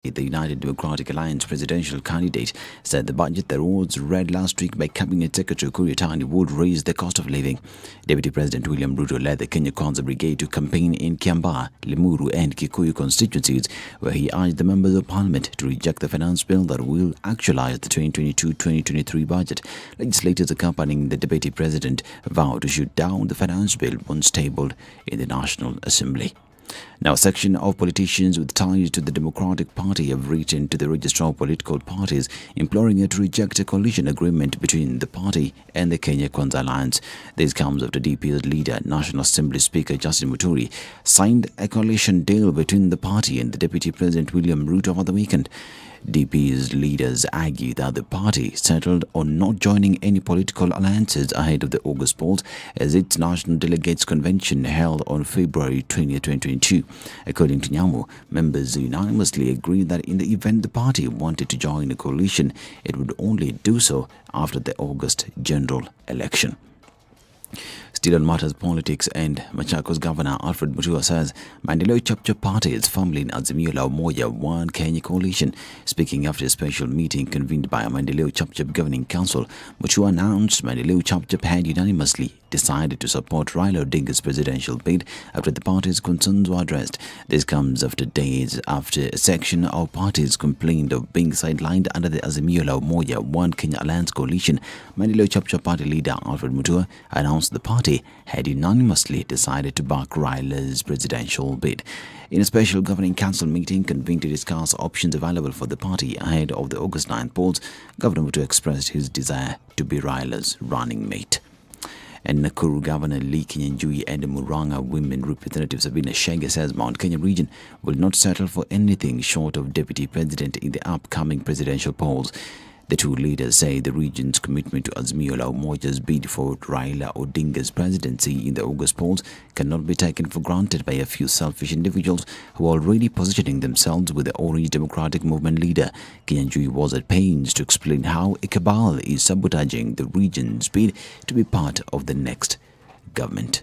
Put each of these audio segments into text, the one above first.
The United Democratic Alliance presidential candidate said the budget that was read last week by Cabinet Secretary Kuriatani would raise the cost of living. Deputy President William Ruto led the Kenya Kwanza Brigade to campaign in Kiambaa, Limuru and Kikuyu constituencies, where he urged the members of parliament to reject the finance bill that will actualize the 2022-2023 budget. Legislators accompanying the deputy president vowed to shoot down the finance bill once tabled in the National Assembly. Now, a section of politicians with ties to the Democratic Party have written to the Registrar of Political Parties imploring it to reject a coalition agreement between the party and the Kenya Kwanza Alliance. This comes after DP's leader, National Assembly Speaker Justin Muturi, signed a coalition deal between the party and the Deputy President William Ruto over the weekend. DP's leaders argue that the party settled on not joining any political alliances ahead of the August polls as its National Delegates Convention held on February 20, 2022. According to Nyamu, members unanimously agreed that in the event the party wanted to join a coalition, it would only do so after the August general election. Still on matters politics, and Machakos Governor Alfred Mutua says Maendeleo Chapchap Party is firmly in Azimio La Umoja One Kenya coalition. Speaking after a special meeting convened by a Maendeleo Chapchap Governing Council, Mutua announced Maendeleo Chapchap had unanimously decided to support Raila Odinga's presidential bid after the party's concerns were addressed. This comes after days after a section of parties complained of being sidelined under the Azimio La Umoja One Kenya Alliance coalition. Maendeleo Chapchap Party leader Alfred Mutua announced the party had unanimously decided to back Raila's presidential bid. In a special governing council meeting convened to discuss options available for the party ahead of the August 9th polls, Governor Mutua expressed his desire to be Raila's running mate. And Nakuru Governor Lee Kinyanjui and Murang'a Women Representative Sabina Chege says Mount Kenya region will not settle for anything short of deputy president in the upcoming presidential polls. The two leaders say the region's commitment to Azimio La Umoja's bid for Raila Odinga's presidency in the August polls cannot be taken for granted by a few selfish individuals who are already positioning themselves with the Orange Democratic Movement leader. Kinyanjui was at pains to explain how a cabal is sabotaging the region's bid to be part of the next government.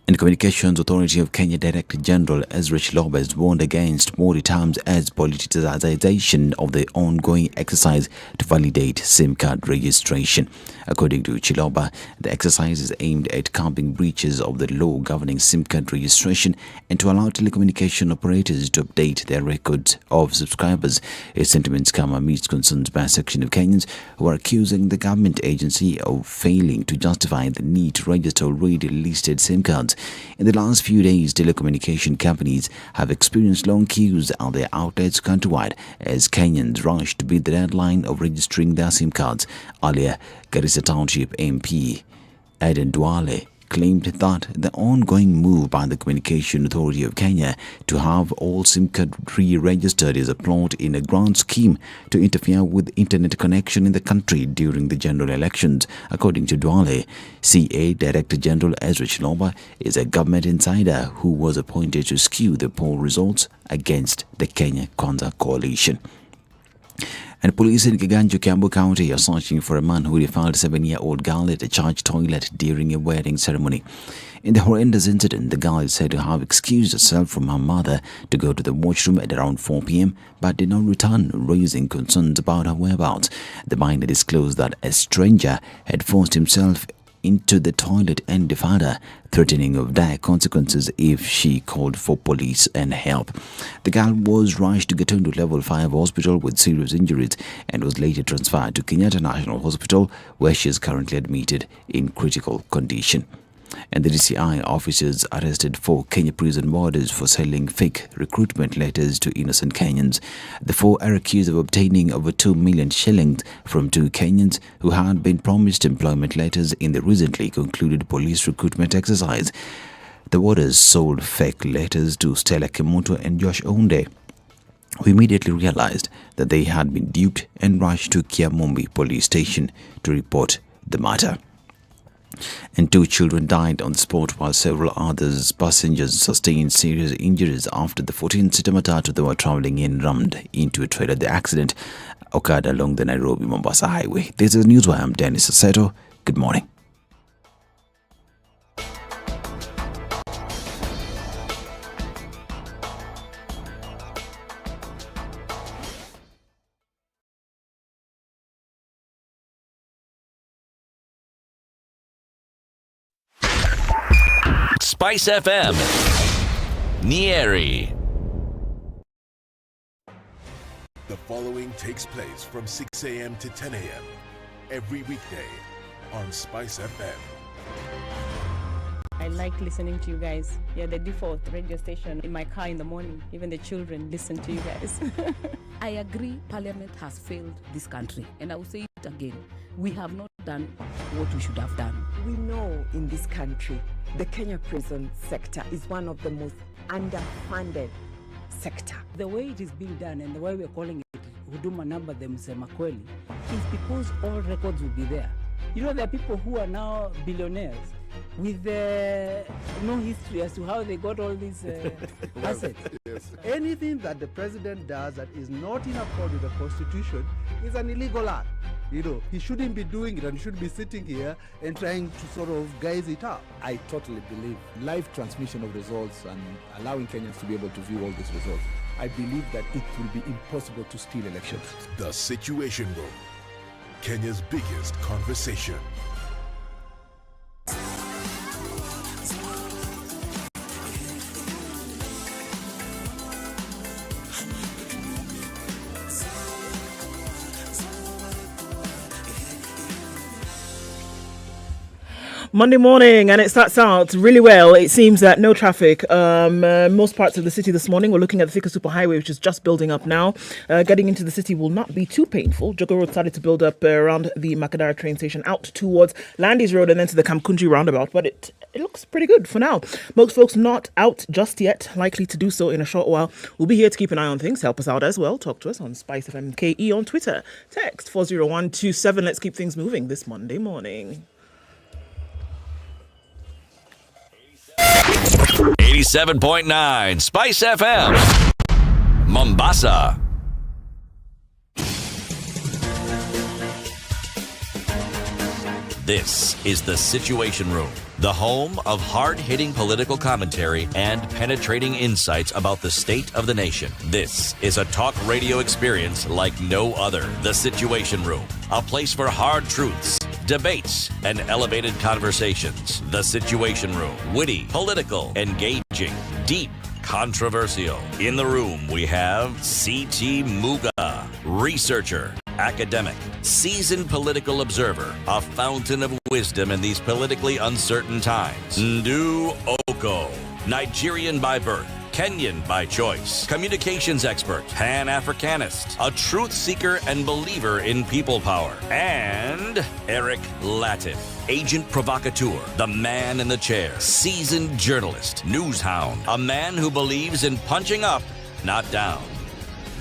And the Communications Authority of Kenya Director General Ezra Chiloba has warned against what he terms as politicization of the ongoing exercise to validate SIM card registration. According to Chiloba, the exercise is aimed at curbing breaches of the law governing SIM card registration and to allow telecommunication operators to update their records of subscribers. His sentiments come amidst concerns by a section of Kenyans who are accusing the government agency of failing to justify the need to register already listed SIM cards. In the last few days, telecommunication companies have experienced long queues at their outlets countrywide as Kenyans rush to beat the deadline of registering their SIM cards. Earlier, Garissa Township MP Aden Duale claimed that the ongoing move by the Communication Authority of Kenya to have all SIM card re-registered is a plot in a grand scheme to interfere with internet connection in the country during the general elections. According to Duale, CA Director General Ezra Chiloba is a government insider who was appointed to skew the poll results against the Kenya Kwanza coalition. And police in Kiganjo, Kiambu County are searching for a man who defiled a 7-year-old girl at a church toilet during a wedding ceremony. In the horrendous incident, the girl is said to have excused herself from her mother to go to the washroom at around 4 p.m. but did not return, raising concerns about her whereabouts. The minor disclosed that a stranger had forced himself into the toilet and defiled her, threatening of dire consequences if she called for police and help. The girl was rushed to Gatundu Level 5 Hospital with serious injuries and was later transferred to Kenyatta National Hospital, where she is currently admitted in critical condition. And the DCI officers arrested 4 Kenya prison warders for selling fake recruitment letters to innocent Kenyans. The 4 are accused of obtaining over 2 million shillings from 2 Kenyans who had been promised employment letters in the recently concluded police recruitment exercise. The warders sold fake letters to Stella Kemuto and Josh Onde, who immediately realized that they had been duped and rushed to Kiamumbi police station to report the matter. And 2 children died on the spot while several others passengers sustained serious injuries after the 14-seater matatu they were traveling in rammed into a trailer. The accident occurred along the Nairobi-Mombasa highway. This is Newswire. I'm Dennis Aseto. Good morning. SpiceFM, Nyeri. The following takes place from 6 a.m. to 10 a.m. every weekday on SpiceFM. I like listening to you guys. You're the default radio station in my car in the morning. Even the children listen to you guys. I agree Parliament has failed this country. And I will say it again. We have not done what we should have done. We know in this country, the Kenya prison sector is one of the most underfunded sector. The way it is being done and the way we're calling it Huduma number them Msema Kweli is because all records will be there. You know, there are people who are now billionaires with no history as to how they got all these assets. Yes. Anything that the president does that is not in accord with the constitution is an illegal act. You know, he shouldn't be doing it and he should be sitting here and trying to sort of guise it up. I totally believe live transmission of results and allowing Kenyans to be able to view all these results. I believe that it will be impossible to steal elections. The Situation Room, Kenya's biggest conversation. Monday morning, and it starts out really well. It seems that no traffic. Most parts of the city this morning. We're looking at the Thika Superhighway, which is just building up now. Getting into the city will not be too painful. Jogoo Road started to build up around the Makadara train station out towards Landis Road and then to the Kamkunji roundabout. But it looks pretty good for now. Most folks not out just yet, likely to do so in a short while. We'll be here to keep an eye on things. Help us out as well. Talk to us on SpiceFM KE on Twitter. Text 40127. Let's keep things moving this Monday morning. 87.9 Spice FM, Mombasa. This is the Situation Room, the home of hard-hitting political commentary and penetrating insights about the state of the nation. This is a talk radio experience like no other. The Situation Room, a place for hard truths, debates, and elevated conversations. The Situation Room, witty, political, engaging, deep, controversial. In the room, we have C.T. Muga, researcher, academic, seasoned political observer, a fountain of wisdom in these politically uncertain times. Ndu Okoh, Nigerian by birth, Kenyan by choice, communications expert, Pan-Africanist, a truth seeker and believer in people power, and Eric Latiff, agent provocateur, the man in the chair, seasoned journalist, news hound, a man who believes in punching up, not down.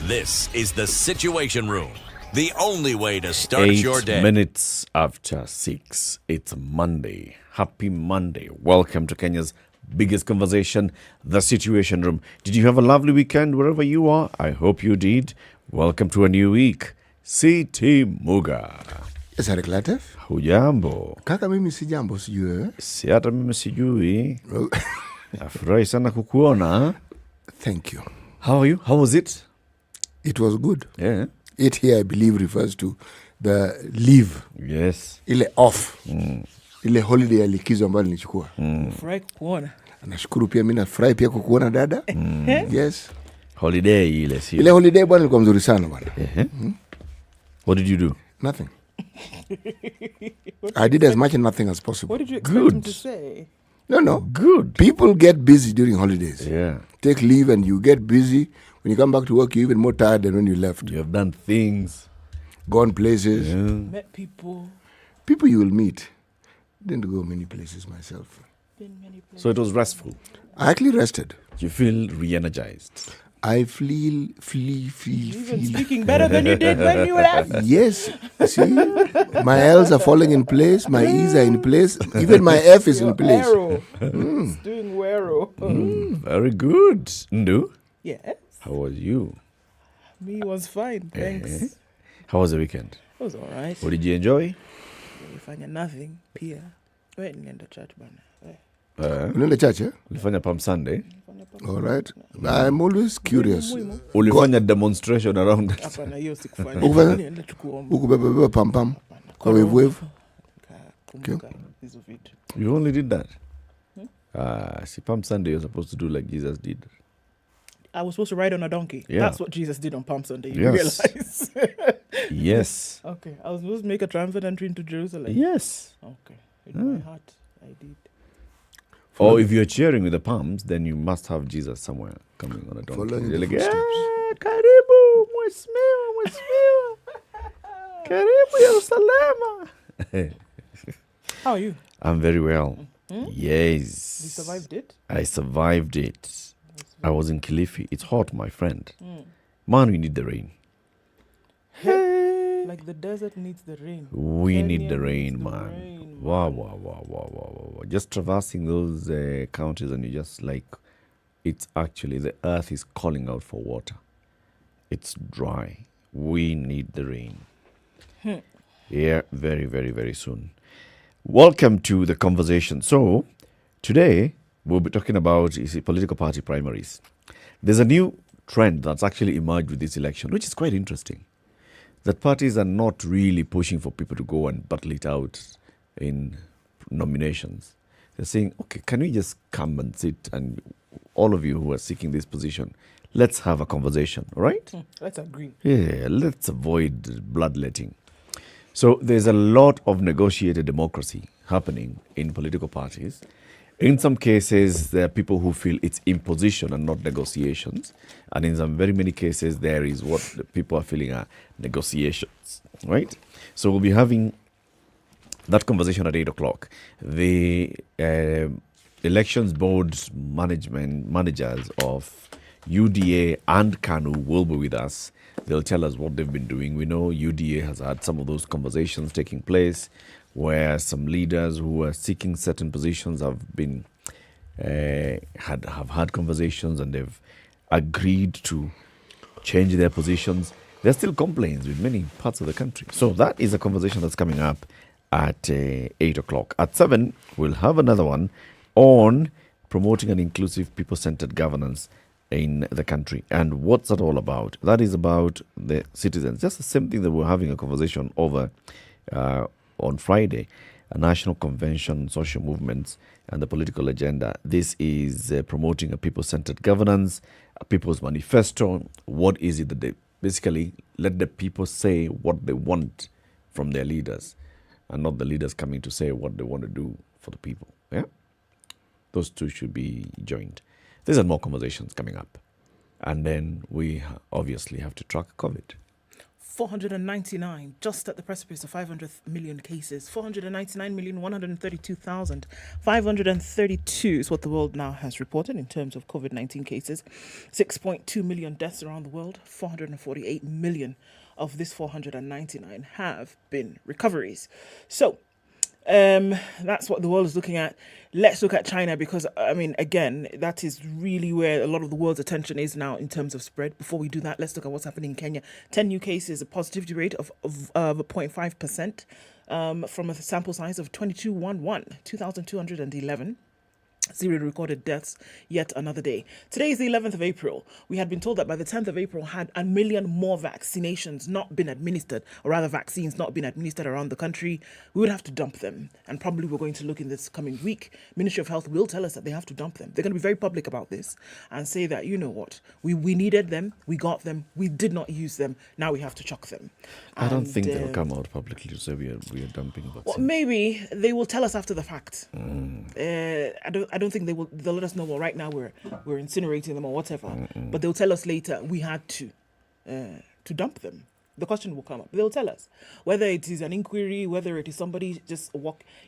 This is the Situation Room, the only way to start your day. 8 minutes after 6. It's Monday. Happy Monday. Welcome to Kenya's biggest conversation, the Situation Room. Did you have a lovely weekend wherever you are? I hope you did. Welcome to a new week. C.T. Muga. Yes, Eric Latiff. Hujambo? Kaka mimi si jambo sijui. Si hata mimi sijui. Nafurahi sana kukuona. Thank you. How are you? How was it? It was good. Yeah. It here I believe refers to the leave. Yes. Ile off. Ile holiday ya likizo ambayo nilichukua. Furahi kukuona. Nashukuru pia mimi nafurahi pia kukuona dada. Yes. Holiday ile si. Ile holiday bwana ilikuwa mzuri sana bwana. What did you do? Nothing. I did as much nothing as possible. What did you expect him to say? No. Good. People get busy during holidays. Yeah. Take leave and you get busy. When you come back to work, you're even more tired than when you left. You have done things. Gone places. Yeah. Met people. People you will meet. Didn't go many places myself. Been many places. So it was restful. I actually rested. You feel re-energized. I feel. Even speaking better than you did when you left. Yes. See, my L's are falling in place. My E's are in place. Even my F is in place. It's doing well. Very good. Ndu? Yes. How was you? Me was fine, thanks. How was the weekend? It was all right. What did you enjoy? Nilifanya nothing pia. Wewe nilienda church bana. Unaenda church, eh? Ulifanya Palm Sunday? All right. I'm always curious. Ulifanya demonstration around it? Hapana, hiyo sikufanya. Nilienda tu kuomba. Ukubeba pam kwa wave. Kumbuka hizo vitu. You only did that? See, Palm Sunday, you're supposed to do like Jesus did. I was supposed to ride on a donkey. Yeah. That's what Jesus did on Palm Sunday. You Yes. realize? Yes. Okay. I was supposed to make a triumphant entry into Jerusalem. Yes. Okay. In my heart, I did. Or if you're cheering with the palms, then you must have Jesus somewhere coming on a donkey. Following You're the like, footsteps. Karibu, mheshimiwa. Karibu, Yerusalem. How are you? I'm very well. Hmm? Yes. You survived it? I survived it. I was in Kilifi. It's hot, my friend. Man, we need the rain. Like the desert needs the rain. We need Kenya the rain, needs the man. rain, Wow. Just traversing those counties and you just like, it's actually, the earth is calling out for water. It's dry. We need the rain. Yeah, very, very, very soon. Welcome to the conversation. So, today, we'll be talking about political party primaries. There's a new trend that's actually emerged with this election, which is quite interesting. That parties are not really pushing for people to go and battle it out in nominations. They're saying, okay, can we just come and sit and all of you who are seeking this position, let's have a conversation, all right? Let's agree. Yeah, let's avoid bloodletting. So there's a lot of negotiated democracy happening in political parties. In some cases, there are people who feel it's imposition and not negotiations. And in some very many cases, there is what the people are feeling are negotiations, right? So we'll be having that conversation at 8 o'clock. The elections board's managers of UDA and KANU will be with us. They'll tell us what they've been doing. We know UDA has had some of those conversations taking place, where some leaders who are seeking certain positions have been have had conversations and they've agreed to change their positions. There's still complaints with many parts of the country. So that is a conversation that's coming up at 8 o'clock. At 7, we'll have another one on promoting an inclusive, people-centered governance in the country. And what's that all about? That is about the citizens. Just the same thing that we're having a conversation over on Friday, a national convention, social movements, and the political agenda. This is promoting a people-centered governance, a people's manifesto. What is it that they basically let the people say what they want from their leaders, and not the leaders coming to say what they want to do for the people. Yeah, those two should be joined. There's more conversations coming up, and then we obviously have to track COVID. 499, just at the precipice of 500 million cases. 499,132,532 is what the world now has reported in terms of COVID-19 cases. 6.2 million deaths around the world. 448 million of this 499 have been recoveries. So, that's what the world is looking at. Let's look at China because, I mean, again, that is really where a lot of the world's attention is now in terms of spread. Before we do that, let's look at what's happening in Kenya. 10 new cases, a positivity rate of 0.5%, from a sample size of 2,211. 0 recorded deaths, yet another day. Today is the 11th of April. We had been told that by the 10th of April, had 1 million more vaccinations not been administered, or rather vaccines not been administered around the country. We would have to dump them. And probably we're going to look in this coming week. Ministry of Health will tell us that they have to dump them. They're going to be very public about this and say that, you know what, we needed them, we got them, we did not use them, now we have to chuck them. I don't think they'll come out publicly to say we are dumping vaccines. Well, maybe they will tell us after the fact. I don't think they'll let us know, well, right now we're incinerating them or whatever. But they'll tell us later we had to dump them. The question will come up. They'll tell us whether it is an inquiry, whether it is somebody just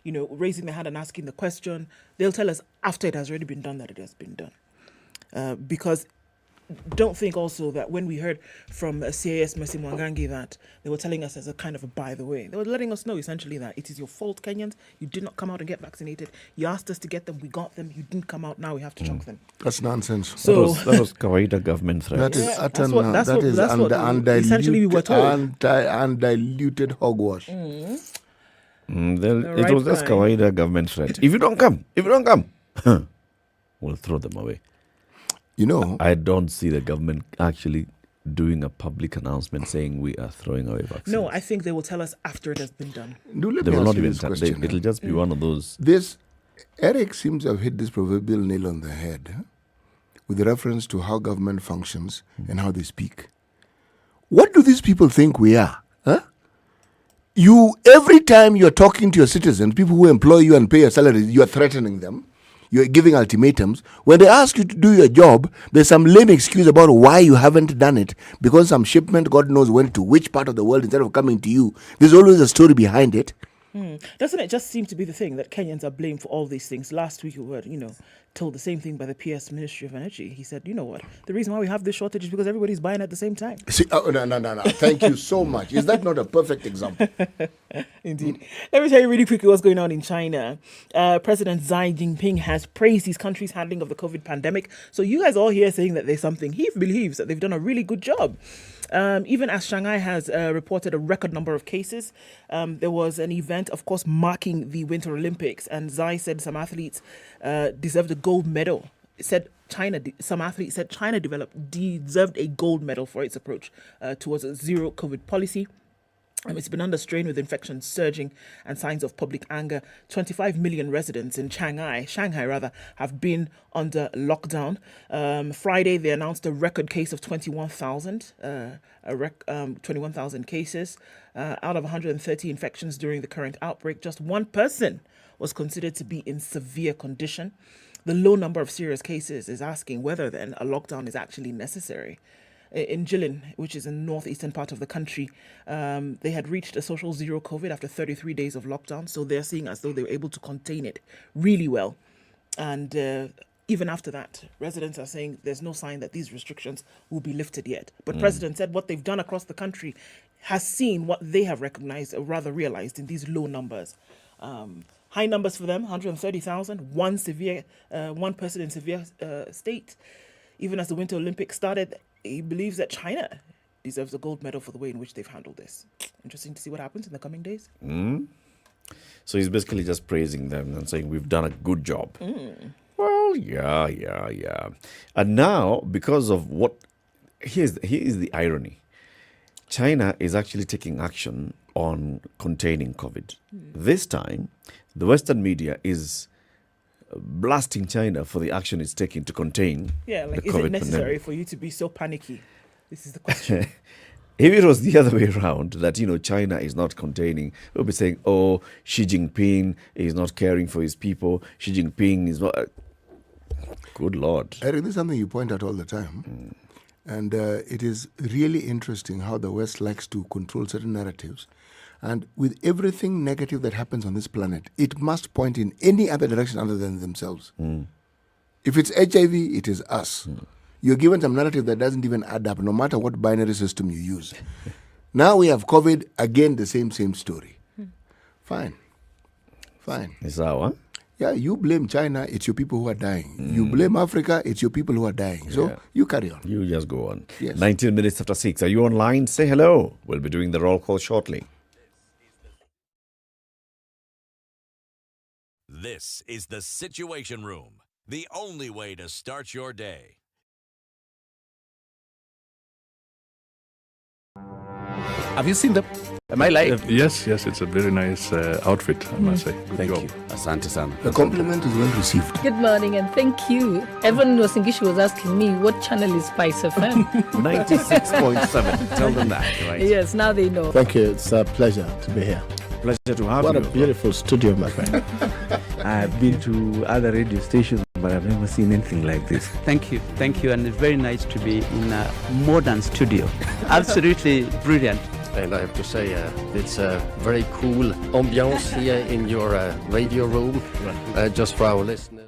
raising their hand and asking the question. They'll tell us after it has already been done that it has been done. Because don't think also that when we heard from CAS Mercy Mwangangi that they were telling us as a kind of a by the way, they were letting us know essentially that it is your fault, Kenyans. You did not come out and get vaccinated. You asked us to get them, we got them. You didn't come out, now we have to chuck them. That's nonsense. So that was kawaida government threat. That is undiluted hogwash. It was just kawaida government threat. If you don't come, we'll throw them away. You know, I don't see the government actually doing a public announcement saying we are throwing away vaccines. No, I think they will tell us after it has been done. They will not even. It'll just be one of those. This Eric seems to have hit this proverbial nail on the head, with reference to how government functions and how they speak. What do these people think we are? Every time you're talking to your citizens, people who employ you and pay your salary, you're threatening them. You're giving ultimatums. When they ask you to do your job, there's some lame excuse about why you haven't done it. Because some shipment, God knows, went to which part of the world instead of coming to you. There's always a story behind it. Doesn't it just seem to be the thing that Kenyans are blamed for all these things? Last week we were, told the same thing by the PS Ministry of Energy. He said, you know what? The reason why we have this shortage is because everybody's buying at the same time. See, no. Thank you so much. Is that not a perfect example? Indeed. Let me tell you really quickly what's going on in China. President Xi Jinping has praised his country's handling of the COVID pandemic. So you guys all here saying that there's something. He believes that they've done a really good job. Even as Shanghai has reported a record number of cases, there was an event, of course, marking the Winter Olympics, and Xi said some athletes deserved a gold medal. Some athletes said China deserved a gold medal for its approach towards a zero COVID policy. It's been under strain with infections surging and signs of public anger. 25 million residents in Shanghai have been under lockdown. Friday, they announced a record case of 21,000 cases. Out of 130 infections during the current outbreak, just one person was considered to be in severe condition. The low number of serious cases is asking whether then a lockdown is actually necessary. In Jilin, which is in the northeastern part of the country, they had reached a social zero COVID after 33 days of lockdown. So they're seeing as though they were able to contain it really well. And even after that, residents are saying there's no sign that these restrictions will be lifted yet. But President said what they've done across the country has seen what they have recognized, or rather realized, in these low numbers. High numbers for them, 130,000, one person in severe state. Even as the Winter Olympics started, he believes that China deserves a gold medal for the way in which they've handled this. Interesting to see what happens in the coming days. So he's basically just praising them and saying we've done a good job. Well, yeah. And now, because of what... Here is the irony. China is actually taking action on containing COVID. This time, the Western media is blasting China for the action it's taking to contain the COVID is it necessary pandemic. for you to be so panicky? This is the question. If it was the other way around, that, China is not containing, we'll be saying, oh, Xi Jinping is not caring for his people. Xi Jinping is not... Good Lord. Eric, this is something you point out all the time. And it is really interesting how the West likes to control certain narratives. And with everything negative that happens on this planet, it must point in any other direction other than themselves. If it's HIV, it is us. You're given some narrative that doesn't even add up, no matter what binary system you use. Now we have COVID, again, the same story. Fine. Is that one? Yeah, you blame China, it's your people who are dying. You blame Africa, it's your people who are dying. So you carry on. You just go on. Yes. 19 minutes after 6. Are you online? Say hello. We'll be doing the roll call shortly. This is the Situation Room, the only way to start your day. Have you seen them? Am I live? Yes, it's a very nice outfit, I must say. Good Thank job. you. Asante sana. The compliment is well received. Good morning and thank you. Everyone was asking me what channel is SpiceFM. 96.7. Tell them that, right? Yes, now they know. Thank you. It's a pleasure to be here. Pleasure to have what you. What a beautiful studio, my friend. I've been to other radio stations, but I've never seen anything like this. Thank you. And it's very nice to be in a modern studio. Absolutely brilliant. And I have to say, it's a very cool ambiance here in your radio room, just for our listeners.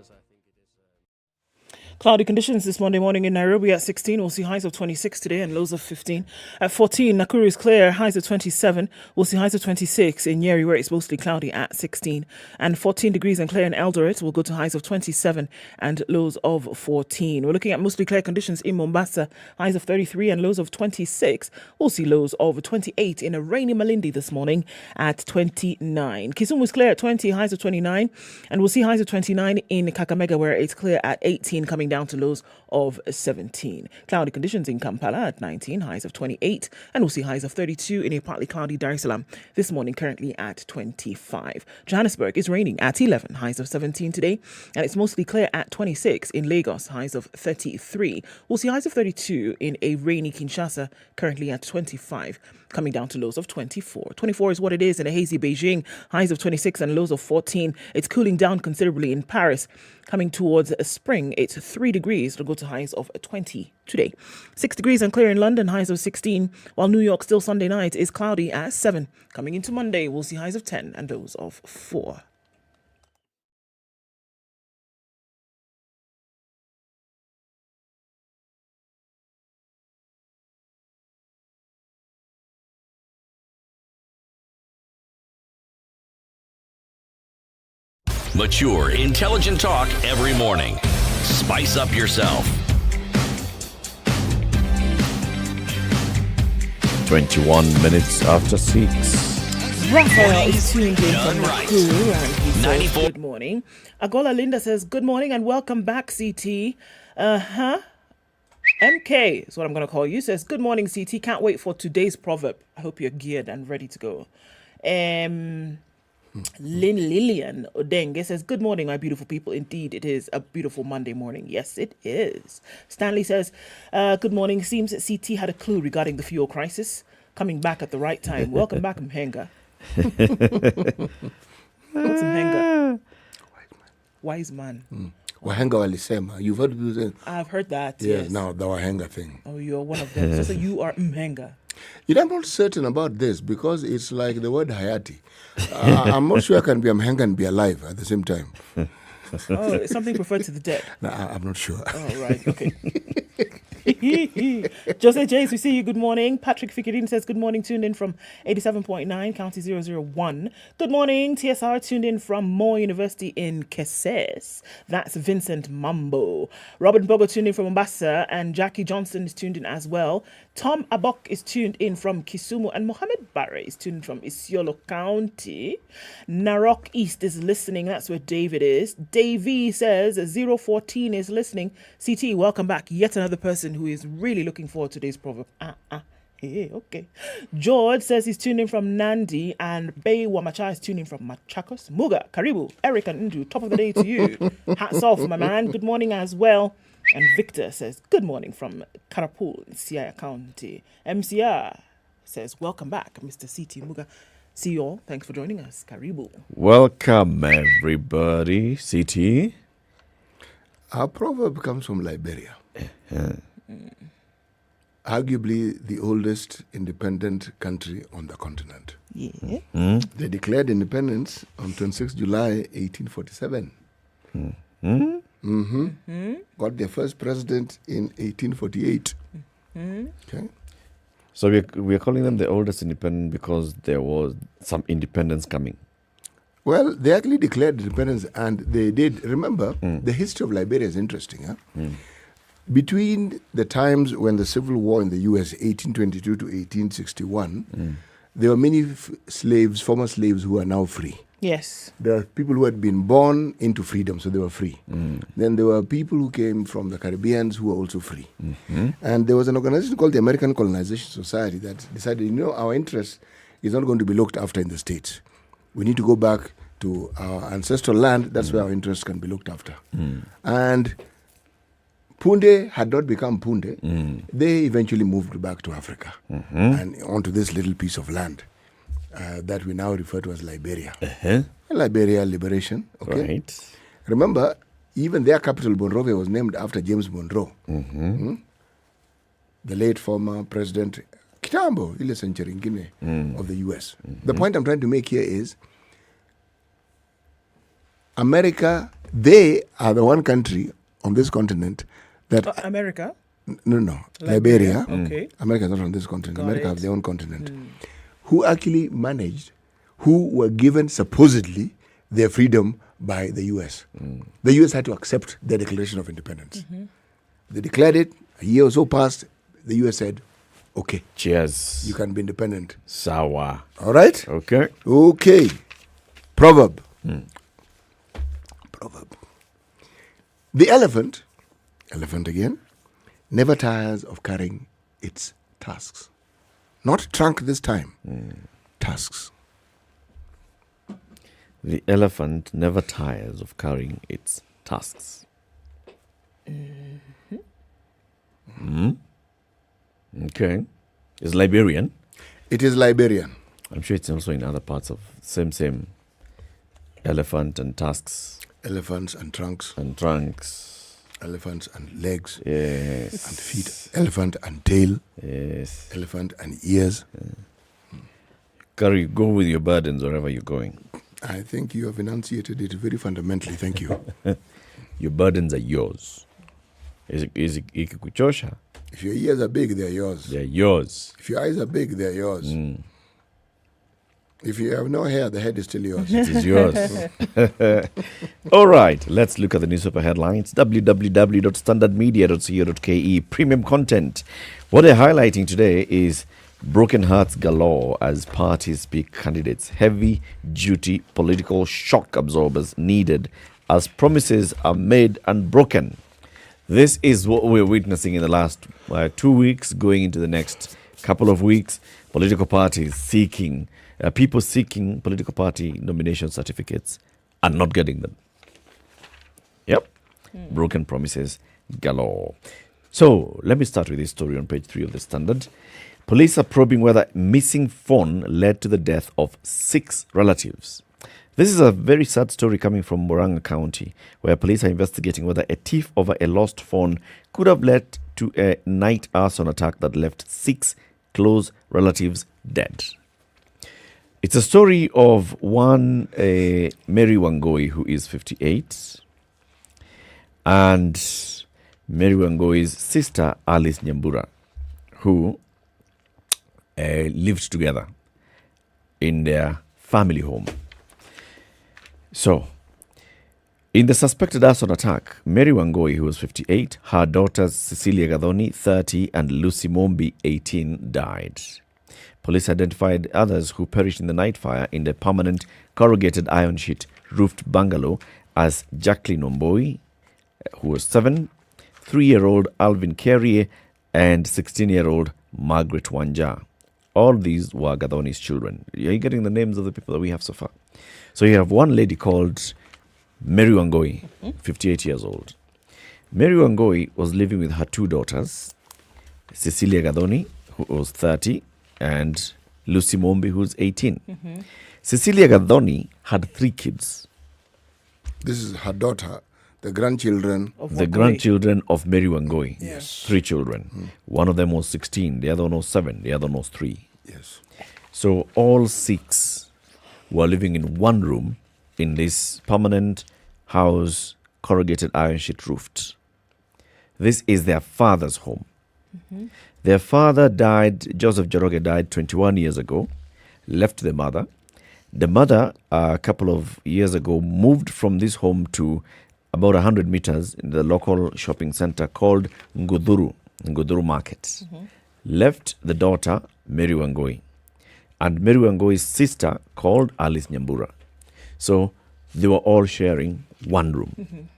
Cloudy conditions this Monday morning in Nairobi at 16. We'll see highs of 26 today and lows of 15. At 14, Nakuru is clear, highs of 27. We'll see highs of 26 in Nyeri, where it's mostly cloudy at 16. And 14 degrees and clear in Eldoret. We'll go to highs of 27 and lows of 14. We're looking at mostly clear conditions in Mombasa, highs of 33 and lows of 26. We'll see lows of 28 in a rainy Malindi this morning at 29. Kisumu is clear at 20, highs of 29. And we'll see highs of 29 in Kakamega, where it's clear at 18 coming down to lows of 17. Cloudy conditions in Kampala at 19, highs of 28, and we'll see highs of 32 in a partly cloudy Dar es Salaam this morning, currently at 25. Johannesburg is raining at 11, highs of 17 today, and it's mostly clear at 26 in Lagos, highs of 33. We'll see highs of 32 in a rainy Kinshasa, currently at 25, coming down to lows of 24. 24 is what it is in a hazy Beijing, highs of 26 and lows of 14. It's cooling down considerably in Paris. Coming towards spring, it's 3 degrees. It'll go to highs of 20 today. 6 degrees and clear in London, highs of 16, while New York still Sunday night is cloudy at 7. Coming into Monday, we'll see highs of 10 and lows of 4. Mature, intelligent talk every morning. Spice up yourself. 21 minutes after 6. Raphael is tuned in from Nakuru and he says good morning. Agola Linda says good morning and welcome back, CT. MK is what I'm going to call you. Says good morning, CT. Can't wait for today's proverb. I hope you're geared and ready to go. Lillian Odenge says, good morning, my beautiful people. Indeed, it is a beautiful Monday morning. Yes, it is. Stanley says, good morning. Seems that CT had a clue regarding the fuel crisis. Coming back at the right time. Welcome back, Mhenga. What's Mhenga? Wise man. Wahenga walisema. You've heard people say? I've heard that, yes. Now, the Wahenga thing. Oh, you're one of them. So you are Mhenga. You know, I'm not certain about this because it's like the word Hayati. I'm not sure I can be a Mhenga and be alive at the same time. Oh, it's something referred to the dead. No, I'm not sure. Oh, right. Okay. Jose James, we see you. Good morning. Patrick Fikirin says good morning. Tuned in from 87.9 County 001. Good morning. TSR tuned in from Moore University in Keses. That's Vincent Mambo. Robert Bogo tuned in from Mombasa, and Jackie Johnson is tuned in as well. Tom Abok is tuned in from Kisumu, and Mohammed Barre is tuned in from Isiolo County. Narok East is listening. That's where David is. Davey says 014 is listening. CT, welcome back. Yet another person who is really looking forward to today's proverb. Hey, okay. George says he's tuned in from Nandi, and Bay Wamacha is tuning from Machakos. Muga, Karibu, Eric and Ndu, top of the day to you. Hats off, my man. Good morning as well. And Victor says, good morning from Karapul in Siaya County. MCR says, welcome back, Mr. CT Muga. See you all. Thanks for joining us. Karibu. Welcome, everybody. CT. Our proverb comes from Liberia. Arguably the oldest independent country on the continent. Yeah. They declared independence on 26 July 1847. Got their first president in 1848. Okay. So we are calling them the oldest independent because there was some independence coming. Well, they actually declared independence, and they did. Remember, the history of Liberia is interesting. Huh? Between the times when the Civil War in the U.S., 1822 to 1861, there were many slaves, former slaves, who are now free. Yes. There are people who had been born into freedom, so they were free. Then there were people who came from the Caribbeans who were also free. And there was an organization called the American Colonization Society that decided, our interest is not going to be looked after in the States. We need to go back to our ancestral land. That's where our interests can be looked after. And Punde had not become Punde. They eventually moved back to Africa and onto this little piece of land that we now refer to as Liberia. Liberia Liberation. Okay. Right. Remember, even their capital, Monrovia, was named after James Monroe, the late former president, Kitambo, ile century ingine of the U.S. The point I'm trying to make here is America, they are the one country on this continent that... America? No. Liberia. Okay. America is not on this continent. Got America it. have their own continent. Who actually managed, who were given supposedly their freedom by the U.S. The U.S. had to accept their declaration of independence. They declared it. A year or so passed. The U.S. said, okay. Cheers. You can be independent. Sawa. All right? Okay. Okay. Proverb. Proverb. The elephant Elephant again. Never tires of carrying its tasks. Not trunk this time. Tasks. The elephant never tires of carrying its tasks. Okay. It's Liberian. It is Liberian. I'm sure it's also in other parts of same elephant and tusks. Elephants and trunks. And trunks. Elephants and legs. Yes. And feet. Elephant and tail. Yes. Elephant and ears. Go with your burdens wherever you're going. I think you have enunciated it very fundamentally. Thank you. Your burdens are yours. Ikikuchosha. If your ears are big, they're yours. They're yours. If your eyes are big, they're yours. If you have no hair, the head is still yours. It is yours. All right, let's look at the newspaper headlines. www.standardmedia.co.ke. Premium content. What they're highlighting today is broken hearts galore as parties pick candidates. Heavy duty political shock absorbers needed as promises are made and broken. This is what we're witnessing in the last 2 weeks, going into the next couple of weeks. Political parties seeking, people seeking political party nomination certificates and not getting them. Yep. Broken promises galore. So let me start with this story on page 3 of the Standard. Police are probing whether missing phone led to the death of 6 relatives. This is a very sad story coming from Murang'a County, where police are investigating whether a thief over a lost phone could have led to a night arson attack that left 6 close relatives dead. It's a story of one Mary Wangoi, who is 58, and Mary Wangoi's sister, Alice Nyambura, who lived together in their family home. So, in the suspected arson attack, Mary Wangoi, who was 58, her daughters Cecilia Gathoni, 30, and Lucy Mombi, 18, died. Police identified others who perished in the night fire in the permanent corrugated iron sheet roofed bungalow as Jacqueline Omboi, who was 7, 3-year-old Alvin Carrier, and 16-year-old Margaret Wanja. All these were Gathoni's children. Are you getting the names of the people that we have so far? So you have one lady called Mary Wangoi, 58 years old. Mary Wangoi was living with her 2 daughters, Cecilia Gathoni, who was 30, and Lucy Mombi, who's 18. Cecilia Gathoni had 3 kids. This is her daughter, the grandchildren. The grandchildren of Mary Wangoi. Yes. 3 children. One of them was 16, the other one was 7, the other one was 3. Yes. So all 6 were living in one room in this permanent house, corrugated iron sheet roofed. This is their father's home. Their father died, Joseph Joroge died 21 years ago, left the mother. The mother, a couple of years ago, moved from this home to about 100 meters in the local shopping center called Nguduru Market. Left the daughter, Mary Wangoi, and Mary Wangoi's sister called Alice Nyambura. So they were all sharing one room.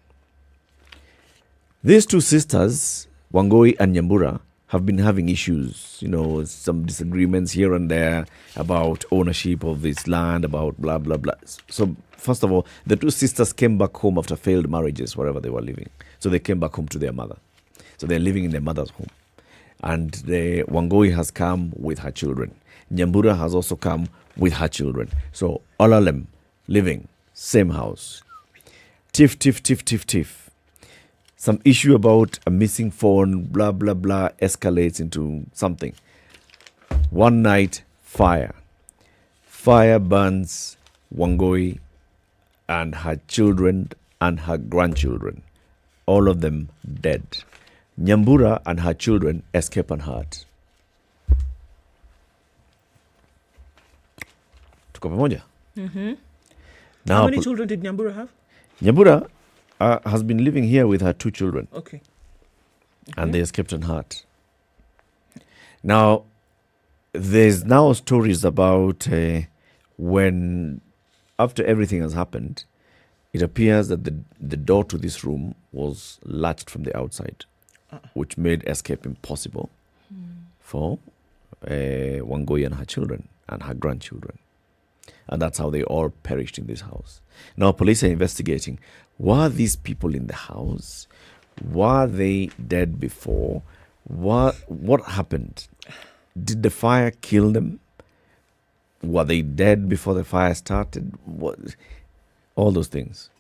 These 2 sisters, Wangoi and Nyambura, have been having issues, some disagreements here and there about ownership of this land, about blah, blah, blah. So first of all, the 2 sisters came back home after failed marriages, wherever they were living. So they came back home to their mother. So they're living in their mother's home. And the Wangoi has come with her children. Nyambura has also come with her children. So all of them living, same house. Tiff. Some issue about a missing phone, blah, blah, blah, escalates into something. One night, fire. Fire burns Wangoi and her children and her grandchildren. All of them dead. Nyambura and her children escape unhurt. Tuko pamoja? Now, how many children did Nyambura have? Nyambura has been living here with her 2 children. Okay. And they escaped unhurt. Now, there's now stories about when, after everything has happened, it appears that the door to this room was latched from the outside, which made escape impossible for Wangui and her children and her grandchildren. And that's how they all perished in this house. Now, police are investigating. Were these people in the house? Were they dead before? What happened? Did the fire kill them? Were they dead before the fire started? All those things.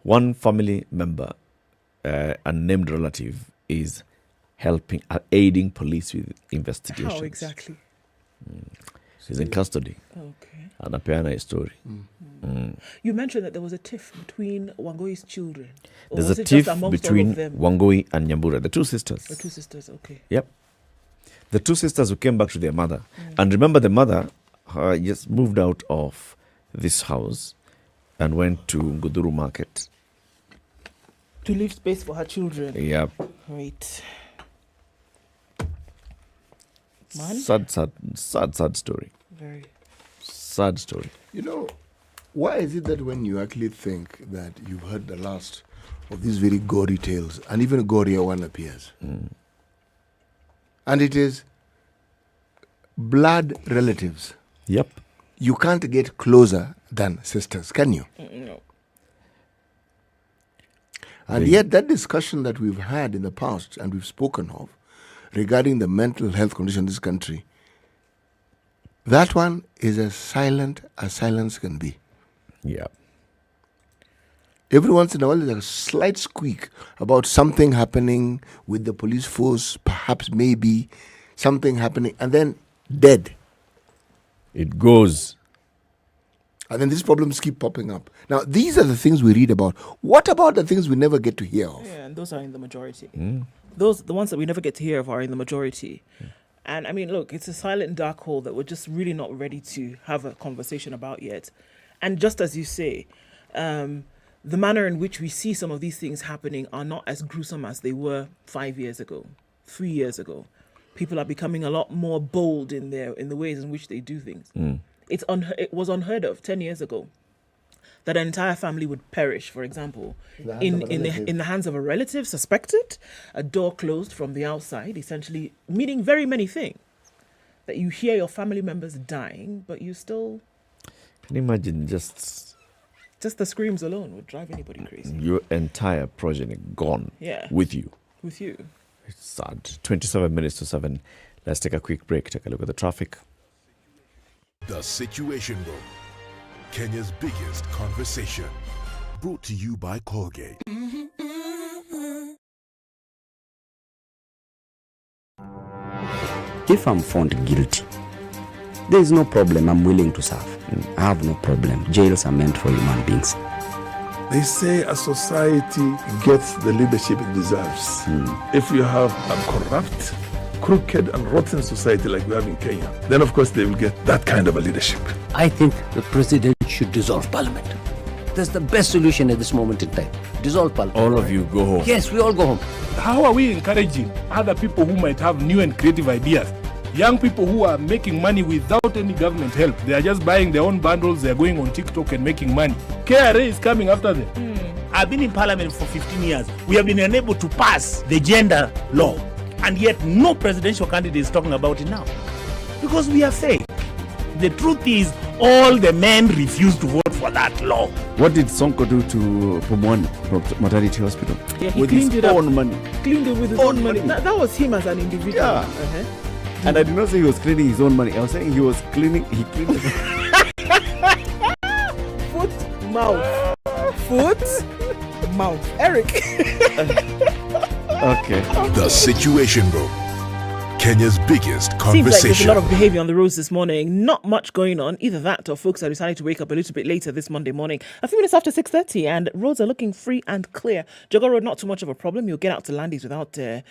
One family member, a named relative, is aiding police with investigations. How exactly? She's in custody. Okay. And apparently a story. You mentioned that there was a tiff between Wangui's children. There's a tiff between Wangui and Nyambura, the two sisters. The two sisters, okay. Yep. The two sisters who came back to their mother. And remember, the mother just moved out of this house and went to Nguduru Market. To leave space for her children. Yep. Right. Man? Sad story. Very. Sad story. You know, why is it that when you actually think that you've heard the last of these very gory tales, and even a gorier one appears, and it is blood relatives. Yep. You can't get closer than sisters, can you? No. And yet that discussion that we've had in the past and we've spoken of regarding the mental health condition in this country, that one is as silent as silence can be. Yeah. Every once in a while there's a slight squeak about something happening with the police force, perhaps maybe something happening, and then dead. It goes. And then these problems keep popping up. Now, these are the things we read about. What about the things we never get to hear of? Yeah, and those are in the majority. The ones that we never get to hear of are in the majority. And I mean, look, it's a silent dark hole that we're just really not ready to have a conversation about yet. And just as you say, the manner in which we see some of these things happening are not as gruesome as they were 5 years ago, 3 years ago. People are becoming a lot more bold in the ways in which they do things. It was unheard of 10 years ago that an entire family would perish, for example, in the hands of a relative suspected, a door closed from the outside, essentially meaning very many things. That you hear your family members dying, but you still... Can you imagine just the screams alone would drive anybody crazy. Your entire progeny gone with you. With you. It's sad. 27 minutes to 7. Let's take a quick break, take a look at the traffic. The Situation Room, Kenya's biggest conversation. Brought to you by Colgate. If I'm found guilty, there is no problem. I'm willing to serve. I have no problem. Jails are meant for human beings. They say a society gets the leadership it deserves. If you have a corrupt, crooked and rotten society like we have in Kenya, then of course they will get that kind of a leadership. I think the president should dissolve parliament. That's the best solution at this moment in time. Dissolve parliament. All of you go home. Yes, we all go home. How are we encouraging other people who might have new and creative ideas? Young people who are making money without any government help. They are just buying their own bundles. They are going on TikTok and making money. KRA is coming after them. I've been in parliament for 15 years. We have been unable to pass the gender law. And yet no presidential candidate is talking about it now. Because we are fake. The truth is, all the men refused to vote for that law. What did Sonko do to Pumwani Maternity Hospital? Yeah, he with cleaned his it own up. money. Cleaned it with his own money. That was him as an individual. Yeah. And I did not say he was cleaning his own money. I was saying he cleaned it. Foot, mouth. Foot, mouth. Eric. Okay. The Situation Room, Kenya's biggest conversation. Seems like there's a lot of behavior on the roads this morning. Not much going on. Either that or folks are deciding to wake up a little bit later this Monday morning. A few minutes after 6:30 and roads are looking free and clear. Jogger Road, not too much of a problem. You'll get out to Landis without too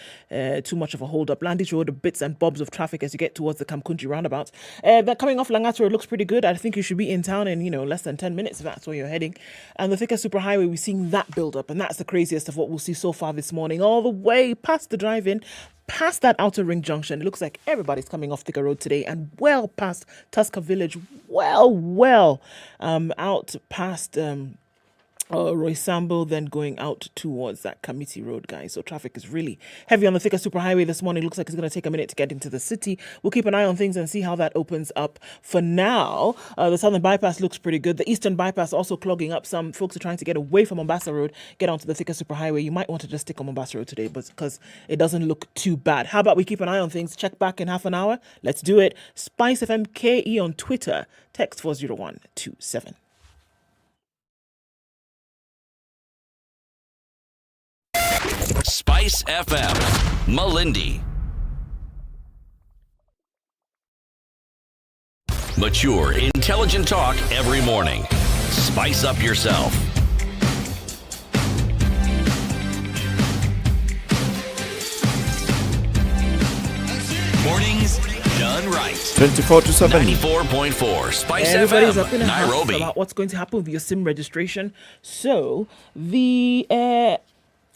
much of a hold up. Landis Road, bits and bobs of traffic as you get towards the Kamkunji roundabout. But coming off Langata Road looks pretty good. I think you should be in town in, less than 10 minutes if that's where you're heading. And the Thika Superhighway, we're seeing that build up. And that's the craziest of what we'll see so far this morning. All the way past the drive-in, past that outer ring junction. It looks like everybody's coming off Thika Road today and well past Tusker Village, well out past Roy Sambo, then going out towards that Committee Road, guys. So traffic is really heavy on the Thika Superhighway this morning. Looks like it's going to take a minute to get into the city. We'll keep an eye on things and see how that opens up. For now, the Southern Bypass looks pretty good. The Eastern Bypass also clogging up. Some folks are trying to get away from Mombasa Road, get onto the Thika Superhighway. You might want to just stick on Mombasa Road today, but because it doesn't look too bad. How about we keep an eye on things? Check back in half an hour. Let's do it. SpiceFM KE on Twitter. Text 40127. Spice FM, Malindi. Mature, intelligent talk every morning. Spice up yourself. Mornings done right. 24 to 7. 94.4 Spice Everybody's FM, up in a huff Nairobi. about what's going to happen with your SIM registration. So the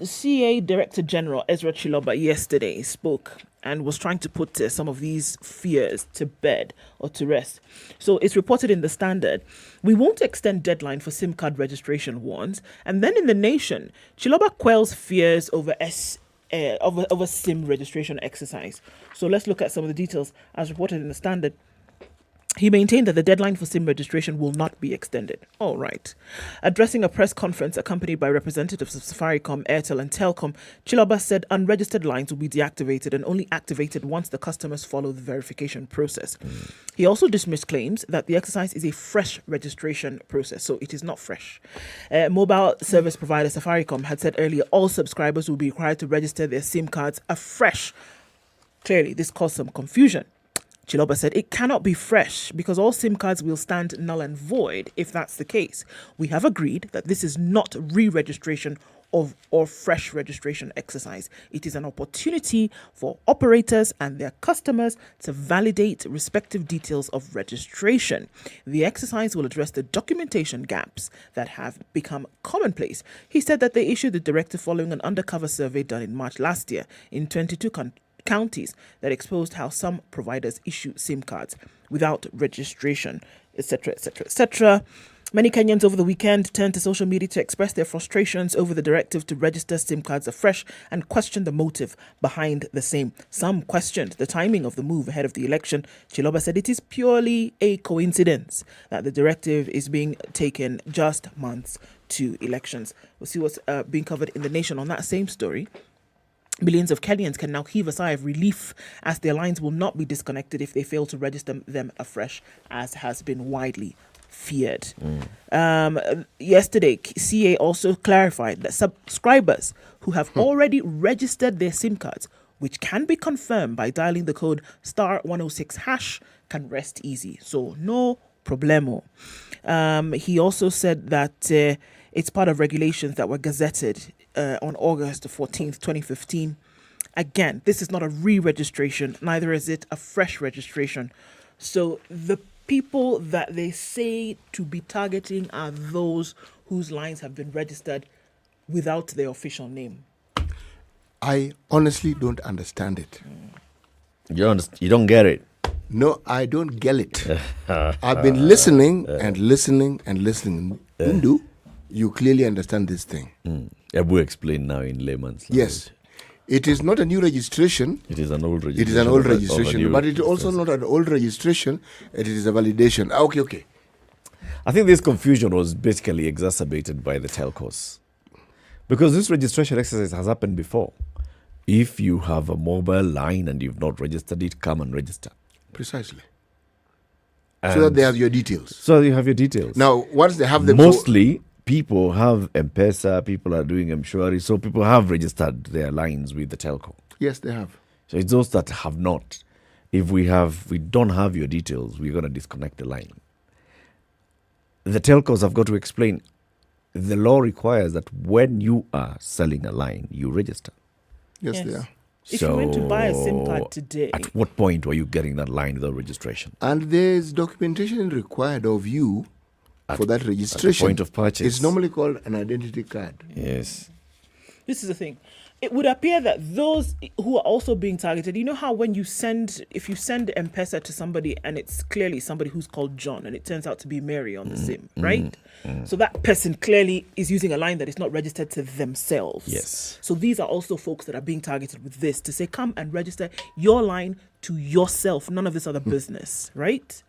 CA Director General Ezra Chiloba yesterday spoke and was trying to put some of these fears to bed or to rest. So it's reported in the Standard, we won't extend deadline for SIM card registration warns. And then in The Nation, Chiloba quells fears over over SIM registration exercise. So let's look at some of the details as reported in the Standard. He maintained that the deadline for SIM registration will not be extended. All right. Addressing a press conference accompanied by representatives of Safaricom, Airtel and Telcom, Chiloba said unregistered lines will be deactivated and only activated once the customers follow the verification process. He also dismissed claims that the exercise is a fresh registration process, so it is not fresh. Mobile service provider Safaricom had said earlier all subscribers will be required to register their SIM cards afresh. Clearly, this caused some confusion. Chiloba said it cannot be fresh because all SIM cards will stand null and void if that's the case. We have agreed that this is not re-registration or fresh registration exercise. It is an opportunity for operators and their customers to validate respective details of registration. The exercise will address the documentation gaps that have become commonplace. He said that they issued the directive following an undercover survey done in March last year in 22 counties that exposed how some providers issue SIM cards without registration, etc., etc., etc. Many Kenyans over the weekend turned to social media to express their frustrations over the directive to register SIM cards afresh and question the motive behind the same. Some questioned the timing of the move ahead of the election. Chiloba said it is purely a coincidence that the directive is being taken just months to elections. We'll see what's being covered in The Nation on that same story. Millions of Kenyans can now heave a sigh of relief as their lines will not be disconnected if they fail to register them afresh, as has been widely feared. Yesterday, CA also clarified that subscribers who have already registered their SIM cards, which can be confirmed by dialing the code *106# can rest easy. So no problemo. He also said that it's part of regulations that were gazetted on August 14th, 2015. Again, this is not a re-registration, neither is it a fresh registration. So the people that they say to be targeting are those whose lines have been registered without their official name. I honestly don't understand it. You don't get it? No, I don't get it. I've been listening and listening and listening. Hindu, you clearly understand this thing. Abu explain now in layman's language. Yes. It is not a new registration. It is an old registration. It is an old registration. But it is also not an old registration. It is a validation. Okay. I think this confusion was basically exacerbated by the telcos. Because this registration exercise has happened before. If you have a mobile line and you've not registered it, come and register. Precisely. And so that they have your details. So you have your details. Now, once they have them... Mostly, people have M-Pesa, people are doing M-Shwari, so people have registered their lines with the telco. Yes, they have. So it's those that have not. If we don't have your details, we're going to disconnect the line. The telcos have got to explain. The law requires that when you are selling a line, you register. Yes. They are. If you went to buy a SIM card today... At what point were you getting that line without registration? And there's documentation required of you for that registration. At the point of purchase. It's normally called an identity card. Yes. This is the thing. it would appear that those who are also being targeted, you know how when if you send M-Pesa to somebody and it's clearly somebody who's called John and it turns out to be Mary on the SIM, right? So that person clearly is using a line that is not registered to themselves. Yes. So these are also folks that are being targeted with this to say, come and register your line to yourself, none of this other business, right?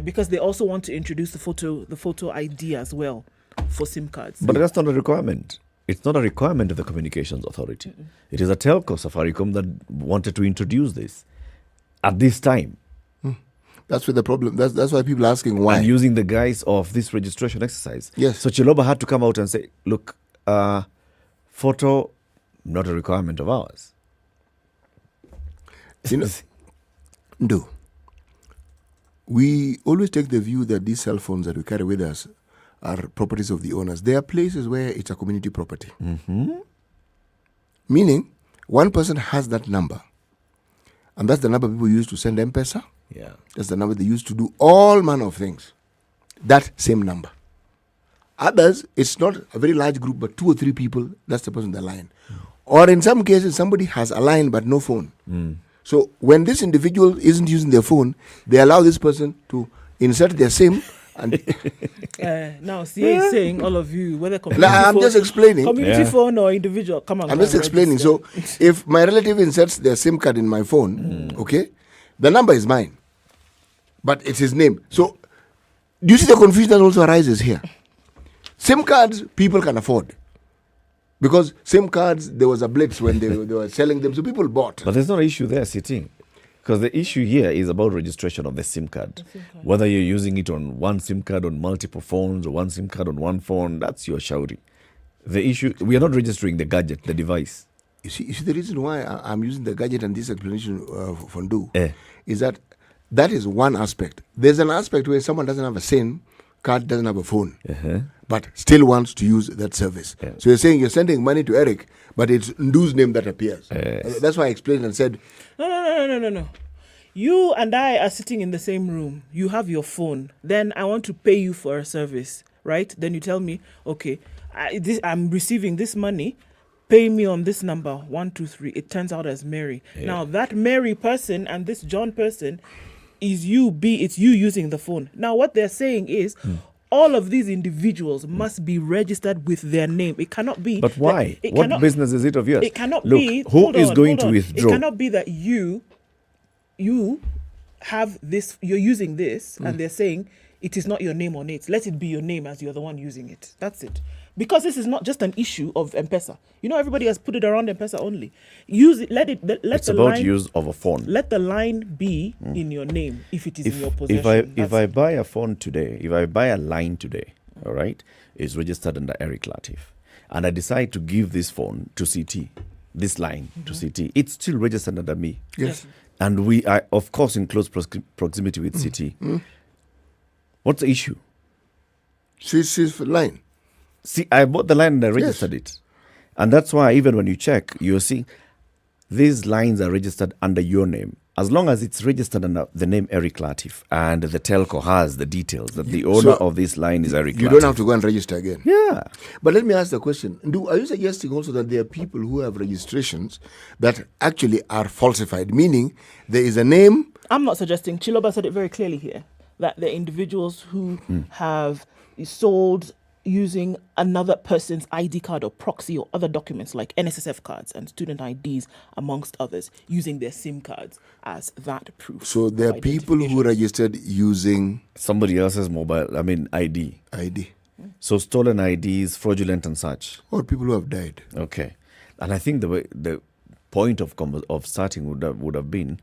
Because they also want to introduce the photo ID as well for SIM cards. But that's not a requirement. It's not a requirement of the Communications Authority. It is a telco, Safaricom, that wanted to introduce this at this time. That's where the problem. That's why people are asking why. And using the guise of this registration exercise. Yes. So Chiloba had to come out and say, look, photo, not a requirement of ours. We always take the view that these cell phones that we carry with us are properties of the owners. There are places where it's a community property. Meaning, one person has that number. And that's the number people use to send M-Pesa. Yeah. That's the number they use to do all manner of things. That same number. Others, it's not a very large group, but 2 or 3 people, that's the person on the line. Or in some cases, somebody has a line but no phone. So when this individual isn't using their phone, they allow this person to insert their SIM. And now, CA is saying, all of you, whether community I'm phone, just explaining. Community phone or individual, come on. I'm just explaining. So if my relative inserts their SIM card in my phone, okay, the number is mine, but it's his name. So do you see the confusion that also arises here? SIM cards people can afford. Because SIM cards, there was a blitz when they were selling them, so people bought. But there's no issue there, sitting. Because the issue here is about registration of the SIM card. Whether you're using it on one SIM card on multiple phones or one SIM card on one phone, that's your shauri. The issue, we are not registering the gadget, the device. You see the reason why I'm using the gadget and this explanation for Ndu is that is one aspect. There's an aspect where someone doesn't have a SIM card, doesn't have a phone, but still wants to use that service. So you're saying you're sending money to Eric, but it's Ndu's name that appears. That's why I explained and said, No. You and I are sitting in the same room. You have your phone. Then I want to pay you for a service, right? Then you tell me, okay, I'm receiving this money. Pay me on this number, 123. It turns out as Mary. Now that Mary person and this John person is it's you using the phone. Now what they're saying is all of these individuals must be registered with their name. It cannot be. But why? What business is it of yours? It cannot be. Who is going to withdraw? It cannot be that you have this, you're using this, and they're saying it is not your name on it. Let it be your name as you're the one using it. That's it. Because this is not just an issue of M-Pesa. You know, everybody has put it around M-Pesa only. Use it. It's about use of a phone. Let the line be in your name if it is in your possession. If I buy a phone today, if I buy a line today, all right, it's registered under Eric Latiff, and I decide to give this phone to CT, this line to CT, it's still registered under me. Yes. And we are, of course, in close proximity with CT. What's the issue? She's line. See, I bought the line and I registered it. And that's why even when you check, you're seeing these lines are registered under your name. As long as it's registered under the name Eric Latiff and the telco has the details that the owner of this line is Eric Latiff. You don't have to go and register again. Yeah. But let me ask the question. Are you suggesting also that there are people who have registrations that actually are falsified, meaning there is a name? I'm not suggesting. Chiloba said it very clearly here, that the individuals who have sold using another person's ID card or proxy or other documents like NSSF cards and student IDs, amongst others, using their SIM cards as that proof. So there are people who registered using somebody else's ID. So stolen IDs, fraudulent and such. Or people who have died. Okay. And I think the point of starting would have been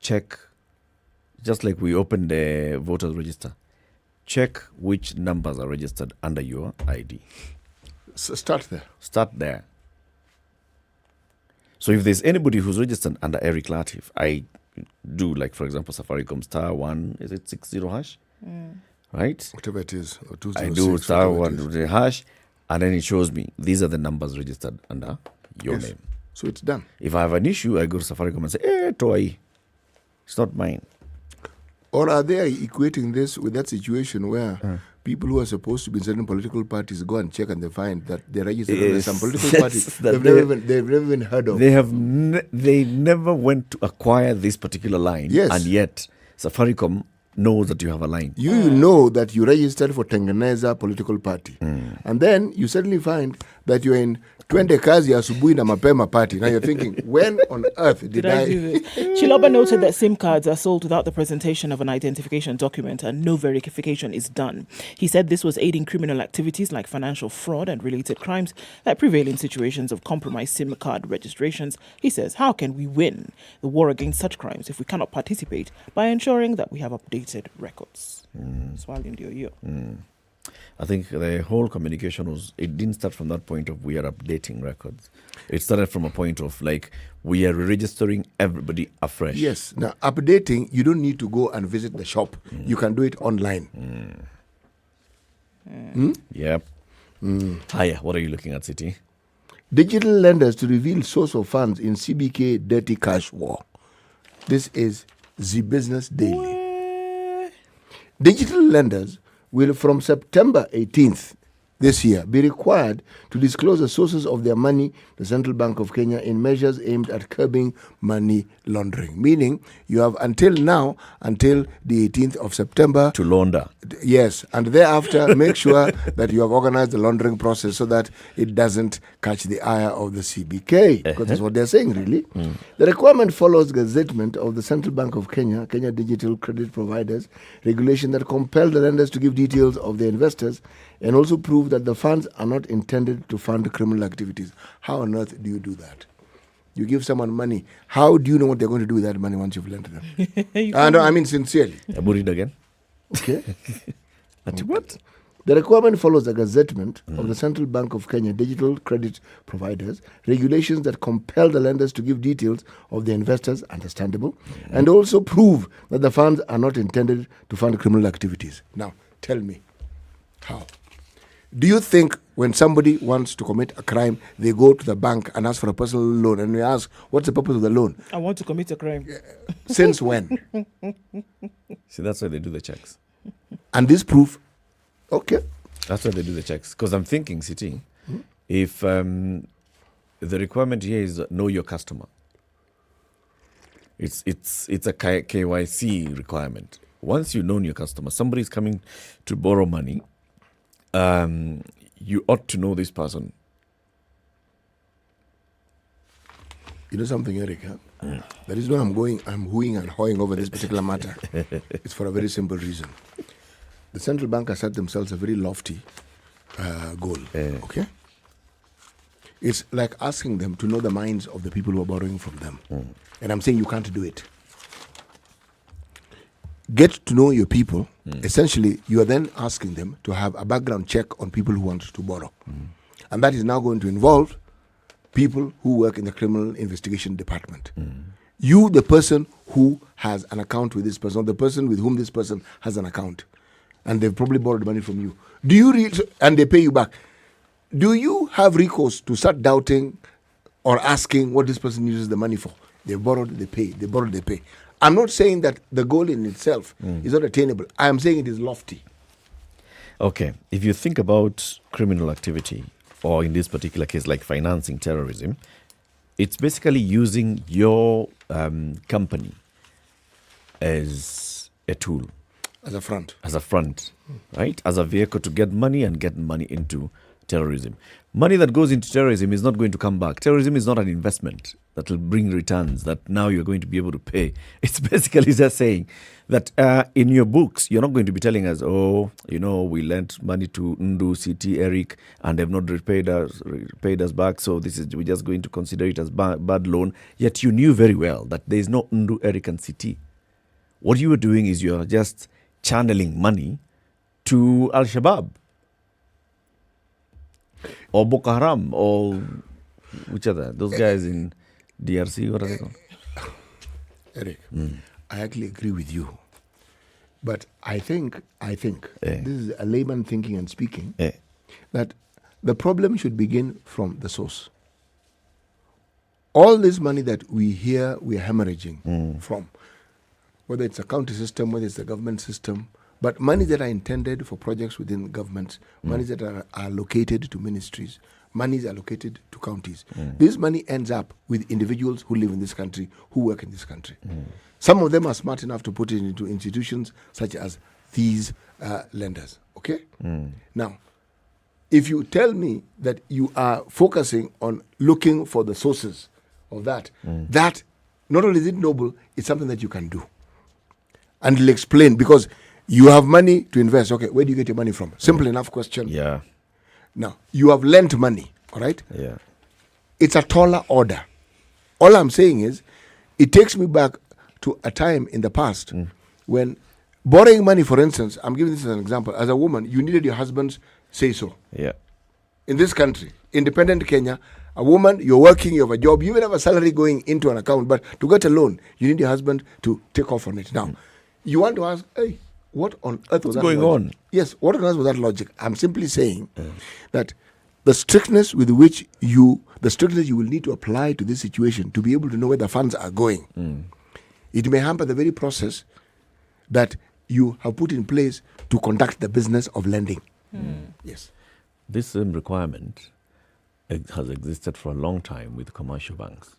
check, just like we opened the voters register. Check which numbers are registered under your ID. So start there. So if there's anybody who's registered under Eric Latiff, I do, like, for example, Safaricom *1, is it 60 hash? Right? Whatever it is. Or 206, I do *1 hash, and then it shows me these are the numbers registered under your name. So it's done. If I have an issue, I go to Safaricom and say, Toai, it's not mine. Or are they equating this with that situation where people who are supposed to be in certain political parties go and check and they find that they're registered under some political parties they've never even heard of. They never went to acquire this particular line. Yes. And yet Safaricom knows that you have a line. You know that you registered for Tengeneza political party. And then you suddenly find that you're in Twende Kazi Asubuhi na Mapema party. Now you're thinking, when on earth did I do this? Chiloba noted that SIM cards are sold without the presentation of an identification document and no verification is done. He said this was aiding criminal activities like financial fraud and related crimes that prevail in situations of compromised SIM card registrations. He says, how can we win the war against such crimes if we cannot participate by ensuring that we have updated records? I think the whole communication it didn't start from that point of we are updating records. It started from a point of like we are registering everybody afresh. Yes. Now, updating, you don't need to go and visit the shop. You can do it online. Yep. Hiya, what are you looking at, City? Digital lenders to reveal source of funds in CBK dirty cash war. This is the Business Daily. Digital lenders will from September 18th this year be required to disclose the sources of their money, the Central Bank of Kenya, in measures aimed at curbing money laundering. Meaning, you have until now, until the 18th of September. To launder. Yes, and thereafter make sure that you have organized the laundering process so that it doesn't catch the ire of the CBK, because that's what they're saying, really. The requirement follows gazettement of the Central Bank of Kenya, Kenya Digital Credit Providers, regulation that compel the lenders to give details of their investors and also prove that the funds are not intended to fund criminal activities. How on earth do you do that? You give someone money. How do you know what they're going to do with that money once you've lent them? I mean sincerely. Read again. Okay. What? The requirement follows the gazettement of the Central Bank of Kenya Digital Credit Providers, regulations that compel the lenders to give details of the investors, understandable, and also prove that the funds are not intended to fund criminal activities. Now, tell me, how? Do you think when somebody wants to commit a crime, they go to the bank and ask for a personal loan and we ask, what's the purpose of the loan? I want to commit a crime. Since when? See, that's why they do the checks. And this proof, okay. That's why they do the checks. Because I'm thinking, City, if the requirement here is know your customer, it's a KYC requirement. Once you know your customer, somebody is coming to borrow money, you ought to know this person. You know something, Eric? Huh? That is why I'm hooing and hawing over this particular matter. It's for a very simple reason. The central bank has set themselves a very lofty goal. Okay? It's like asking them to know the minds of the people who are borrowing from them. And I'm saying you can't do it. Get to know your people. Essentially, you are then asking them to have a background check on people who want to borrow. And that is now going to involve people who work in the criminal investigation department. You, the person who has an account with this person, or the person with whom this person has an account, and they've probably borrowed money from you. Do you and they pay you back. Do you have recourse to start doubting or asking what this person uses the money for? They borrowed, they pay. They borrowed, they pay. I'm not saying that the goal in itself is not attainable. I am saying it is lofty. Okay. If you think about criminal activity, or in this particular case, like financing terrorism, it's basically using your company as a tool. As a front. As a front, right? As a vehicle to get money and get money into terrorism. Money that goes into terrorism is not going to come back. Terrorism is not an investment that will bring returns that now you're going to be able to pay. It's basically just saying that in your books, you're not going to be telling us, we lent money to Ndu, City, Eric, and they've not paid us back, so we're just going to consider it as bad loan. Yet you knew very well that there is no Ndu, Eric, and City. What you were doing is you're just channeling money to Al-Shabaab or Boko Haram or which other? Those guys in DRC, what are they called? Eric, I actually agree with you. But I think this is a layman thinking and speaking, that the problem should begin from the source. All this money that we hear we're hemorrhaging from, whether it's a county system, whether it's a government system, But money that are intended for projects within governments, monies that are allocated to ministries, monies allocated to counties. This money ends up with individuals who live in this country, who work in this country. Some of them are smart enough to put it into institutions such as these lenders. Okay? Now, if you tell me that you are focusing on looking for the sources of that, that not only is it noble, it's something that you can do. And it'll explain, because you have money to invest. Okay, where do you get your money from? Simple enough question. Yeah. Now, you have lent money, all right? Yeah. It's a taller order. All I'm saying is, it takes me back to a time in the past when borrowing money, for instance, I'm giving this as an example. As a woman, you needed your husband's say-so. Yeah. In this country, independent Kenya, a woman, you're working, you have a job, you even have a salary going into an account, but to get a loan, you need your husband to take off on it. Now, you want to ask, hey, what on earth was that going logic? on? Yes, what on earth was that logic? I'm simply saying that the strictness with which you will need to apply to this situation to be able to know where the funds are going, it may hamper the very process that you have put in place to conduct the business of lending. Yes. This same requirement has existed for a long time with commercial banks.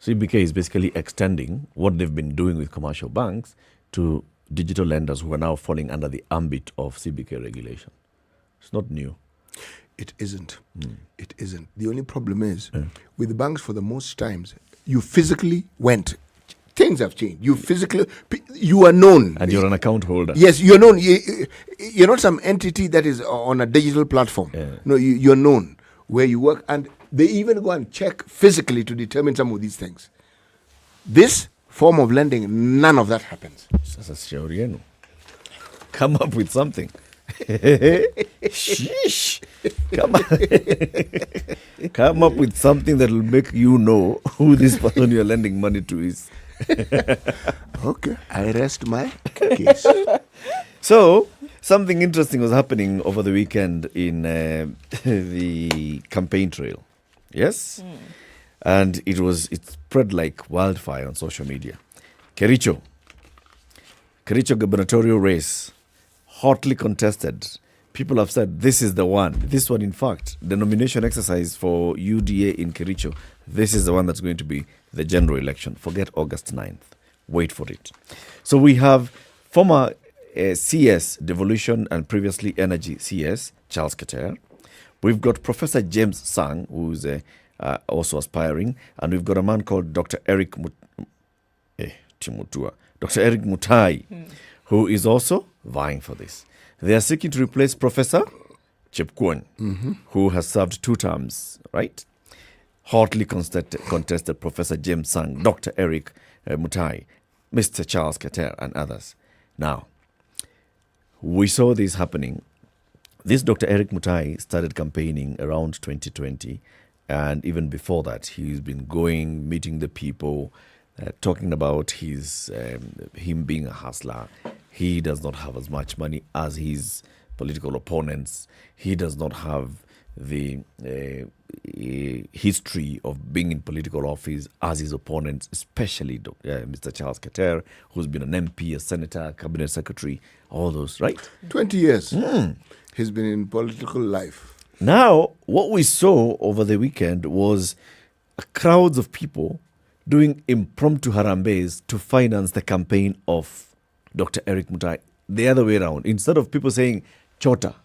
CBK is basically extending what they've been doing with commercial banks to digital lenders who are now falling under the ambit of CBK regulation. It's not new. It isn't. It isn't. The only problem is, with the banks, for the most times, you physically went. Things have changed. You are known. And you're an account holder. Yes, you're known. You're not some entity that is on a digital platform. No, you're known where you work. And they even go and check physically to determine some of these things. This form of lending, none of that happens. Come up with something. Sheesh. Come up with something that will make you know who this person you're lending money to is. Okay, I rest my case. So, something interesting was happening over the weekend in the campaign trail. Yes? And it spread like wildfire on social media. Kericho gubernatorial race, hotly contested. People have said this is the one. This one, in fact, the nomination exercise for UDA in Kericho, this is the one that's going to be the general election. Forget August 9th. Wait for it. So we have former CS, Devolution, and previously Energy CS, Charles Keter. We've got Professor James Sang, who's also aspiring. And we've got a man called Dr. Eric Mutai, who is also vying for this. They are seeking to replace Professor Chepkwony, who has served 2 terms, right? Hotly contested Professor James Sang, Dr. Eric Mutai, Mr. Charles Keter, and others. Now, we saw this happening. This Dr. Eric Mutai started campaigning around 2020, and even before that, he's been going, meeting the people, talking about him being a hustler. He does not have as much money as his political opponents. He does not have the history of being in political office as his opponents, especially Mr. Charles Keter, who's been an MP, a senator, cabinet secretary, all those, right? 20 years. He's been in political life. Now, what we saw over the weekend was crowds of people doing impromptu harambes to finance the campaign of Dr. Eric Mutai. The other way around. Instead of people saying, Chota,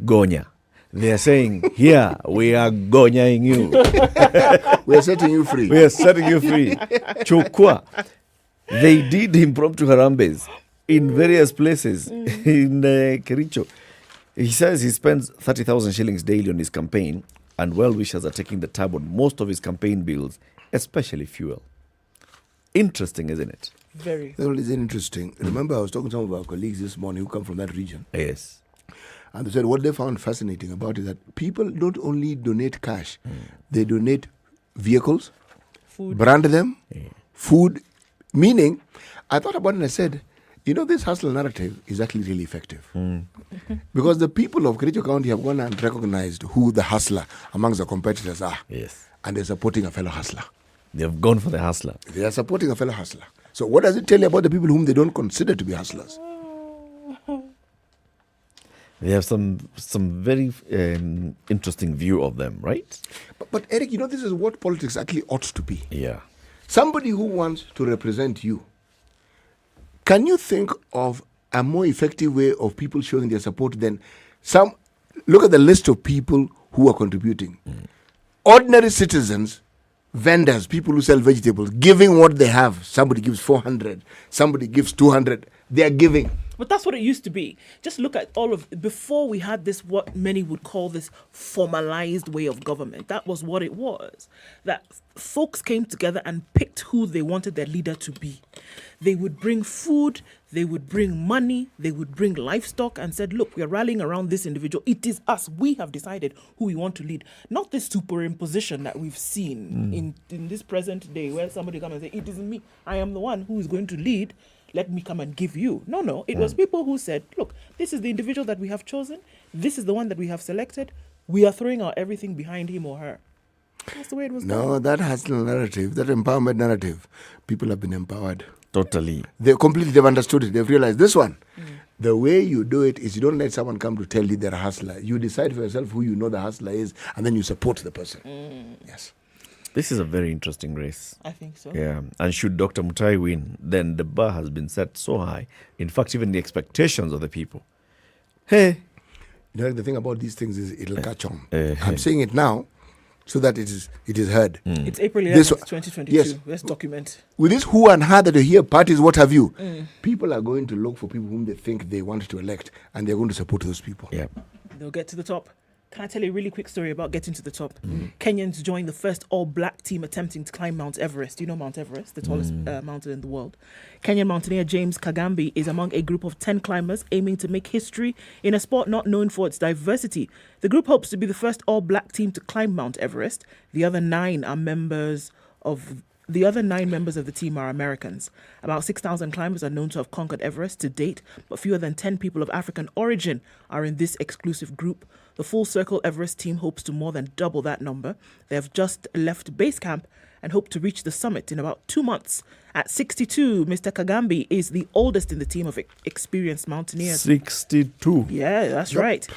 Gonya, they are saying, here, we are Gonyaing you. We are setting you free. We are setting you free. Chukwa. They did impromptu harambes in various places in Kericho. He says he spends 30,000 shillings daily on his campaign, and well-wishers are taking the tab on most of his campaign bills, especially fuel. Interesting, isn't it? Very. Well, it's interesting. Remember, I was talking to some of our colleagues this morning who come from that region. Yes. And they said what they found fascinating about it is that people don't only donate cash, they donate vehicles, brand them, food. Meaning, I thought about it and I said, you know, this hustle narrative is actually really effective. Because the people of Kericho County have gone and recognized who the hustler amongst the competitors are. Yes. And they're supporting a fellow hustler. They have gone for the hustler. They are supporting a fellow hustler. So what does it tell you about the people whom they don't consider to be hustlers? They have some very interesting view of them, right? But Eric, this is what politics actually ought to be. Yeah. Somebody who wants to represent you. Can you think of a more effective way of people showing their support than some? Look at the list of people who are contributing. Ordinary citizens, vendors, people who sell vegetables, giving what they have. Somebody gives 400, somebody gives 200. They are giving. But that's what it used to be. Just look at before we had this, what many would call this formalized way of government. That was what it was. That folks came together and picked who they wanted their leader to be. They would bring food, they would bring money, they would bring livestock and said, look, we are rallying around this individual. It is us. We have decided who we want to lead. Not this superimposition that we've seen in this present day where somebody comes and say, it isn't me. I am the one who is going to lead. Let me come and give you. No. It was people who said, look, this is the individual that we have chosen. This is the one that we have selected. We are throwing our everything behind him or her. That's the way it was done. No, that hustle narrative, that empowerment narrative, people have been empowered. Totally. They've understood it. They've realized this one. The way you do it is you don't let someone come to tell you they're a hustler. You decide for yourself who you know the hustler is, and then you support the person. Yes. This is a very interesting race. I think so. Yeah. And should Dr. Mutai win, then the bar has been set so high. In fact, even the expectations of the people. Hey. The thing about these things is it'll catch on. I'm saying it now so that it is heard. It's April 11th, 2022. Yes. Let's document. With this who and how that you hear parties, what have you, people are going to look for people whom they think they want to elect, and they're going to support those people. Yeah. They'll get to the top. Can I tell you a really quick story about getting to the top? Kenyans joined the first all-black team attempting to climb Mount Everest. Do you know Mount Everest, the tallest mountain in the world? Kenyan mountaineer James Kagambi is among a group of 10 climbers aiming to make history in a sport not known for its diversity. The group hopes to be the first all-black team to climb Mount Everest. The other nine members of the team are Americans. About 6,000 climbers are known to have conquered Everest to date, but fewer than 10 people of African origin are in this exclusive group. The Full Circle Everest team hopes to more than double that number. They have just left base camp and hope to reach the summit in about 2 months. At 62, Mr. Kagambi is the oldest in the team of experienced mountaineers. 62. Yeah, that's right.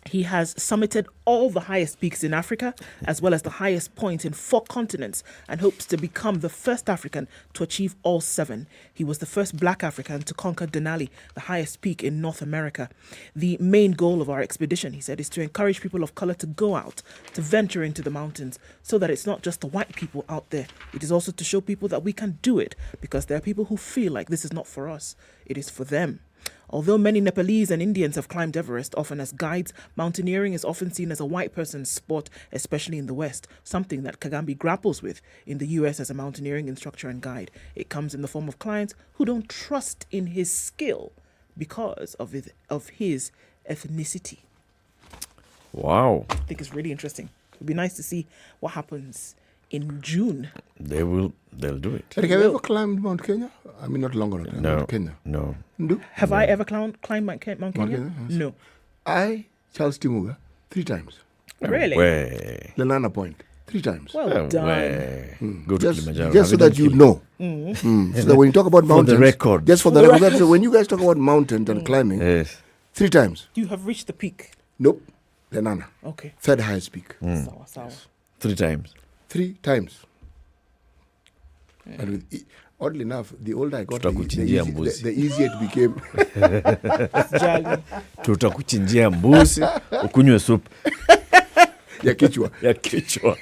He has summited all the highest peaks in Africa, as well as the highest point in 4 continents, and hopes to become the first African to achieve all 7. He was the first black African to conquer Denali, the highest peak in North America. The main goal of our expedition, he said, is to encourage people of color to go out, to venture into the mountains, so that it's not just the white people out there. It is also to show people that we can do it, because there are people who feel like this is not for us, it is for them. Although many Nepalese and Indians have climbed Everest, often as guides, mountaineering is often seen as a white person's sport, especially in the West, something that Kagambi grapples with in the US as a mountaineering instructor and guide. It comes in the form of clients who don't trust in his skill because of his ethnicity. Wow. I think it's really interesting. It would be nice to see what happens in June. They'll do it. Eric, have you ever climbed Mount Kenya? I mean, not longer. No. Mount Kenya. No. Have I ever climbed Mount Kenya? Yes. No. Charles T. Muga, 3 times. Really? Way. Lenana Point, 3 times. Well done. Go to Kilimanjaro. Just so that you know. So that when you talk about mountains, for the record. Just for the record. So when you guys talk about mountains and climbing, 3 times. You have reached the peak? Nope. Lenana. Okay. 3rd highest peak. Sawa. 3 times. 3 times. And oddly enough, the older I got, the easier it became. Tutakuchinjia mbuzi, ukunywe soup. Ya kichwa.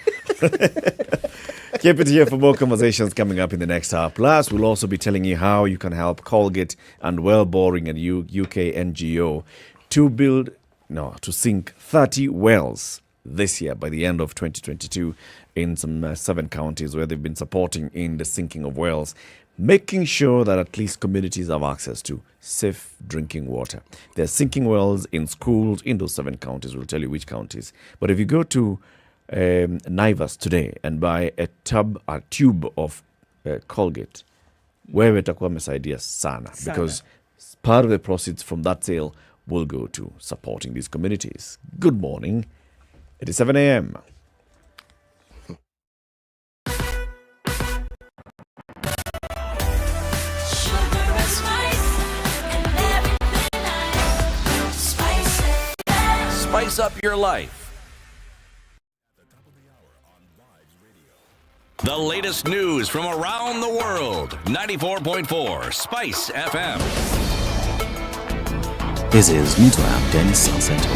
Keep it here for more conversations coming up in the next hour. Plus, we'll also be telling you how you can help Colgate and Well Boring and UK NGO to sink 30 wells this year by the end of 2022 in some 7 counties where they've been supporting in the sinking of wells, making sure that at least communities have access to safe drinking water. They're sinking wells in schools in those 7 counties. We'll tell you which counties. But if you go to Naivas today and buy a tube of Colgate, wewe itakuwa umesaidia sana, because part of the proceeds from that sale will go to supporting these communities. Good morning. It is 7 a.m. spice up your life. The latest news from around the world. 94.4 Spice FM. This is News Wrap, Dennis Salcedo.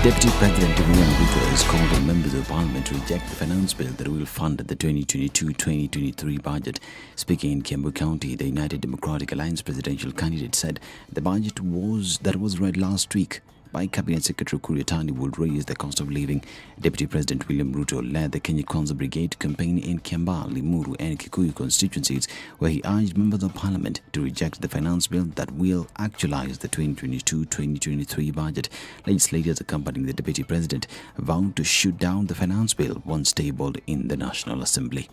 Deputy President William Ruto has called on members of parliament to reject the finance bill that will fund the 2022-2023 budget. Speaking in Kiambu County, the United Democratic Alliance presidential candidate said the budget was read last week by Cabinet Secretary Kuriatani would raise the cost of living. Deputy President William Ruto led the Kenya Kwanza Brigade campaign in Kiambaa, Limuru and Kikuyu constituencies, where he urged members of parliament to reject the finance bill that will actualize the 2022-2023 budget. Legislators accompanying the deputy president vowed to shoot down the finance bill once tabled in the National Assembly.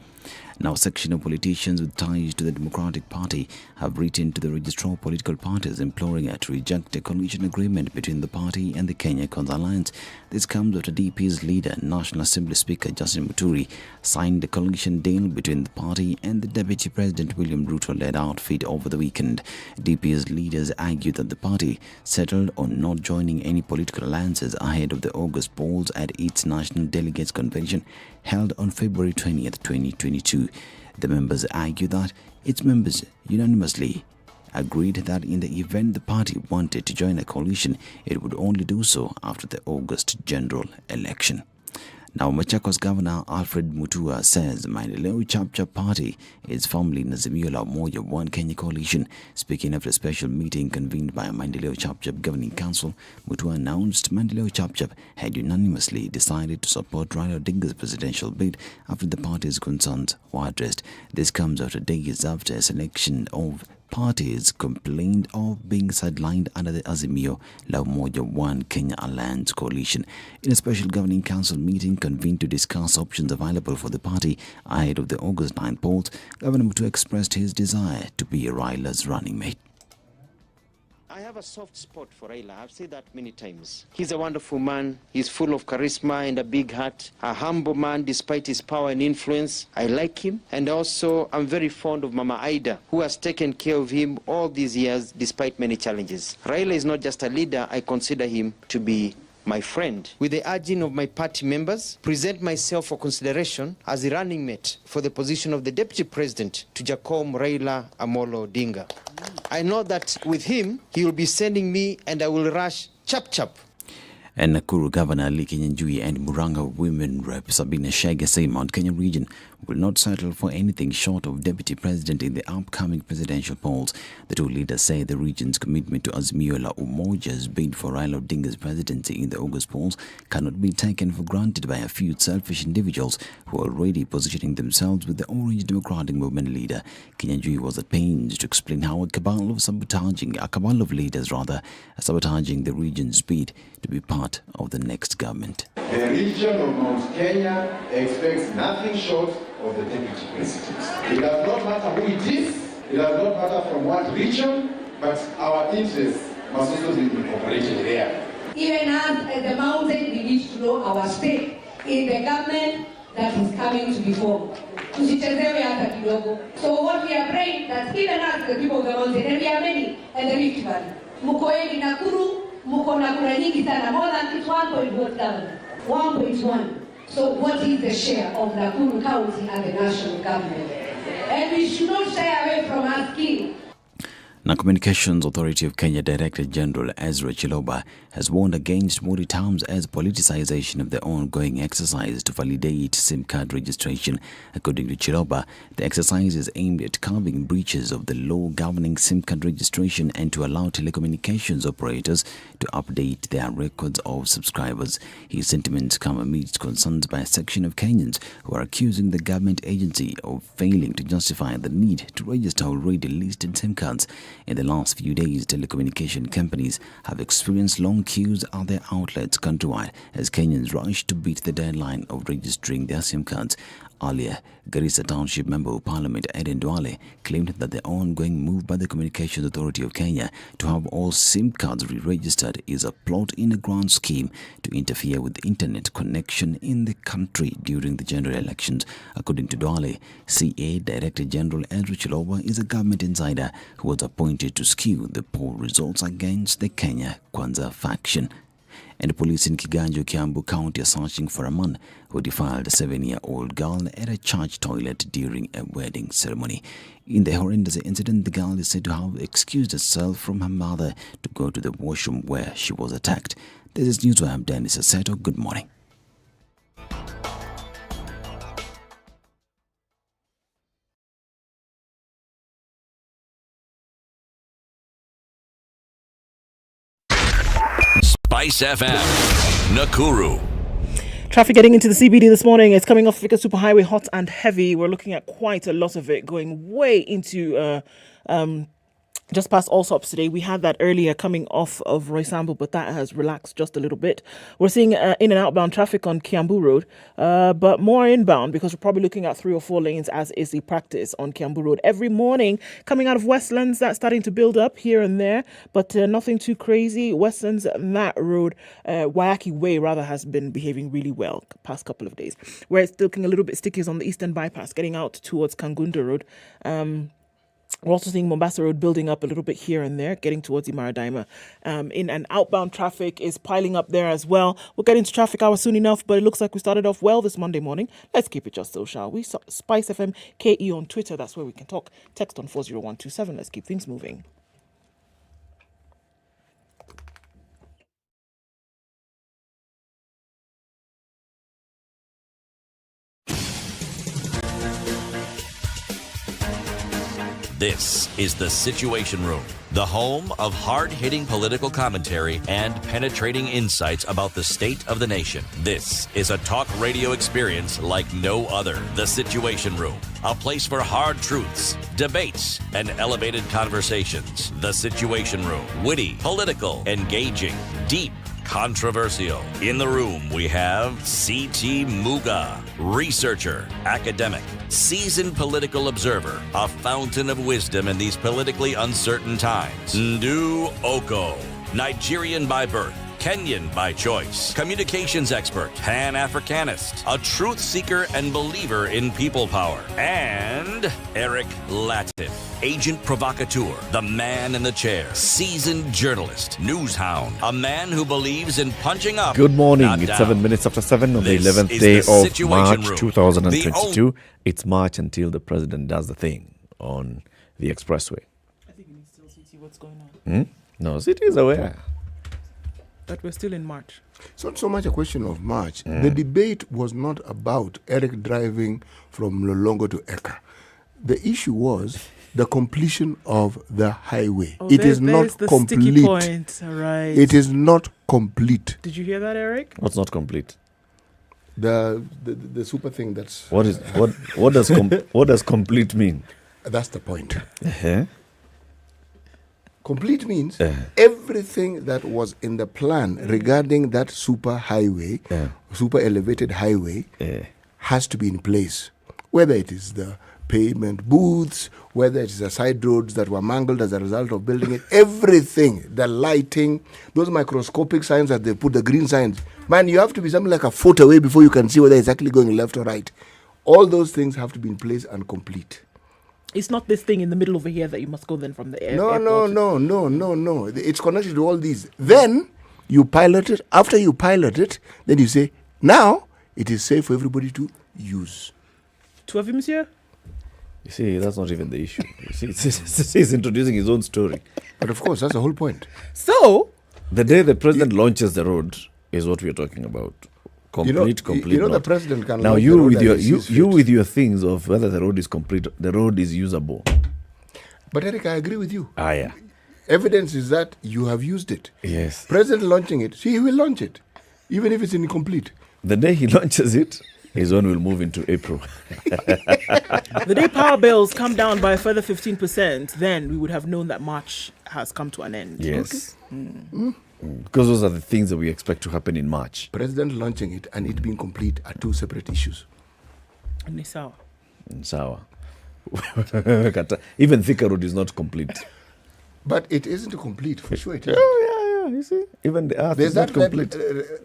Now, a section of politicians with ties to the Democratic Party have written to the registrar of political parties imploring it to reject a coalition agreement between the party and the Kenya Kwanza Alliance. This comes after DP's leader, National Assembly Speaker Justin Muturi, signed a coalition deal between the party and the Deputy President William Ruto-led outfit over the weekend. DP's leaders argued that the party settled on not joining any political alliances ahead of the August polls at its National Delegates Convention held on February 20th, 2022. The members argued that its members unanimously agreed that in the event the party wanted to join a coalition, it would only do so after the August general election. Now, Machakos Governor Alfred Mutua says Maendeleo Chapchap Party is firmly in Azimio La Umoja One Kenya coalition. Speaking after a special meeting convened by Maendeleo Chapchap Governing Council, Mutua announced Maendeleo Chapchap had unanimously decided to support Raila Odinga's presidential bid after the party's concerns were addressed. This comes after days after a selection of parties complained of being sidelined under the Azimio La Umoja One Kenya Alliance coalition. In a special governing council meeting convened to discuss options available for the party ahead of the August 9 polls, Governor Mutu expressed his desire to be Raila's running mate. I have a soft spot for Raila. I've said that many times. He's a wonderful man. He's full of charisma and a big heart. A humble man despite his power and influence. I like him. And also, I'm very fond of Mama Aida, who has taken care of him all these years despite many challenges. Raila is not just a leader. I consider him to be my friend. With the urging of my party members, present myself for consideration as the running mate for the position of the Deputy President to Jacom Raila Amolo Odinga. I know that with him, he will be sending me and I will rush chap. And Nakuru Governor Lee Kinyanjui and Murang'a Women Rep Sabina Chege say Mount Kenya region will not settle for anything short of deputy president in the upcoming presidential polls. The two leaders say the region's commitment to Azimio La Umoja's bid for Raila Odinga's presidency in the August polls cannot be taken for granted by a few selfish individuals who are already positioning themselves with the Orange Democratic Movement leader. Kinyanjui was at pains to explain how a cabal of leaders are sabotaging the region's bid to be part of the next government. The region of Mount Kenya expects nothing short of the deputy president. It does not matter who it is, it does not matter from what region, but our interests must also be incorporated there. Even us at the mountain, we need to know our stake in the government that is coming to be formed. Tusichezewe hata kidogo. So what we are praying that even us, the people of the mountain, and we are many, and the Rift Valley, muko wengi Nakuru, muko na kura nyingi sana, more than 1.1. So what is the share of Nakuru County and the national government? And we should not shy away from asking. Now, Communications Authority of Kenya Director General Ezra Chiloba has warned against more terms as politicization of the ongoing exercise to validate SIM card registration. According to Chiloba, the exercise is aimed at curbing breaches of the law governing SIM card registration and to allow telecommunications operators to update their records of subscribers. His sentiments come amidst concerns by a section of Kenyans who are accusing the government agency of failing to justify the need to register already listed SIM cards. In the last few days, telecommunication companies have experienced long queues at their outlets countrywide as Kenyans rush to beat the deadline of registering their SIM cards. Earlier, Garissa Township Member of Parliament Eden Duale claimed that the ongoing move by the Communications Authority of Kenya to have all SIM cards re-registered is a plot in a grand scheme to interfere with the internet connection in the country during the general elections. According to Duale, CA Director General Ezra Chiloba is a government insider who was appointed to skew the poll results against the Kenya Kwanza faction. And police in Kiganjo, Kiambu County are searching for a man who defiled a 7-year-old girl at a church toilet during a wedding ceremony. In the horrendous incident, the girl is said to have excused herself from her mother to go to the washroom where she was attacked. This is Newswire. Dennis Aseto. Good morning. SpiceFM, Nakuru. Traffic getting into the CBD this morning. It's coming off Thika Superhighway, hot and heavy. We're looking at quite a lot of it going way into just past Allsops today. We had that earlier coming off of Roysambu, but that has relaxed just a little bit. We're seeing in and outbound traffic on Kiambu Road, but more inbound because we're probably looking at 3 or 4 lanes as is the practice on Kiambu Road. Every morning coming out of Westlands, that's starting to build up here and there, but nothing too crazy. Westlands, that road, Wayaki Way rather, has been behaving really well past couple of days. Where it's looking a little bit sticky is on the Eastern Bypass, getting out towards Kangunda Road. We're also seeing Mombasa Road building up a little bit here and there, getting towards Imaradaima. In and outbound traffic is piling up there as well. We'll get into traffic hour soon enough, but it looks like we started off well this Monday morning. Let's keep it just so, shall we? SpiceFM KE on Twitter, that's where we can talk. Text on 40127. Let's keep things moving. This is the Situation Room, the home of hard-hitting political commentary and penetrating insights about the state of the nation. This is a talk radio experience like no other. The Situation Room, a place for hard truths, debates, and elevated conversations. The Situation Room, witty, political, engaging, deep, controversial. In the room, we have C.T. Muga, researcher, academic, seasoned political observer, a fountain of wisdom in these politically uncertain times. Ndu Okoh, Nigerian by birth, Kenyan by choice, communications expert, Pan-Africanist, a truth seeker and believer in people power, and Eric Latiff, agent provocateur, the man in the chair, seasoned journalist, news hound, a man who believes in punching up. Good morning. Not It's down. 7 minutes after 7 on the This 11th is day the of Situation March Room. 2022. It's March until the president does the thing on the expressway. I think we need to still see what's going on. No, City is aware. But we're still in March. It's not so much a question of March. The debate was not about Eric driving from Lolongo to Eka. The issue was the completion of the highway. Oh, It is not there's the sticky complete. point. All right. It is not complete. Did you hear that, Eric? What's not complete? The super thing that's What does complete mean? that's the point. Uh-huh. Complete means everything that was in the plan regarding that super highway, super elevated highway, has to be in place. Whether it is the pavement booths, whether it is the side roads that were mangled as a result of building it, everything, the lighting, those microscopic signs that they put, the green signs. Man, you have to be something like a foot away before you can see whether it's actually going left or right. All those things have to be in place and complete. It's not this thing in the middle over here that you must go then from the air. No. airport. It's connected to all these. Then you pilot it. After you pilot it, then you say, now it is safe for everybody to use. To have him, monsieur? You see, that's not even the issue. You see, he's introducing his own story. But of course, that's the whole point. So, the day the president launches the road is what we're talking about. Complete. The road. president can now launch you the road with your as he sees you fit. with your things of whether the road is complete, the road is usable. But Eric, I agree with you. Yeah. Evidence is that you have used it. Yes. President launching it, he will launch it, even if it's incomplete. The day he launches it, his own will move into April. the day power bills come down by a further 15%, then we would have known that March has come to an end. Yes. Okay. Because those are the things that we expect to happen in March. President launching it and it being complete are two separate issues. Nisawa. Even Thika Road is not complete. But it isn't complete, for sure it is. Yeah, you see. Even the earth There's is not that complete.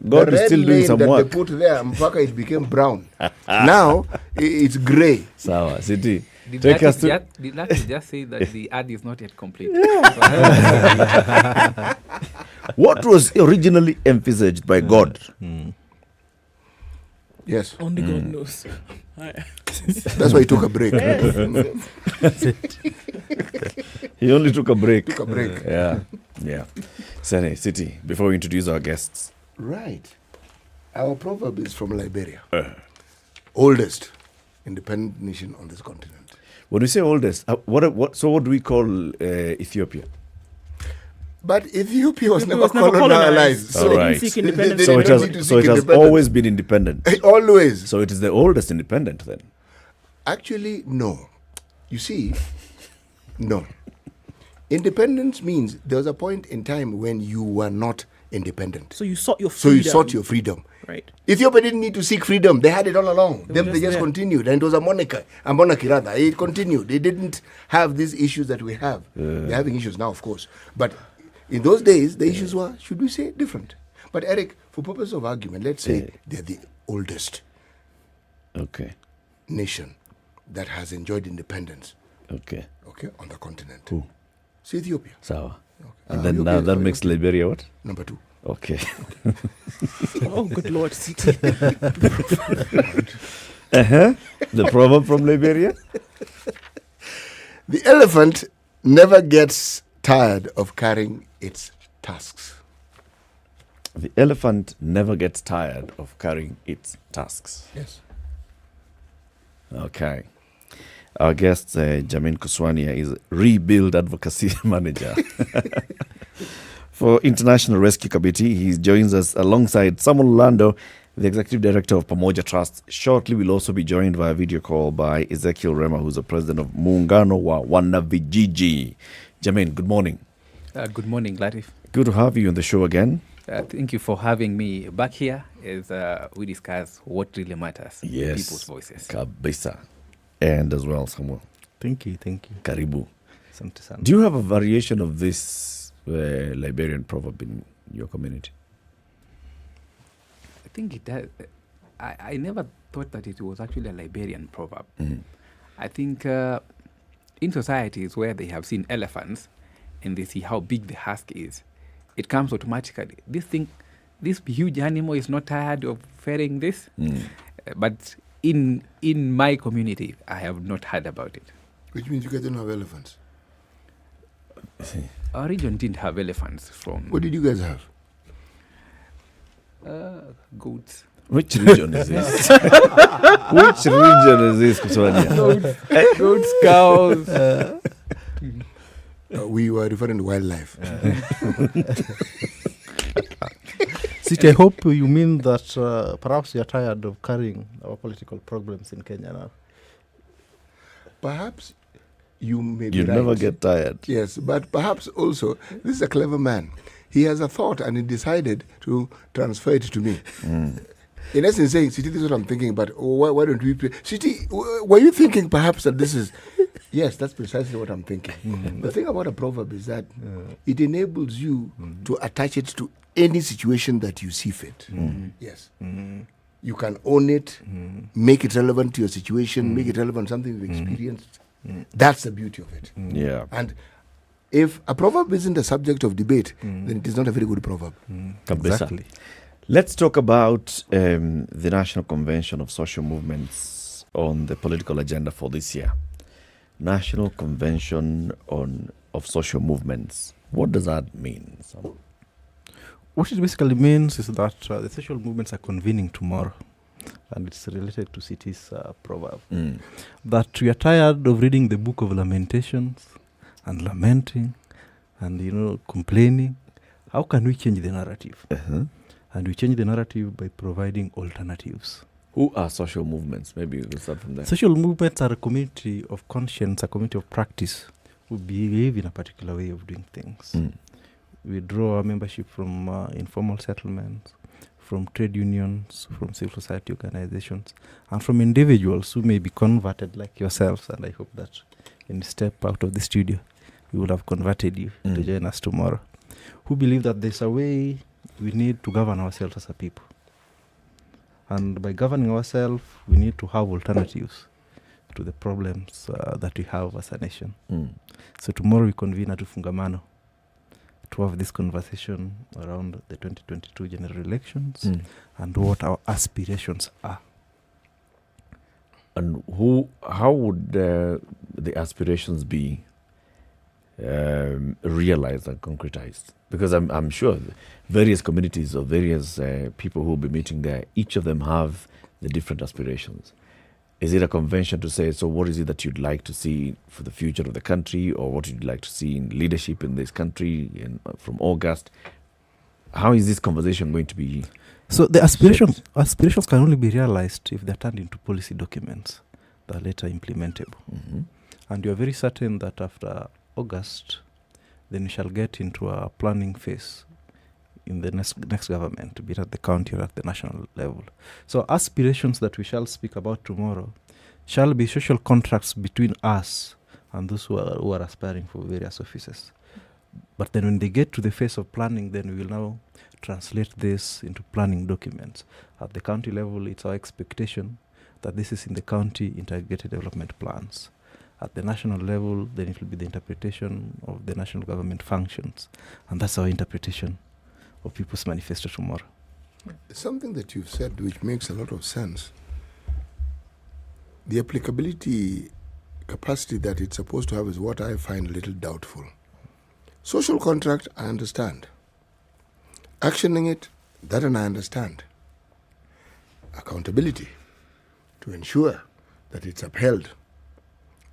God is still doing some that work. they put there, Mpaka it became brown. Now, it's grey. Sawa, City. Did Latiff just say that the ad is not yet complete? What was originally envisaged by God? Yes. Only God knows. That's why he took a break. That's it. He only took a break. Took a break. Yeah. City, before we introduce our guests. Right. Our proverb is from Liberia. Oldest independent nation on this continent. When we say oldest, what do we call Ethiopia? But Ethiopia was never colonized. So it has always been independent. Always. So it is the oldest independent then? Actually, no. You see, no. Independence means there was a point in time when you were not independent. So you sought your freedom. Right. Ethiopia didn't need to seek freedom. They had it all along. They just continued. And it was a monarchy rather. It continued. They didn't have these issues that we have. They're having issues now, of course. But in those days, the issues were, should we say, different. But Eric, for purpose of argument, let's say they're the oldest nation that has enjoyed independence. Okay, on the continent. Who? It's Ethiopia. Sawa. And then now that makes Liberia what? Number 2. Okay. Oh, good Lord. The proverb from Liberia? The elephant never gets tired of carrying its tasks. The elephant never gets tired of carrying its tasks. Yes. Okay. Our guest, Jamin Kuswania, is Rebuild Advocacy Manager for International Rescue Committee. He joins us alongside Samuel Lando, the Executive Director of Pamoja Trust. Shortly, we'll also be joined via video call by Ezekiel Rema, who's the President of Mungano wa Wanavijiji. Jamin, good morning. Good morning, Latiff. Good to have you on the show again. Thank you for having me back here as we discuss what really matters. Yes. People's voices. Kabisa. And as well, Samuel. Thank you. Karibu. Asante sana. Do you have a variation of this Liberian proverb in your community? I think it does. I never thought that it was actually a Liberian proverb. I think in societies where they have seen elephants and they see how big the husk is, it comes automatically. This huge animal is not tired of ferrying this. But in my community, I have not heard about it. Which means you guys don't have elephants? Our region didn't have elephants from... What did you guys have? Goats. Which region is this? Which region is this, Kuswania? Goats, cows. We were referring to wildlife. City, I hope you mean that perhaps you are tired of carrying our political problems in Kenya now. Perhaps you may be You right. never get tired. Yes, but perhaps also, this is a clever man. He has a thought and he decided to transfer it to me. In essence, saying, City, this is what I'm thinking, but why don't we play? City, were you thinking perhaps that this is... Yes, that's precisely what I'm thinking. The thing about a proverb is that it enables you to attach it to any situation that you see fit. Yes. You can own it, make it relevant to your situation, make it relevant to something you've experienced. That's the beauty of it. Yeah. And if a proverb isn't a subject of debate, then it is not a very good proverb. Exactly. Let's talk about the National Convention of Social Movements on the political agenda for this year. National Convention of Social Movements. What does that mean? What it basically means is that the social movements are convening tomorrow, and it's related to City's proverb. That we are tired of reading the book of lamentations and lamenting and, complaining. How can we change the narrative? And we change the narrative by providing alternatives. Who are social movements? Maybe we will start from there. Social movements are a community of conscience, a community of practice, who behave in a particular way of doing things. We draw our membership from informal settlements, from trade unions, from civil society organizations, and from individuals who may be converted like yourselves. And I hope that when you step out of the studio, we will have converted you to join us tomorrow, who believe that there's a way we need to govern ourselves as a people. And by governing ourselves, we need to have alternatives to the problems that we have as a nation. So tomorrow we convene at Fungamano to have this conversation around the 2022 general elections and what our aspirations are. And how would the aspirations be realized and concretized? Because I'm sure various communities or various people who will be meeting there, each of them have the different aspirations. Is it a convention to say, so what is it that you'd like to see for the future of the country, or what you'd like to see in leadership in this country from August? How is this conversation going to be? So the aspirations can only be realized if they're turned into policy documents that are later implementable. And you're very certain that after August, then we shall get into a planning phase in the next government, be it at the county or at the national level. So aspirations that we shall speak about tomorrow shall be social contracts between us and those who are aspiring for various offices. But then when they get to the phase of planning, then we will now translate this into planning documents. At the county level, it's our expectation that this is in the county integrated development plans. At the national level, then it will be the interpretation of the national government functions. And that's our interpretation of People's Manifesto tomorrow. Something that you've said which makes a lot of sense. The applicability capacity that it's supposed to have is what I find a little doubtful. Social contract, I understand. Actioning it, that and I understand. Accountability, to ensure that it's upheld,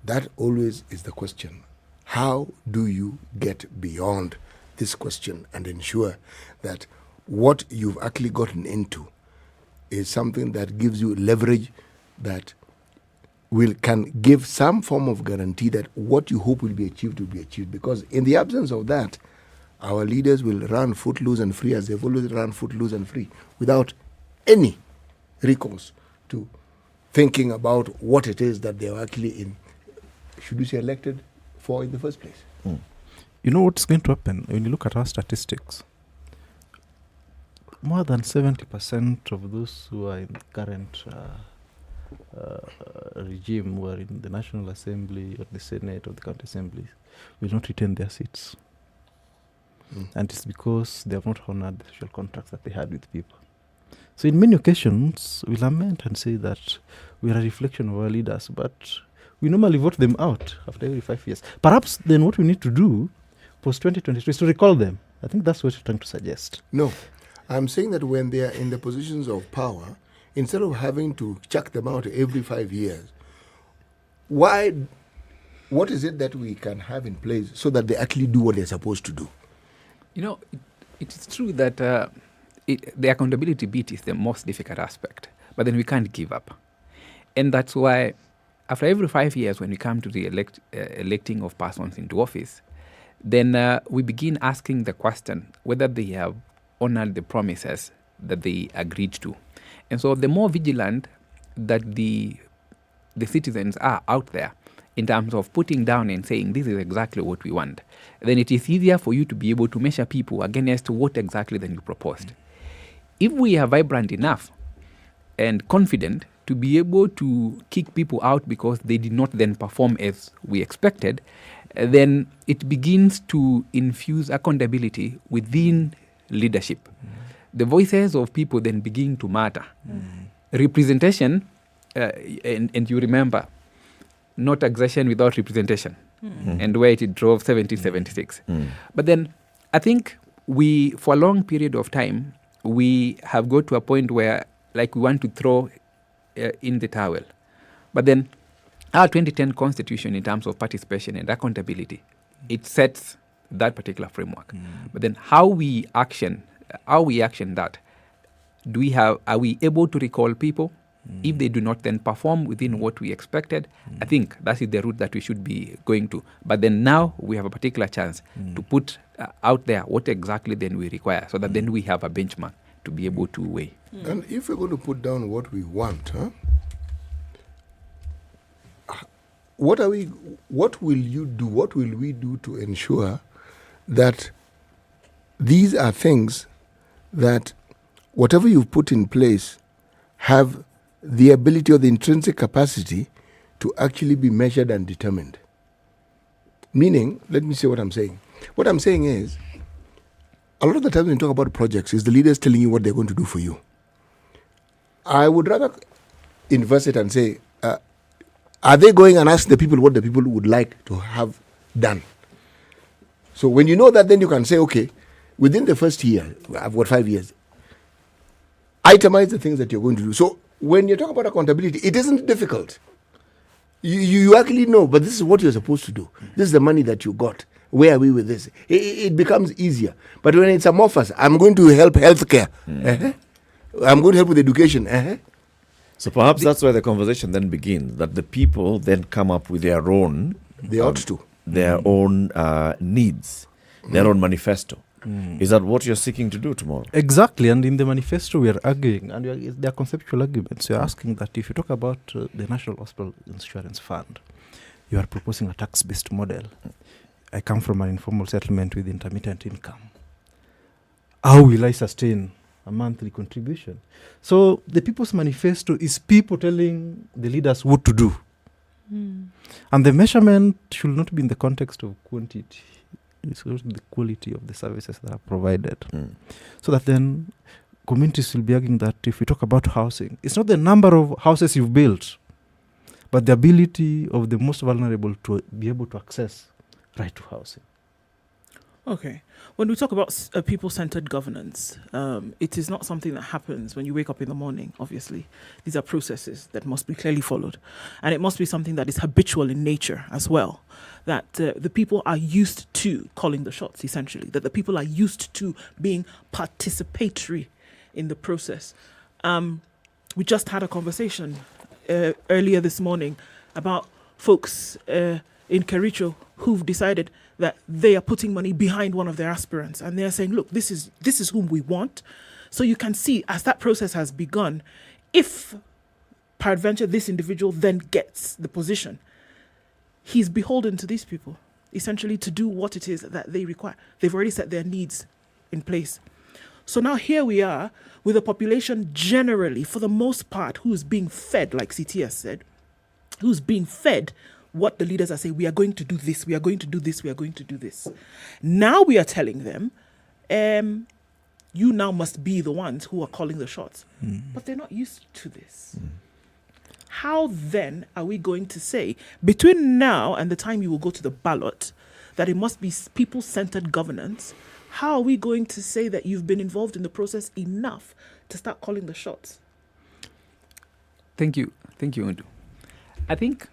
that always is the question. How do you get beyond this question and ensure that what you've actually gotten into is something that gives you leverage that can give some form of guarantee that what you hope will be achieved? Because in the absence of that, our leaders will run footloose and free as they've always run footloose and free without any recourse to thinking about what it is that they're actually elected for in the first place. You know what's going to happen when you look at our statistics? More than 70% of those who are in current regime, who are in the National Assembly or the Senate or the county assemblies, will not retain their seats. And it's because they have not honored the social contracts that they had with people. So in many occasions, we lament and say that we are a reflection of our leaders, but we normally vote them out after every 5 years. Perhaps then what we need to do post-2023 is to recall them. I think that's what you're trying to suggest. No, I'm saying that when they are in the positions of power, instead of having to chuck them out every 5 years, what is it that we can have in place so that they actually do what they're supposed to do? You know, it is true that the accountability bit is the most difficult aspect, but then we can't give up. And that's why after every 5 years, when we come to the electing of persons into office, then we begin asking the question whether they have honored the promises that they agreed to. And so the more vigilant that the citizens are out there in terms of putting down and saying this is exactly what we want, then it is easier for you to be able to measure people against what exactly then you proposed. If we are vibrant enough and confident to be able to kick people out because they did not then perform as we expected, then it begins to infuse accountability within leadership. The voices of people then begin to matter. Representation, and you remember, not aggression without representation, and where it drove 1776. But then I think we, for a long period of time, we have got to a point where like we want to throw in the towel. But then our 2010 constitution in terms of participation and accountability, it sets that particular framework. But then how we action that, are we able to recall people? If they do not then perform within what we expected, I think that is the route that we should be going to. But then now we have a particular chance to put out there what exactly then we require, so that then we have a benchmark to be able to weigh. And if we're going to put down what we want, what will you do? What will we do to ensure that these are things that whatever you've put in place have the ability or the intrinsic capacity to actually be measured and determined? Meaning, let me say what I'm saying. What I'm saying is, a lot of the time when you talk about projects, is the leaders telling you what they're going to do for you. I would rather inverse it and say, are they going and ask the people what the people would like to have done? So when you know that, then you can say, okay, within the first year, I've got 5 years, itemize the things that you're going to do. So when you talk about accountability, it isn't difficult. You actually know, but this is what you're supposed to do. This is the money that you got. Where are we with this? It becomes easier. But when it's amorphous, I'm going to help healthcare. I'm going to help with education. So perhaps that's where the conversation then begins, that the people then come up with their own... They ought to. Their own needs, their own manifesto. Is that what you're seeking to do tomorrow? Exactly, and in the manifesto we are arguing, and there are conceptual arguments. You're asking that if you talk about the National Hospital Insurance Fund, you are proposing a tax-based model. I come from an informal settlement with intermittent income. How will I sustain a monthly contribution? So the People's Manifesto is people telling the leaders what to do. And the measurement should not be in the context of quantity. It's also the quality of the services that are provided. So that then communities will be arguing that if we talk about housing, it's not the number of houses you've built, but the ability of the most vulnerable to be able to access right to housing. Okay. When we talk about people-centered governance, it is not something that happens when you wake up in the morning, obviously. These are processes that must be clearly followed. And it must be something that is habitual in nature as well, that the people are used to calling the shots, essentially, that the people are used to being participatory in the process. We just had a conversation earlier this morning about folks in Kericho who've decided that they are putting money behind one of their aspirants, and they're saying, look, this is whom we want. So you can see, as that process has begun, if peradventure this individual then gets the position, he's beholden to these people, essentially, to do what it is that they require. They've already set their needs in place. So now here we are with a population generally, for the most part, who's being fed, like CTS said, who's being fed what the leaders are saying. We are going to do this, we are going to do this, we are going to do this. Now we are telling them, you now must be the ones who are calling the shots. But they're not used to this. How then are we going to say, between now and the time you will go to the ballot, that it must be people-centered governance? How are we going to say that you've been involved in the process enough to start calling the shots? Thank you, Undu. I think,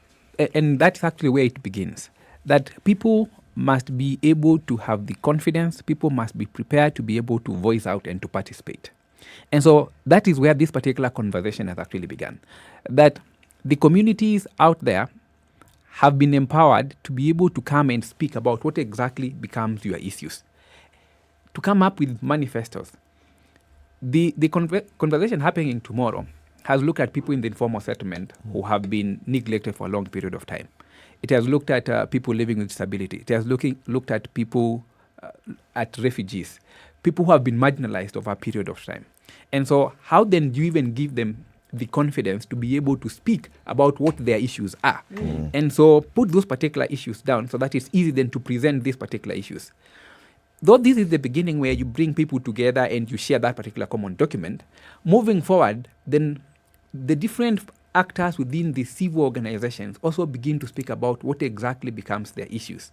and that's actually where it begins, that people must be able to have the confidence, people must be prepared to be able to voice out and to participate. And so that is where this particular conversation has actually begun, that the communities out there have been empowered to be able to come and speak about what exactly becomes your issues, to come up with manifestos. The conversation happening tomorrow has looked at people in the informal settlement who have been neglected for a long period of time. It has looked at people living with disability. It has looked at people, at refugees, people who have been marginalized over a period of time. And so how then do you even give them the confidence to be able to speak about what their issues are? And so put those particular issues down so that it's easy then to present these particular issues. Though this is the beginning where you bring people together and you share that particular common document, moving forward, then the different actors within the civil organizations also begin to speak about what exactly becomes their issues.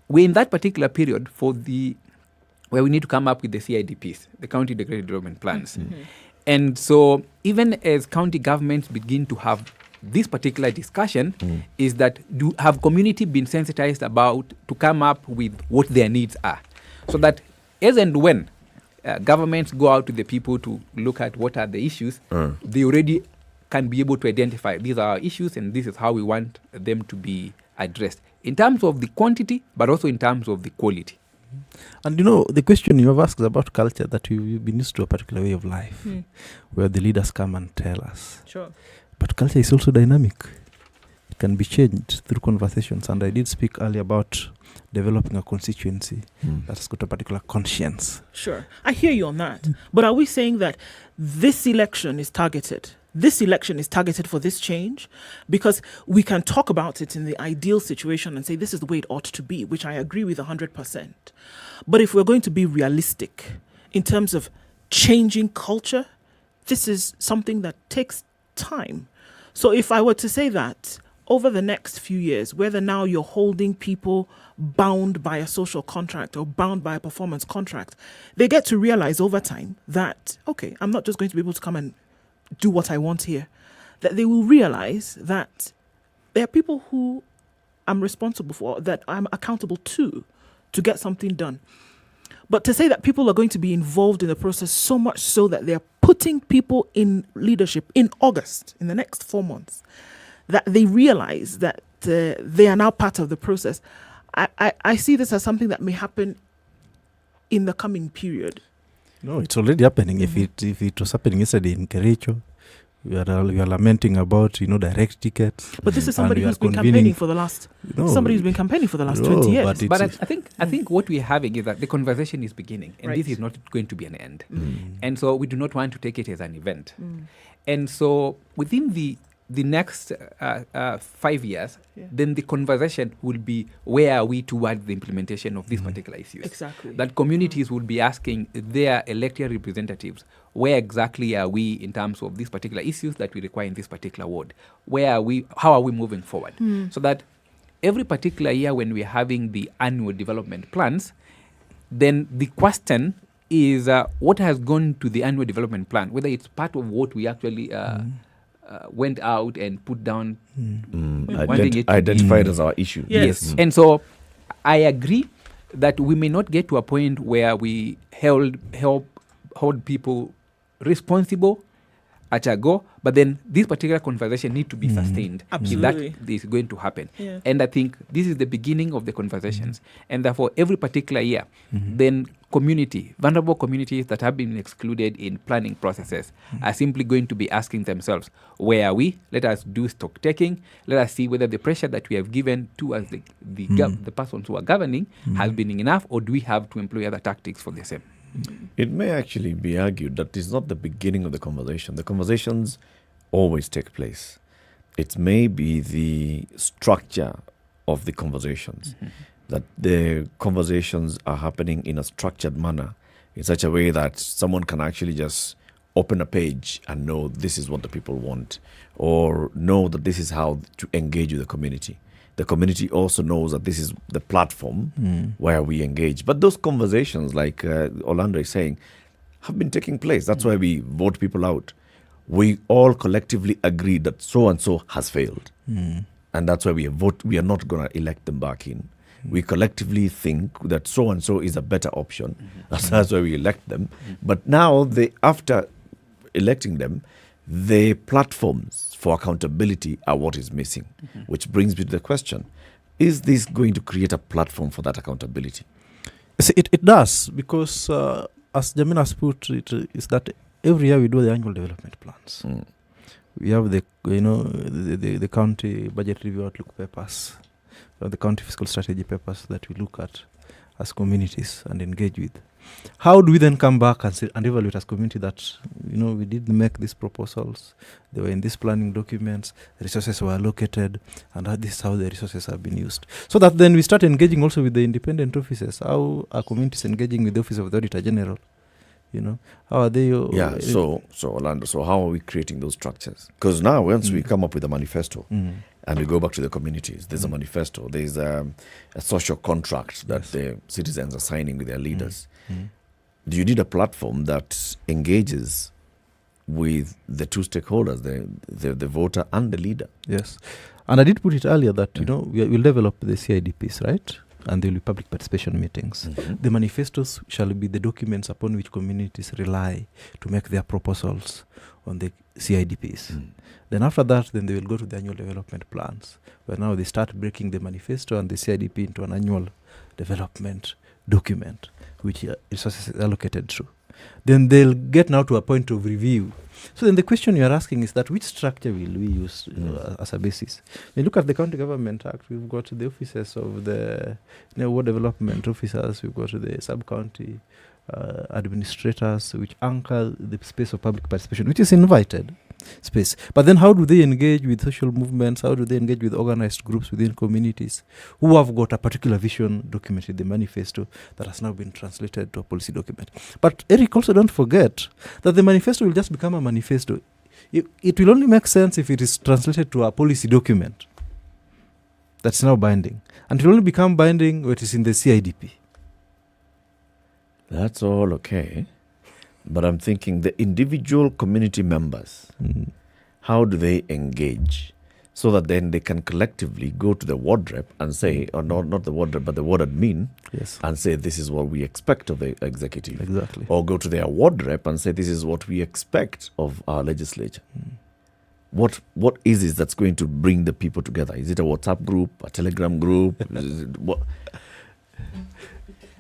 We're in that particular period where we need to come up with the CIDPs, the County Integrated Development Plans. And so even as county governments begin to have this particular discussion, is that have community been sensitized about to come up with what their needs are? So that as and when governments go out to the people to look at what are the issues, they already can be able to identify these are our issues and this is how we want them to be addressed in terms of the quantity, but also in terms of the quality. And the question you have asked is about culture, that we've been used to a particular way of life where the leaders come and tell us. Sure. But culture is also dynamic. It can be changed through conversations. And I did speak earlier about developing a constituency that has got a particular conscience. Sure. I hear you on that. But are we saying that this election is targeted this election is targeted for this change, because we can talk about it in the ideal situation and say this is the way it ought to be, which I agree with 100%. But if we're going to be realistic in terms of changing culture, this is something that takes time. So if I were to say that over the next few years, whether now you're holding people bound by a social contract or bound by a performance contract, they get to realize over time that, okay, I'm not just going to be able to come and do what I want here. That they will realize that there are people who I'm responsible for, that I'm accountable to get something done. But to say that people are going to be involved in the process so much so that they're putting people in leadership in August, in the next 4 months, that they realize that they are now part of the process. I see this as something that may happen in the coming period. No, it's already happening. Mm-hmm. If it was happening yesterday in Kericho, we are lamenting about direct tickets. But this is somebody who's been campaigning for the last 20 years. But I think what we're having is that the conversation is beginning, and this is not going to be an end. And so we do not want to take it as an event. And so within the next 5 years, then the conversation will be, where are we towards the implementation of these particular issues? Exactly. That communities will be asking their elected representatives, where exactly are we in terms of these particular issues that we require in this particular ward? Where are we? How are we moving forward? So that every particular year when we're having the annual development plans, then the question is what has gone to the annual development plan, whether it's part of what we actually went out and put down, identified as our issue. Yes. And so I agree that we may not get to a point where we hold people responsible at a go, but then this particular conversation need to be sustained. Absolutely. If that is going to happen. And I think this is the beginning of the conversations. And therefore, every particular year, then vulnerable communities that have been excluded in planning processes are simply going to be asking themselves, where are we? Let us do stock taking. Let us see whether the pressure that we have given towards the persons who are governing has been enough, or do we have to employ other tactics for the same? It may actually be argued that it's not the beginning of the conversation. The conversations always take place. It may be the structure of the conversations, that the conversations are happening in a structured manner, in such a way that someone can actually just open a page and know this is what the people want, or know that this is how to engage with the community. The community also knows that this is the platform where we engage. But those conversations, like Orlando is saying, have been taking place. That's why we vote people out. We all collectively agree that so-and-so has failed. And that's why we are not going to elect them back in. We collectively think that so-and-so is a better option. That's why we elect them. But now, after electing them, the platforms for accountability are what is missing, which brings me to the question, is this going to create a platform for that accountability? See, it does, because as Jamina has put it, is that every year we do the annual development plans. We have the county budget review outlook papers, the county fiscal strategy papers that we look at as communities and engage with. How do we then come back and evaluate as community that, we did make these proposals, they were in these planning documents, resources were allocated, and this is how the resources have been used. So that then we start engaging also with the independent offices. How are communities engaging with the Office of the Auditor General? How are they? So Orlando, how are we creating those structures? Because now, once we come up with a manifesto, and we go back to the communities, there's a manifesto, there's a social contract that the citizens are signing with their leaders. Do you need a platform that engages with the two stakeholders, the voter and the leader? Yes. And I did put it earlier that, we'll develop the CIDPs, right? And there will be public participation meetings. The manifestos shall be the documents upon which communities rely to make their proposals on the CIDPs. Then after that, then they will go to the annual development plans, where now they start breaking the manifesto and the CIDP into an annual development document, which resources is allocated through. Then they'll get now to a point of review. So then the question you are asking is that which structure will we use as a basis? When you look at the County Government Act, we've got the offices of the ward development officers, we've got the sub-county administrators, which anchor the space of public participation, which is invited. space. But then how do they engage with social movements? How do they engage with organized groups within communities who have got a particular vision documented, the manifesto, that has now been translated to a policy document? But Eric, also don't forget that the manifesto will just become a manifesto. It will only make sense if it is translated to a policy document that's now binding. And it will only become binding when it is in the CIDP. That's all okay. But I'm thinking the individual community members, how do they engage so that then they can collectively go to the ward rep and say, or not the ward rep, but the ward admin, and say, this is what we expect of the executive. Exactly. Or go to their ward rep and say, this is what we expect of our legislature. What is it that's going to bring the people together? Is it a WhatsApp group, a Telegram group? What?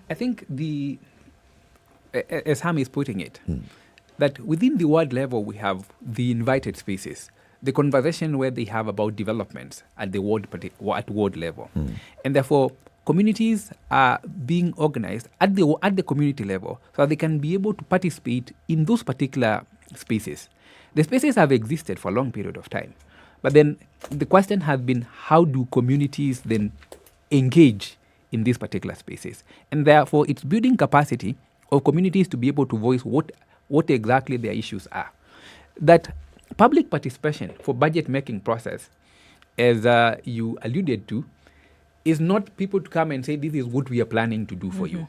I think as Ham is putting it, that within the ward level we have the invited spaces, the conversation where they have about developments at the ward level, and therefore communities are being organized at the community level so that they can be able to participate in those particular spaces. The spaces have existed for a long period of time, but then the question has been, how do communities then engage in these particular spaces? And therefore it's building capacity of communities to be able to voice what exactly their issues are. That public participation for budget making process, as you alluded to, is not people to come and say, this is what we are planning to do for you.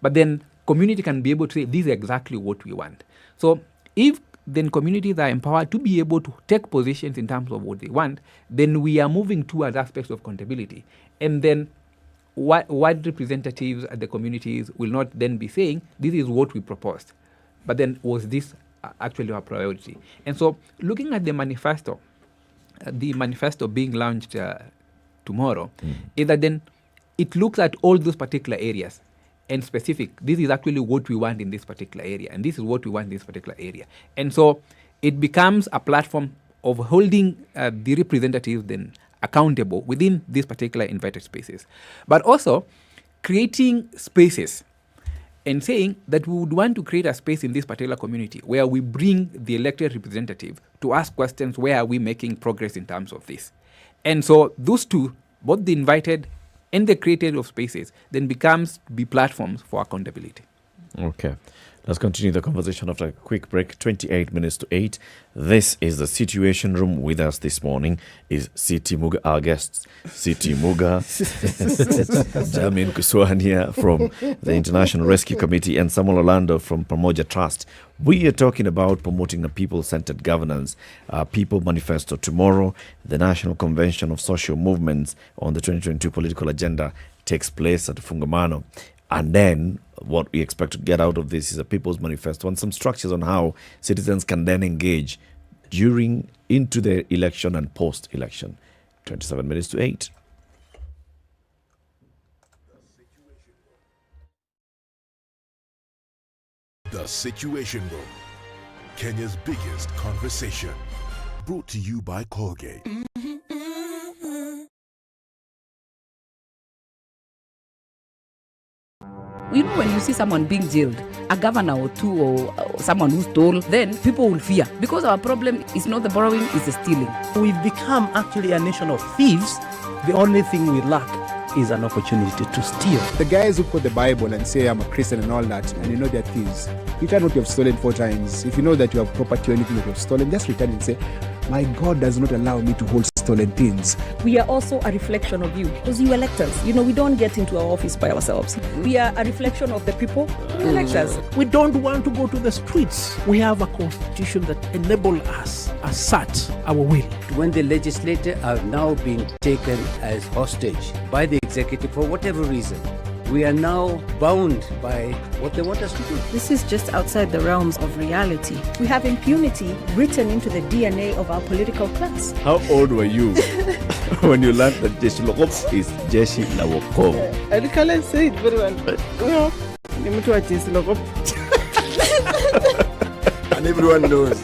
But then community can be able to say, this is exactly what we want. So if then communities are empowered to be able to take positions in terms of what they want, then we are moving towards aspects of accountability. And then ward representatives at the communities will not then be saying, this is what we proposed. But then was this actually our priority? And so looking at the manifesto being launched tomorrow, is that then it looks at all those particular areas and specific. This is actually what we want in this particular area, and this is what we want in this particular area. And so it becomes a platform of holding the representatives then accountable within these particular invited spaces, but also creating spaces and saying that we would want to create a space in this particular community where we bring the elected representative to ask questions, where are we making progress in terms of this? And so those two, both the invited and the created of spaces, then becomes to be platforms for accountability. Okay. Let's continue the conversation after a quick break. 28 minutes to 8. This is the Situation Room. With us this morning is City Muga, our guests. City Muga, Jamin Kuswania from the International Rescue Committee, and Samuel Orlando from Pamoja Trust. We are talking about promoting a people-centered governance, People Manifesto. Tomorrow, the National Convention of Social Movements on the 2022 political agenda takes place at Fungamano. And then what we expect to get out of this is a People's Manifesto and some structures on how citizens can then engage into the election and post-election. 27 minutes to 8. The Situation Room, Kenya's biggest conversation. Brought to you by Colgate. You know, when you see someone being jailed, a governor or two or someone who stole, then people will fear. Because our problem is not the borrowing, it's the stealing. We've become actually a nation of thieves. The only thing we lack is an opportunity to steal. The guys who quote the Bible and say, I'm a Christian and all that, and you know they're thieves. Return what you have stolen 4 times. If you know that you have property or anything that you have stolen, just return and say, my God does not allow me to hold stolen things. We are also a reflection of you, because you elect us. You know, we don't get into our office by ourselves. We are a reflection of the people who elect us. We don't want to go to the streets. We have a constitution that enables us, assert our will. When the legislators are now being taken as hostage by the executive for whatever reason, we are now bound by what they want us to do. This is just outside the realms of reality. We have impunity written into the DNA of our political class. How old were you when you learned that Jeshi La Umoja is Jeshi La Umoja? I can't say it very well. No, I'm to Jeshi La Umoja. And everyone knows.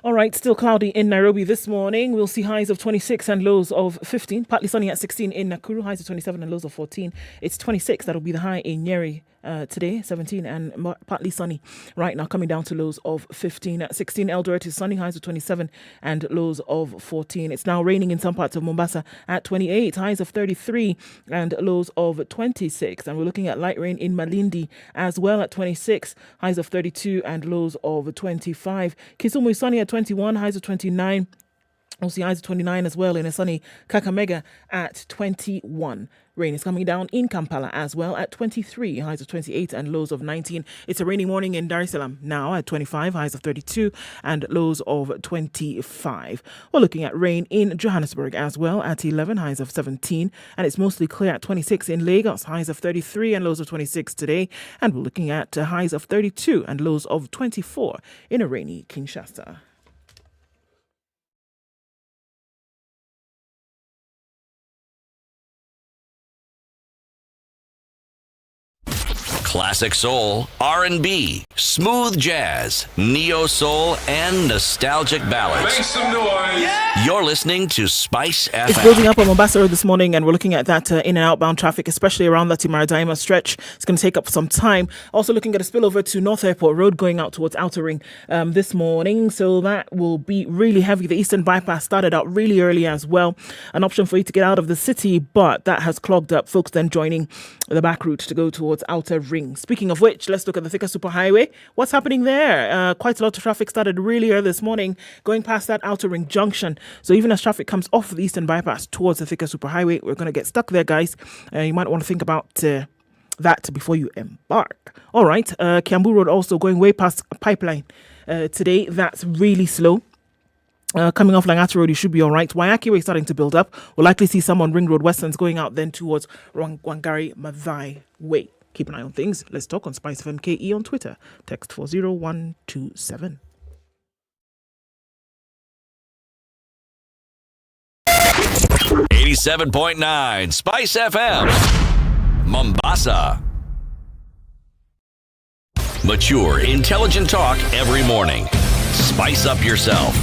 All right. right, still cloudy in Nairobi this morning. We'll see highs of 26 and lows of 15. Partly sunny at 16 in Nakuru, highs of 27 and lows of 14. It's 26, that'll be the high in Nyeri today, 17, and partly sunny right now, coming down to lows of 15. At 16, Eldoret is sunny, highs of 27 and lows of 14. It's now raining in some parts of Mombasa at 28, highs of 33 and lows of 26. And we're looking at light rain in Malindi as well at 26, highs of 32 and lows of 25. Kisumu is sunny at 21, highs of 29. We'll see highs of 29 as well in a sunny Kakamega at 21. Rain is coming down in Kampala as well at 23, highs of 28 and lows of 19. It's a rainy morning in Dar es Salaam now at 25, highs of 32 and lows of 25. We're looking at rain in Johannesburg as well at 11, highs of 17. And it's mostly clear at 26 in Lagos, highs of 33 and lows of 26 today. And we're looking at highs of 32 and lows of 24 in a rainy Kinshasa. Classic soul, R&B, smooth jazz, neo soul, and nostalgic ballads. Make some noise. Yeah. You're listening to Spice FM. It's building up on Mombasa Road this morning, and we're looking at that in and outbound traffic, especially around that Timaradaima stretch. It's going to take up some time. Also looking at a spillover to North Airport Road going out towards Outer Ring this morning. So that will be really heavy. The Eastern Bypass started out really early as well. An option for you to get out of the city, but that has clogged up. Folks then joining the back route to go towards Outer Ring. Speaking of which, let's look at the Thika Superhighway. What's happening there? Quite a lot of traffic started really early this morning going past that Outer Ring junction. So even as traffic comes off the Eastern Bypass towards the Thika Superhighway, we're going to get stuck there, guys. You might want to think about that before you embark. All right. Kiambu Road also going way past Pipeline today. That's really slow. Coming off Langata Road, you should be all right. Waiaki Way starting to build up. We'll likely see some on Ring Road Westerns going out then towards Wangari Maathai Way. Keep an eye on things. Let's talk on SpiceFM KE on Twitter. Text 40127. .9 Spice FM, Mombasa. Mature, intelligent talk every morning. Spice up yourself.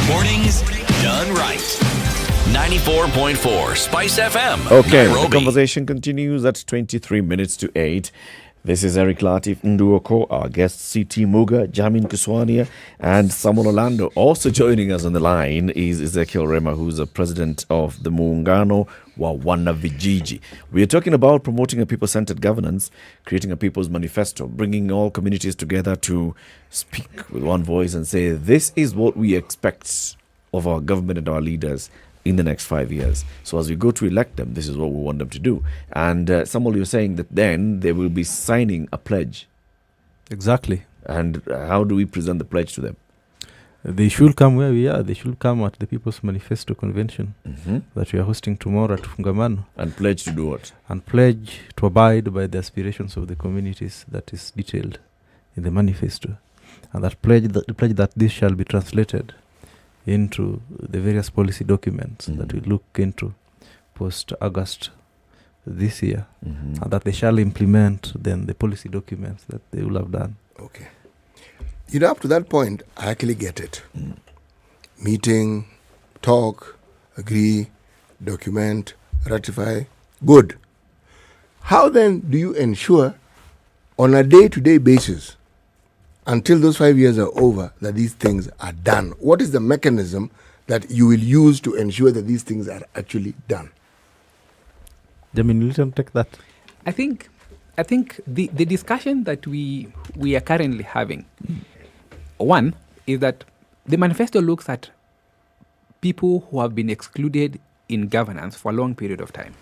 Mornings done right. 94.4 Spice FM. Okay, Nairobi. the conversation continues at 23 minutes to 8. This is Eric Latiff, Okoh, our guests CT Muga, Jamin Kuswania, and Samuel Orlando. Also joining us on the line is Ezekiel Rema, who's the president of the Mungano wa Wanavijiji. We are talking about promoting a people-centered governance, creating a people's manifesto, bringing all communities together to speak with one voice and say, this is what we expect of our government and our leaders in the next 5 years. So as we go to elect them, this is what we want them to do. And Samuel, you're saying that then they will be signing a pledge. Exactly. And how do we present the pledge to them? They should come where we are. They should come at the People's Manifesto Convention that we are hosting tomorrow at Mungano. And pledge to do what? And pledge to abide by the aspirations of the communities that is detailed in the manifesto. And that pledge that this shall be translated into the various policy documents that we look into post-August this year, and that they shall implement then the policy documents that they will have done. Okay. You know, up to that point, I actually get it. Meeting, talk, agree, document, ratify, good. How then do you ensure on a day-to-day basis until those 5 years are over that these things are done? What is the mechanism that you will use to ensure that these things are actually done? Jamin, you can take that. I think the discussion that we are currently having, one, is that the manifesto looks at people who have been excluded in governance for a long period of time.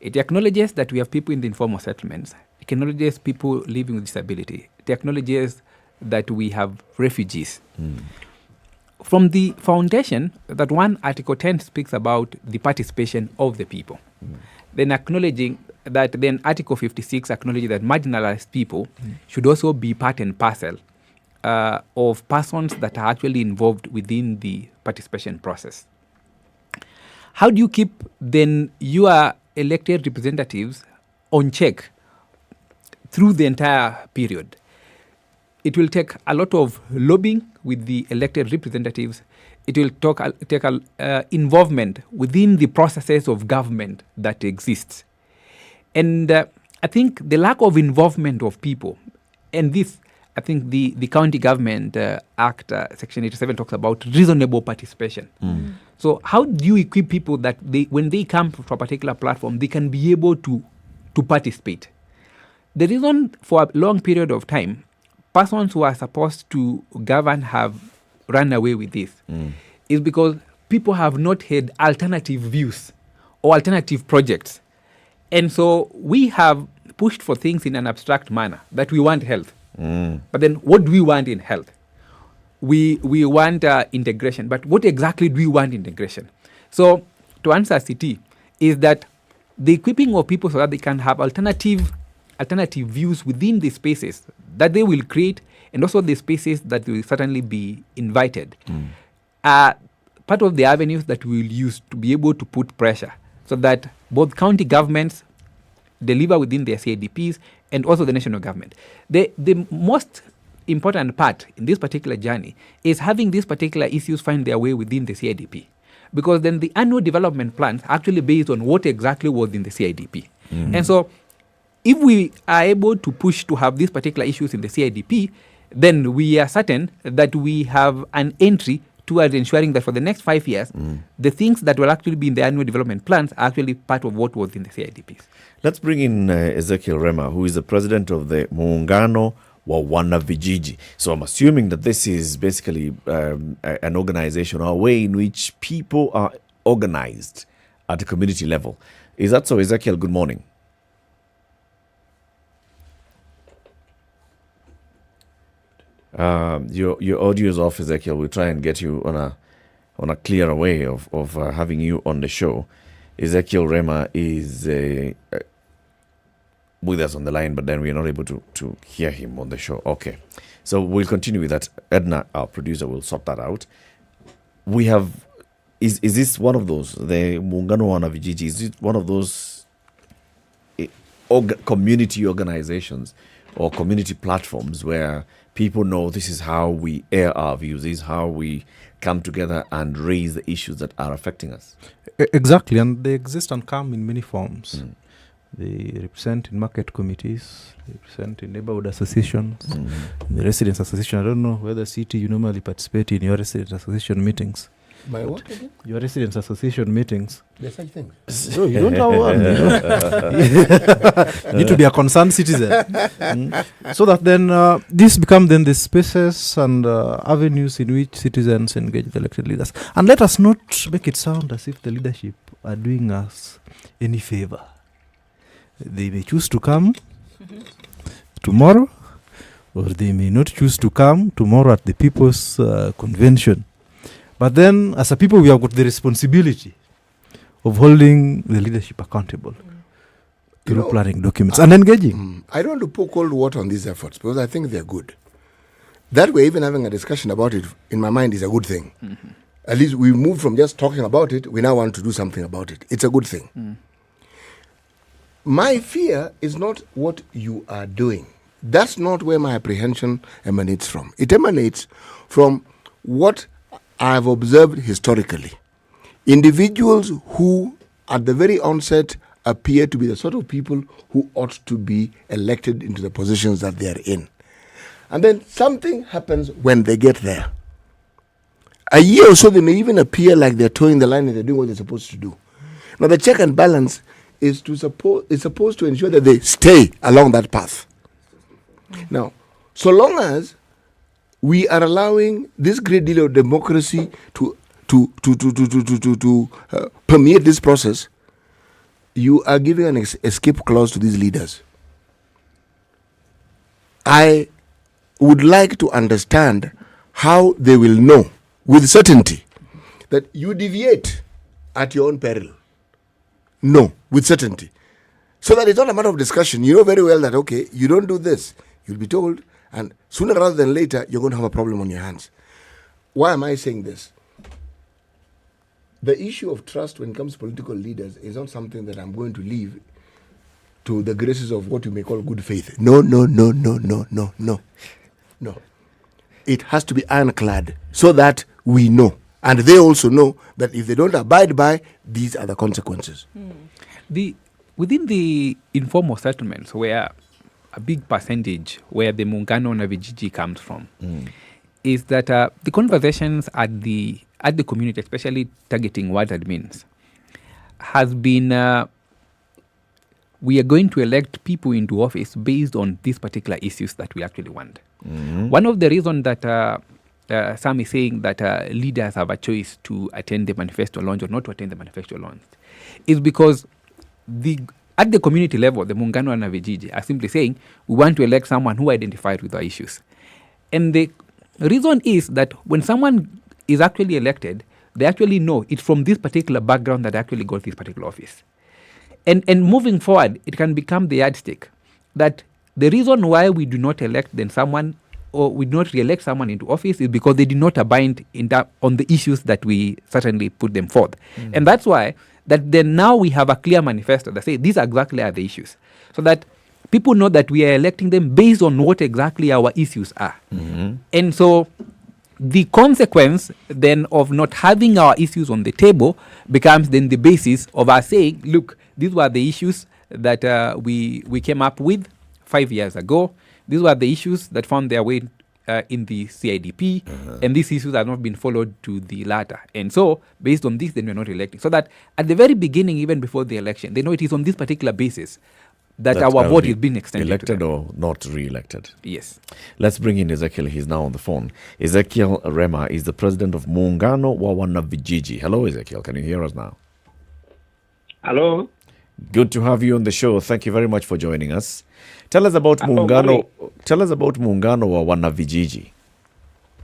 It acknowledges that we have people in the informal settlements. It acknowledges people living with disability. It acknowledges that we have refugees. From the foundation, that one, Article 10 speaks about the participation of the people. Then acknowledging that then Article 56 acknowledges that marginalized people should also be part and parcel of persons that are actually involved within the participation process. How do you keep then your elected representatives on check through the entire period. It will take a lot of lobbying with the elected representatives. It will take involvement within the processes of government that exists. And I think the lack of involvement of people, and this, I think the County Government Act, Section 87, talks about reasonable participation. So how do you equip people that when they come to a particular platform, they can be able to participate? The reason for a long period of time, persons who are supposed to govern have run away with this is because people have not had alternative views or alternative projects. And so we have pushed for things in an abstract manner, that we want health. But then what do we want in health? We want integration, but what exactly do we want integration? So to answer CT is that the equipping of people so that they can have alternative views within the spaces that they will create, and also the spaces that will certainly be invited, are part of the avenues that we will use to be able to put pressure so that both county governments deliver within their CIDPs and also the national government. The most important part in this particular journey is having these particular issues find their way within the CIDP, because then the annual development plans are actually based on what exactly was in the CIDP. And so if we are able to push to have these particular issues in the CIDP, then we are certain that we have an entry towards ensuring that for the next 5 years, the things that will actually be in the annual development plans are actually part of what was in the CIDPs. Let's bring in Ezekiel Rema, who is the president of the Mungano wa Wanavijiji. So I'm assuming that this is basically an organization or a way in which people are organized at a community level. Is that so, Ezekiel? Good morning. Your audio is off, Ezekiel. We'll try and get you on a clearer way of having you on the show. Ezekiel Rema is with us on the line, but then we are not able to hear him on the show. Okay, so we'll continue with that. Ednah, our producer, will sort that out. We have, is this one of those, the Mungano Wanavijiji, is it one of those community organizations or community platforms where people know this is how we air our views, this is how we come together and raise the issues that are affecting us? Exactly, and they exist and come in many forms. They represent in market committees, they represent in neighborhood associations, the residents association. I don't know whether CT you normally participate in your residents association meetings. My what again? Your residents association meetings. There's such things. So you don't have one. You need to be a concerned citizen. So that then these become then the spaces and avenues in which citizens engage the elected leaders. And let us not make it sound as if the leadership are doing us any favor. They may choose to come tomorrow, or they may not choose to come tomorrow at the People's Convention. But then, as a people, we have got the responsibility of holding the leadership accountable through planning documents and engaging. I don't want to pour cold water on these efforts because I think they're good. That way, even having a discussion about it, in my mind, is a good thing. At least we moved from just talking about it, we now want to do something about it. It's a good thing. My fear is not what you are doing. That's not where my apprehension emanates from. It emanates from what I've observed historically. Individuals who, at the very onset, appear to be the sort of people who ought to be elected into the positions that they are in. And then something happens when they get there. A year or so, they may even appear like they're towing the line and they're doing what they're supposed to do. Now, the check and balance is supposed to ensure that they stay along that path. Now, so long as we are allowing this great deal of democracy to permeate this process, you are giving an escape clause to these leaders. I would like to understand how they will know with certainty that you deviate at your own peril. No, with certainty. So that it's not a matter of discussion. You know very well that, okay, you don't do this. You'll be told, and sooner rather than later, you're going to have a problem on your hands. Why am I saying this? The issue of trust when it comes to political leaders is not something that I'm going to leave to the graces of what you may call good faith. No. It has to be ironclad so that we know. And they also know that if they don't abide by, these are the consequences. Within the informal settlements, where a big percentage where the Mungano and Wanavijiji comes from, is that the conversations at the community, especially targeting ward admins, has been we are going to elect people into office based on these particular issues that we actually want. One of the reasons that some is saying that leaders have a choice to attend the Manifesto launch or not to attend the Manifesto launch is because at the community level, the Mungano and Wanavijiji are simply saying, we want to elect someone who identifies with our issues. And the reason is that when someone is actually elected, they actually know it's from this particular background that actually got this particular office. And moving forward, it can become the yardstick that the reason why we do not elect then someone or we do not re-elect someone into office is because they did not abide on the issues that we certainly put them forth. And that's why that then now we have a clear manifesto that says these exactly are the issues. So that people know that we are electing them based on what exactly our issues are. And so the consequence then of not having our issues on the table becomes then the basis of us saying, look, these were the issues that we came up with 5 years ago. These were the issues that found their way in the CIDP, and these issues have not been followed to the latter. And so, based on this, then we're not electing. So that at the very beginning, even before the election, they know it is on this particular basis that our vote is being extended. Elected or not re-elected. Yes. Let's bring in Ezekiel. He's now on the phone. Ezekiel Rema is the president of Mungano wa Wanavijiji. Hello, Ezekiel. Can you hear us now? Hello. Good to have you on the show. Thank you very much for joining us. Tell us about Mungano. Tell us about Mungano wa Wanavijiji.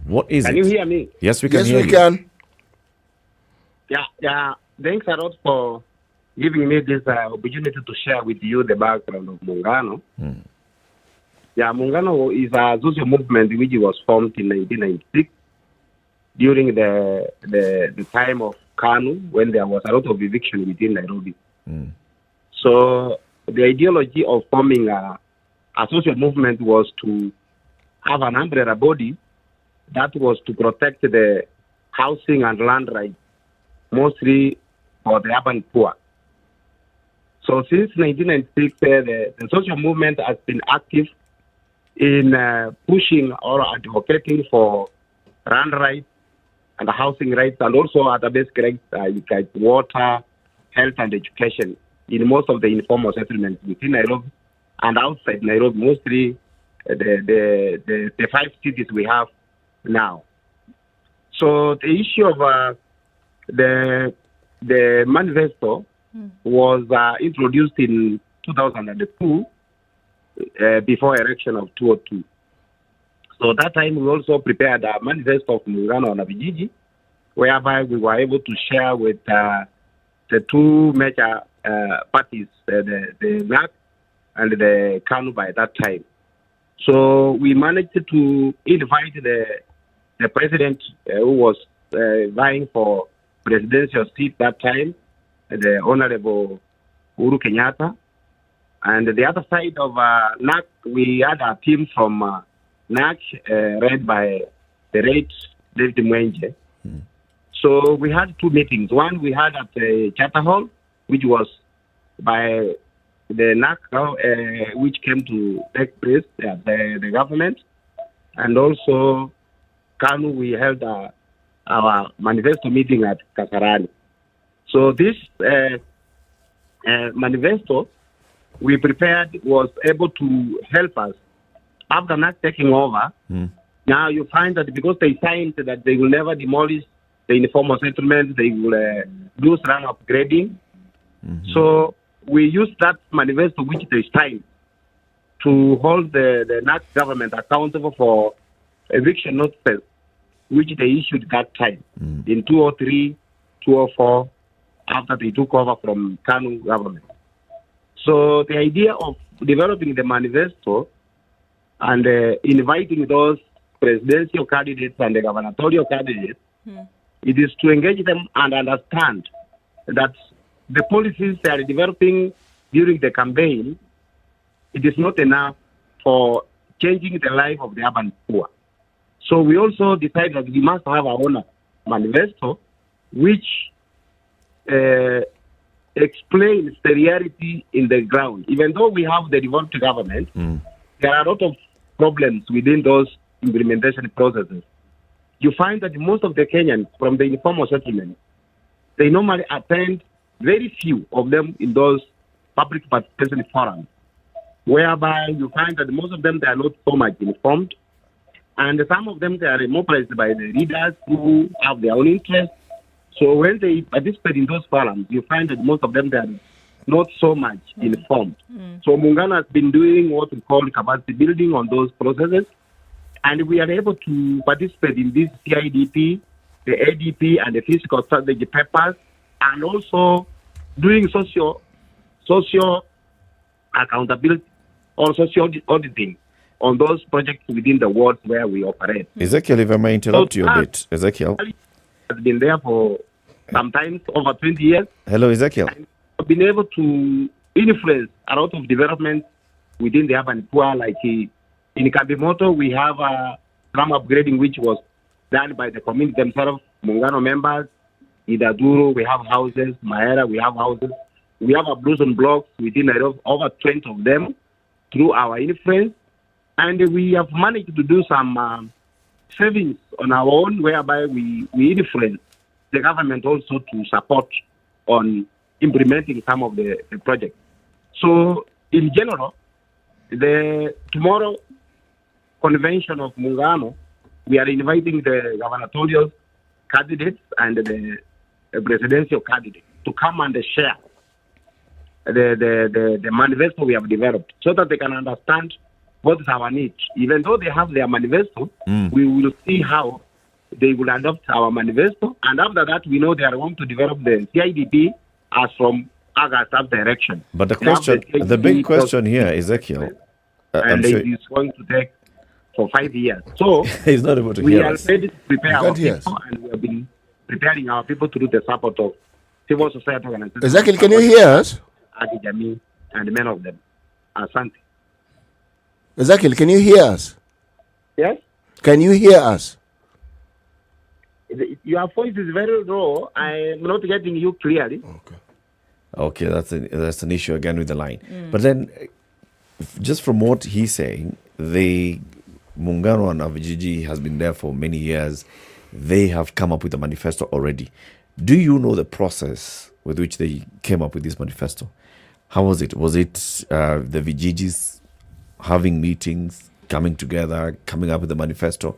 What is it? Can you hear me? Yes, we can hear you. Yes, we can. Yeah. Thanks a lot for giving me this opportunity to share with you the background of Mungano. Yeah, Mungano is a social movement which was formed in 1996 during the time of KANU, when there was a lot of eviction within Nairobi. So the ideology of forming a social movement was to have an umbrella body that was to protect the housing and land rights, mostly for the urban poor. So since 1996, the social movement has been active in pushing or advocating for land rights and housing rights, and also other basic rights like water, health, and education in most of the informal settlements within Nairobi and outside Nairobi, mostly the 5 cities we have now. So the issue of the manifesto was introduced in 2002 before election of 2002. So that time we also prepared a manifesto of Mungano and Wanavijiji, whereby we were able to share with the two major parties, the NAC and the KANU by that time. So we managed to invite the president who was vying for presidential seat that time, the Honorable Uhuru Kenyatta. And the other side of NAC, we had a team from NAC led by the late David Mwenje. So we had 2 meetings. One we had at the Charter Hall, which was by the NAC, which came to take place at the government. And also, KANU, we held our manifesto meeting at Kasarani. So this manifesto we prepared was able to help us. After NAC taking over, now you find that because they signed that they will never demolish the informal settlements, they will do some upgrading. So we used that manifesto which they signed to hold the NAC government accountable for eviction notices which they issued that time in 2003, 2004, after they took over from KANU government. So the idea of developing the manifesto and inviting those presidential candidates and the gubernatorial candidates, it is to engage them and understand that the policies they are developing during the campaign it is not enough for changing the life of the urban poor. So we also decided that we must have our own manifesto, which explains the reality in the ground. Even though we have the devolved government, there are a lot of problems within those implementation processes. You find that most of the Kenyans from the informal settlement, they normally attend very few of them in those public participation forums, whereby you find that most of them, they are not so much informed, and some of them, they are mobilized by the leaders who have their own interests. So when they participate in those forums, you find that most of them, they are not so much informed. So Mungano has been doing what we call capacity building on those processes, and we are able to participate in this CIDP, the ADP, and the physical strategy papers, and also doing social accountability or social auditing on those projects within the wards where we operate. Ezekiel, if I may interrupt you a bit. Ezekiel. Has been there for sometimes over 20 years. Hello, Ezekiel. I've been able to influence a lot of development within the urban poor. Like in Kabimoto, we have a slum upgrading which was done by the community themselves, Mungano members. In Daduro, we have houses. Mahera, we have houses. We have a blues and blocks within Nairobi, over 20 of them, through our influence. And we have managed to do some savings on our own, whereby we influence the government also to support on implementing some of the projects. So, in general, the tomorrow convention of Mungano, we are inviting the gubernatorial candidates and the presidential candidates to come and share the manifesto we have developed, so that they can understand what is our need. Even though they have their manifesto, we will see how they will adopt our manifesto. And after that, we know they are going to develop the CIDP as from August of direction. But the big question here, Ezekiel, and it is going to take for 5 years. So he's not able to we hear are us. ready to prepare our people, and we have been preparing our people through the support of civil society organizations. Ezekiel, can you hear us? Akijami and many of them. Asante. Ezekiel, can you hear us? Yes? Can you hear us? Your voice is very low. I am not getting you clearly. Okay, that's an issue again with the line. But then, just from what he's saying, the Mungano and Wanavijiji has been there for many years. They have come up with a manifesto already. Do you know the process with which they came up with this manifesto? How was it? Was it the Vijijis having meetings, coming together, coming up with a manifesto?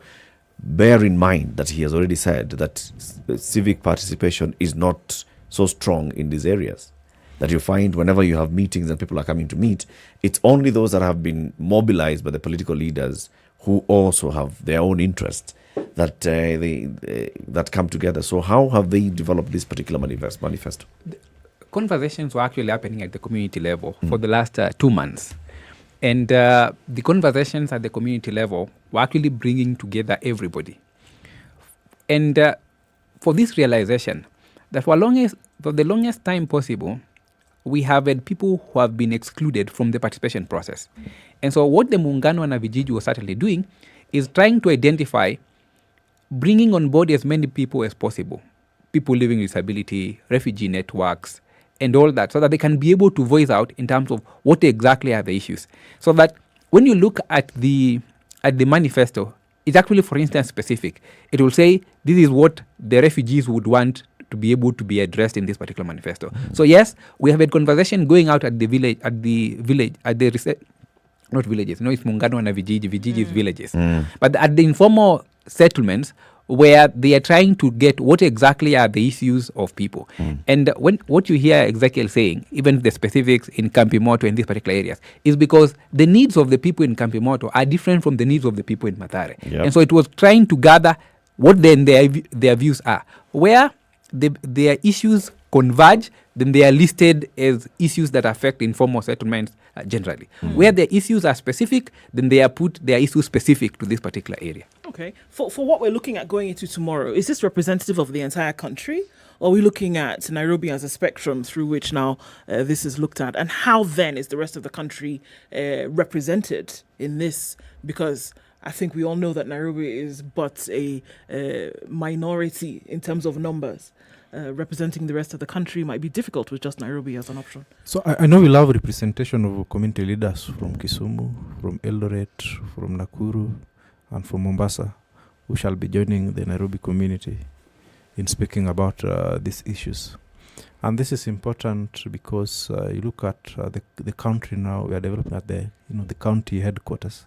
Bear in mind that he has already said that civic participation is not so strong in these areas. That you find whenever you have meetings and people are coming to meet, it's only those that have been mobilized by the political leaders who also have their own interests that that come together. So how have they developed this particular manifesto? Conversations were actually happening at the community level for the last 2 months. And the conversations at the community level were actually bringing together everybody. And for this realization, that for the longest time possible, we have had people who have been excluded from the participation process. And so what the Mungano and Wanavijiji was certainly doing is trying to identify bringing on board as many people as possible, people living with disability, refugee networks, and all that, so that they can be able to voice out in terms of what exactly are the issues. So that when you look at the manifesto, it's actually, for instance, specific. It will say this is what the refugees would want to be able to be addressed in this particular manifesto. So yes, we have a conversation going out at the village, not villages. No, it's Mungano and Vijiji's villages. But at the informal settlements, where they are trying to get what exactly are the issues of people. And what you hear Ezekiel saying, even the specifics in Kampimoto in these particular areas, is because the needs of the people in Kampimoto are different from the needs of the people in Mathare. Yep. And so it was trying to gather what then their views are. Where their issues converge, then they are listed as issues that affect informal settlements generally. Where their issues are specific, then they are put their issues specific to this particular area. Okay. Okay. For what we're looking at going into tomorrow, is this representative of the entire country? Or are we looking at Nairobi as a spectrum through which now this is looked at? And how then is the rest of the country represented in this? Because I think we all know that Nairobi is but a minority in terms of numbers. Representing the rest of the country might be difficult with just Nairobi as an option. So I know we'll have representation of community leaders from Kisumu, from Eldoret, from Nakuru, and from Mombasa, who shall be joining the Nairobi community in speaking about these issues. And this is important because you look at the country now, we are developing at the county headquarters,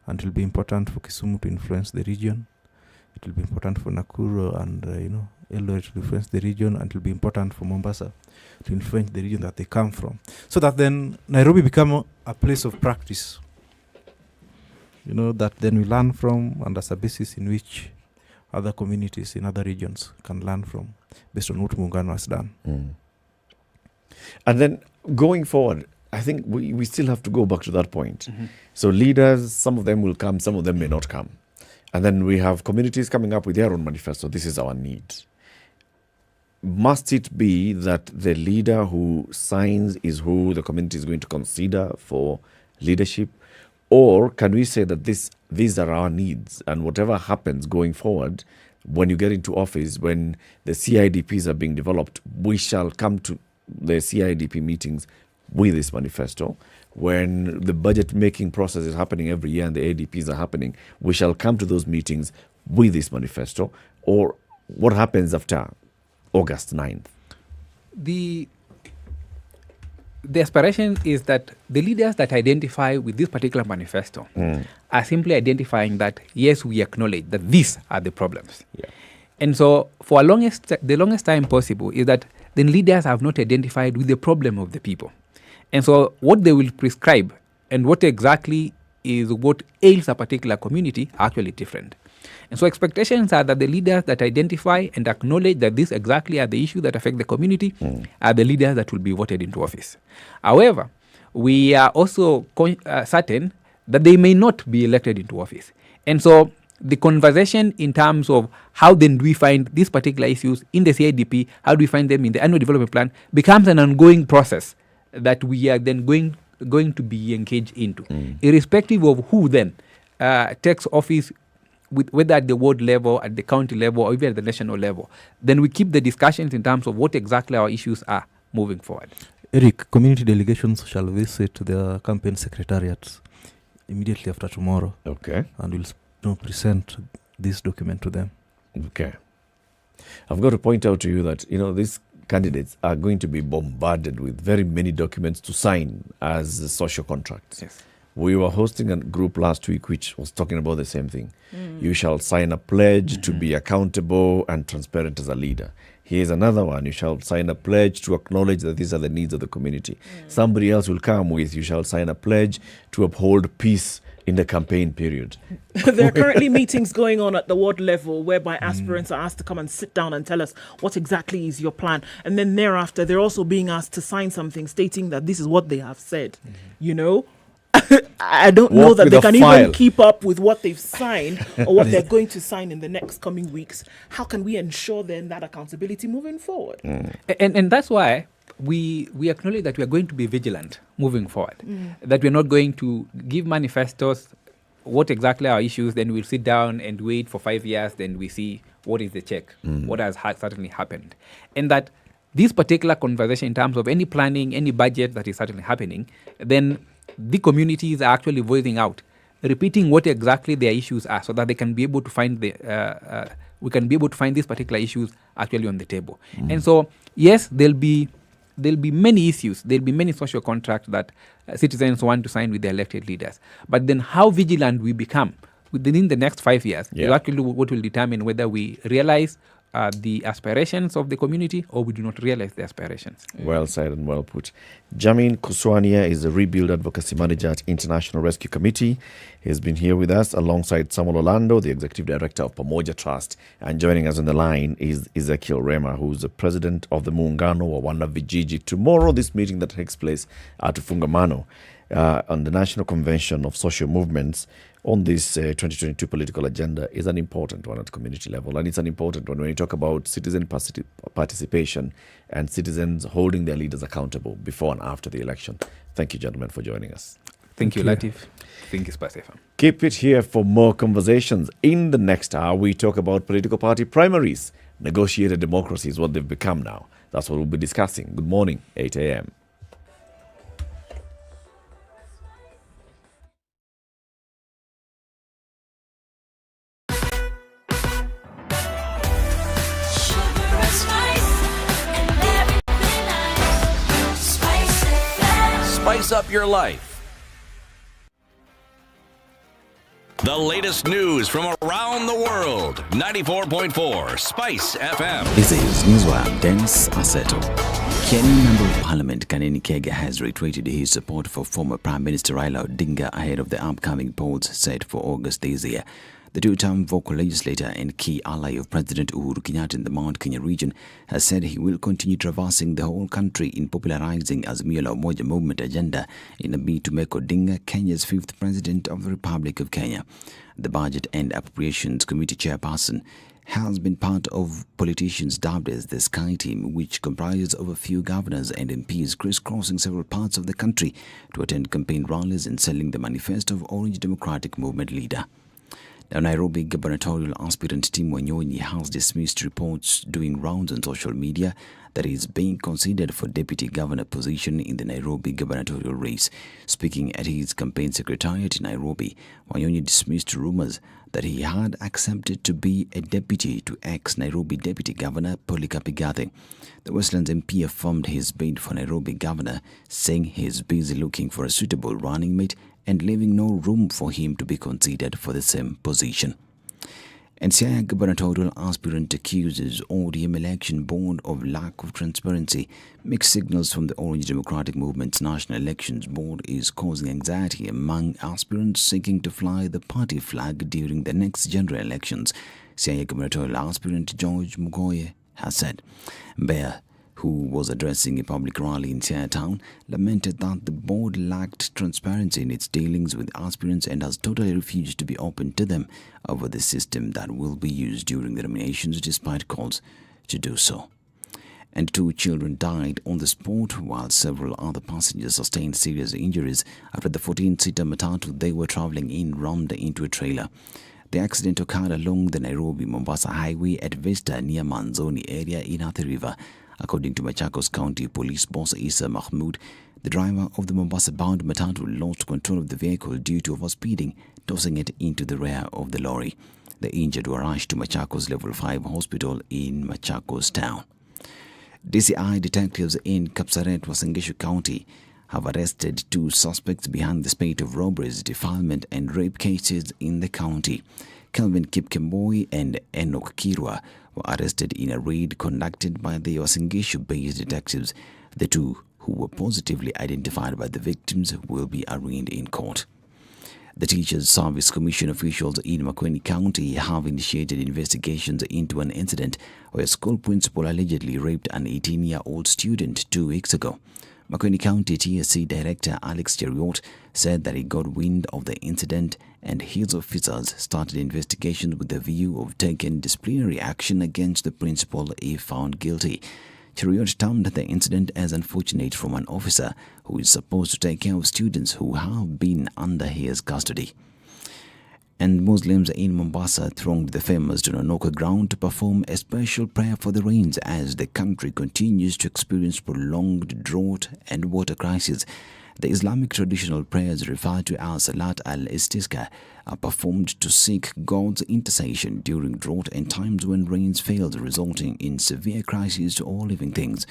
and it will be important for Kisumu to influence the region. It will be important for Nakuru and Eldoret to influence the region, and it will be important for Mombasa to influence the region that they come from, so that then Nairobi become a place of practice. That then we learn from, and as a basis in which other communities in other regions can learn from, based on what Mungano has done. And then going forward, I think we still have to go back to that point. So leaders, some of them will come, some of them may not come. And then we have communities coming up with their own manifesto. This is our need. Must it be that the leader who signs is who the community is going to consider for leadership? Or can we say that these are our needs, and whatever happens going forward, when you get into office, when the CIDPs are being developed, we shall come to the CIDP meetings with this manifesto. When the budget making process is happening every year and the ADPs are happening, we shall come to those meetings with this manifesto. Or what happens after August 9th? The aspiration is that the leaders that identify with this particular manifesto are simply identifying that, yes, we acknowledge that these are the problems. And so for the longest time possible is that the leaders have not identified with the problem of the people. And so what they will prescribe and what exactly is what ails a particular community are actually different. And so expectations are that the leaders that identify and acknowledge that these exactly are the issues that affect the community are the leaders that will be voted into office. However, we are also certain that they may not be elected into office. And so the conversation in terms of how then do we find these particular issues in the CIDP, how do we find them in the annual development plan, becomes an ongoing process that we are then going to be engaged into, irrespective of who then takes office, whether at the ward level, at the county level, or even at the national level. Then we keep the discussions in terms of what exactly our issues are moving forward. Eric, community delegations shall visit the campaign secretariats immediately after tomorrow. Okay. And we'll present this document to them. Okay. I've got to point out to you that, these candidates are going to be bombarded with very many documents to sign as social contracts. Yes. We were hosting a group last week which was talking about the same thing. You shall sign a pledge to be accountable and transparent as a leader. Here's another one. You shall sign a pledge to acknowledge that these are the needs of the community. Somebody else will come with, you shall sign a pledge to uphold peace in the campaign period. There are currently meetings going on at the ward level whereby aspirants are asked to come and sit down and tell us what exactly is your plan. And then thereafter, they're also being asked to sign something stating that this is what they have said. I don't know that they can even keep up with what they've signed or what they're going to sign in the next coming weeks. How can we ensure then that accountability moving forward? And that's why we acknowledge that we are going to be vigilant moving forward, that we're not going to give manifestos what exactly our issues, then we'll sit down and wait for 5 years, then we see what is the check, what has certainly happened. And that this particular conversation in terms of any planning, any budget that is certainly happening, then the communities are actually voicing out, repeating what exactly their issues are, so that they can be able to find we can be able to find these particular issues actually on the table. And so, yes, there'll be many issues, there'll be many social contracts that citizens want to sign with their elected leaders. But then how vigilant we become within the next 5 years is actually what will determine whether we realize the aspirations of the community or we do not realize the aspirations. Well said and well put. Jamin Kuswania is the Rebuild Advocacy Manager at International Rescue Committee. He has been here with us alongside Samuel Orlando, the Executive Director of Pamoja Trust. And joining us on the line is Ezekiel Rema, who is the President of the Mungano or Wanavijiji. Tomorrow, this meeting that takes place at Fungamano. on the National Convention of Social Movements on this 2022 political agenda is an important one at community level. And it's an important one when you talk about citizen participation and citizens holding their leaders accountable before and after the election. Thank you, gentlemen, for joining us. Thank you, Latiff. Thank you, SpiceFM. Keep it here for more conversations. In the next hour, we talk about political party primaries. Negotiated democracy is what they've become now. That's what we'll be discussing. Good morning, 8 a.m. Spice up your life. The latest news from around the world. 94.4 Spice FM. This is Newswire. Dennis Aseto. Kenyan Member of Parliament Kanini Kega has reiterated his support for former Prime Minister Raila Odinga ahead of the upcoming polls set for August this year. The two-term vocal legislator and key ally of President Uhuru Kenyatta in the Mount Kenya region has said he will continue traversing the whole country in popularizing Azimio La Umoja movement agenda in a bid to make Odinga Kenya's fifth president of the Republic of Kenya. The Budget and Appropriations Committee chairperson has been part of politicians dubbed as the Sky Team, which comprises of a few governors and MPs crisscrossing several parts of the country to attend campaign rallies and selling the Manifesto of Orange Democratic Movement leader. Now, Nairobi gubernatorial aspirant Tim Wanyonyi has dismissed reports doing rounds on social media that he is being considered for deputy governor position in the Nairobi gubernatorial race. Speaking at his campaign secretariat in Nairobi, Wanyonyi dismissed rumors that he had accepted to be a deputy to ex-Nairobi deputy governor Polycarp Igathe. The Westlands MP affirmed his bid for Nairobi governor, saying he is busy looking for a suitable running mate and leaving no room for him to be considered for the same position. And Siaya gubernatorial aspirant accuses ODM election board of lack of transparency. Mixed signals from the Orange Democratic Movement's National Elections Board is causing anxiety among aspirants seeking to fly the party flag during the next general elections. Siaya gubernatorial aspirant George Mugoye has said. Mbeya, who was addressing a public rally in Siaya town, lamented that the board lacked transparency in its dealings with aspirants and has totally refused to be open to them over the system that will be used during the nominations despite calls to do so. And 2 children died on the spot while several other passengers sustained serious injuries after the 14-seater matatu they were travelling in rammed into a trailer. The accident occurred along the Nairobi-Mombasa highway at Vista near Manzoni area in Athi River. According to Machakos County Police Boss Isa Mahmood, the driver of the Mombasa-bound matatu lost control of the vehicle due to overspeeding, tossing it into the rear of the lorry. The injured were rushed to Machakos Level 5 Hospital in Machakos town. DCI detectives in Kapsaret, Uasin Gishu County have arrested 2 suspects behind the spate of robberies, defilement and rape cases in the county. Kelvin Kipkemboi and Enoch Kirwa were arrested in a raid conducted by the Uasin Gishu-based detectives. The 2, who were positively identified by the victims, will be arraigned in court. The Teachers Service Commission officials in Makueni County have initiated investigations into an incident where a school principal allegedly raped an 18-year-old student 2 weeks ago. Makueni County TSC Director Alex Cheriot said that he got wind of the incident and his officers started investigations with the view of taking disciplinary action against the principal if found guilty. Cheriot termed the incident as unfortunate from an officer who is supposed to take care of students who have been under his custody. And Muslims in Mombasa thronged the famous Okoh ground to perform a special prayer for the rains as the country continues to experience prolonged drought and water crisis. The Islamic traditional prayers referred to as Salat al-Istisqa are performed to seek God's intercession during drought and times when rains failed, resulting in severe crises to all living things.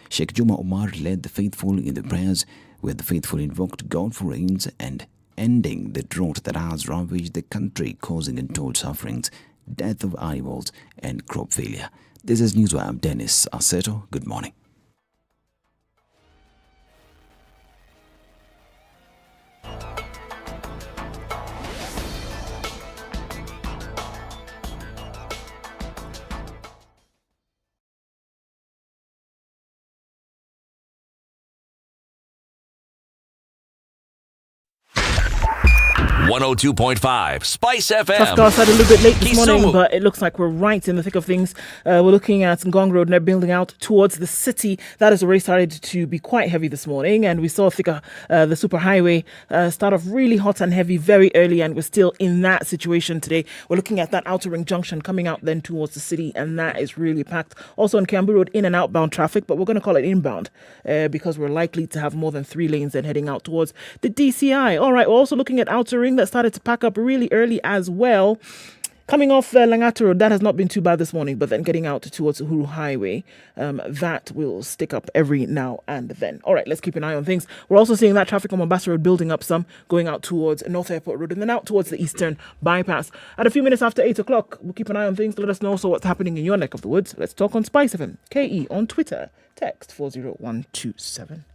Sheikh Juma Omar led the faithful in the prayers, where the faithful invoked God for rains and ending the drought that has ravaged the country, causing untold sufferings, death of animals and crop failure. This is Newswire. I'm Dennis Aseto. Good morning. 102.5 Spice FM. Traffic outside a little bit late this morning, Kisumu. but it looks like we're right in the thick of things. We're looking at Ngong Road and they're building out towards the city. That has already started to be quite heavy this morning, and we saw Thika, the superhighway, start off really hot and heavy very early, and we're still in that situation today. We're looking at that outer ring junction coming out then towards the city, and that is really packed. Also on Kiambu Road, in and outbound traffic, but we're going to call it inbound because we're likely to have more than 3 lanes then heading out towards the DCI. All right, we're also looking at outer ring that started to pack up really early as well. Coming off Langata Road, that has not been too bad this morning, but then getting out towards Uhuru Highway, that will stick up every now and then. All right, let's keep an eye on things. We're also seeing that traffic on Mombasa Road building up some, going out towards North Airport Road and then out towards the Eastern Bypass. At a few minutes after 8 o'clock, we'll keep an eye on things. Let us know also what's happening in your neck of the woods. Let's talk on SpiceFM, KE on Twitter. Text 40127.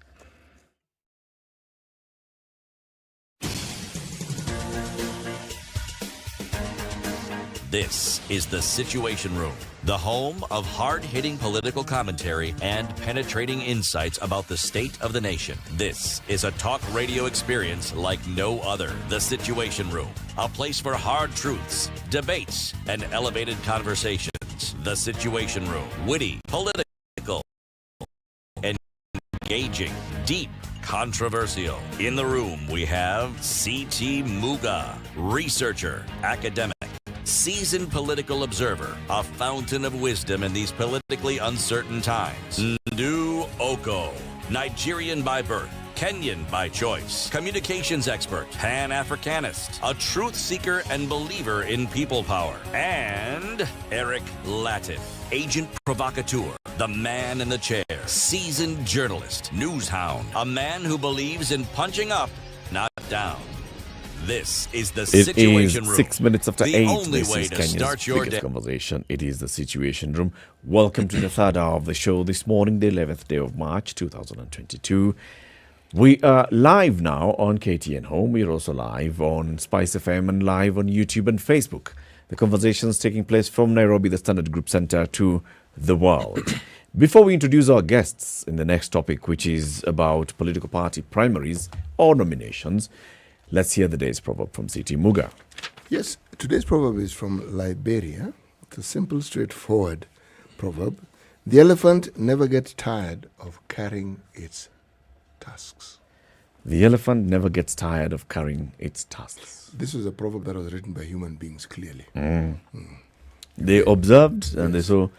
This is The Situation Room, the home of hard-hitting political commentary and penetrating insights about the state of the nation. This is a talk radio experience like no other. The Situation Room, a place for hard truths, debates, and elevated conversations. The Situation Room, witty, political, engaging, deep, controversial. In the room, we have C.T. Muga, researcher, academic, seasoned political observer, a fountain of wisdom in these politically uncertain times. Ndu Okoh, Nigerian by birth, Kenyan by choice, communications expert, Pan-Africanist, a truth seeker and believer in people power, and Eric Latiff, agent provocateur, the man in the chair, seasoned journalist, news hound, a man who believes in punching up, not down. This is the Situation Room. 6 minutes after the 8. Only This way is to Kenya's start your biggest day. conversation. It is the Situation Room. Welcome to the third hour of the show this morning, the 11th day of March, 2022. We are live now on KTN Home. We are also live on SpiceFM and live on YouTube and Facebook. The conversations taking place from Nairobi, the Standard Group Center, to the world. Before we introduce our guests in the next topic, which is about political party primaries or nominations, let's hear the day's proverb from C.T. Muga. Yes, today's proverb is from Liberia. It's a simple, straightforward proverb. The elephant never gets tired of carrying its tasks. The elephant never gets tired of carrying its tasks. This is a proverb that was written by human beings, clearly. They observed and they saw,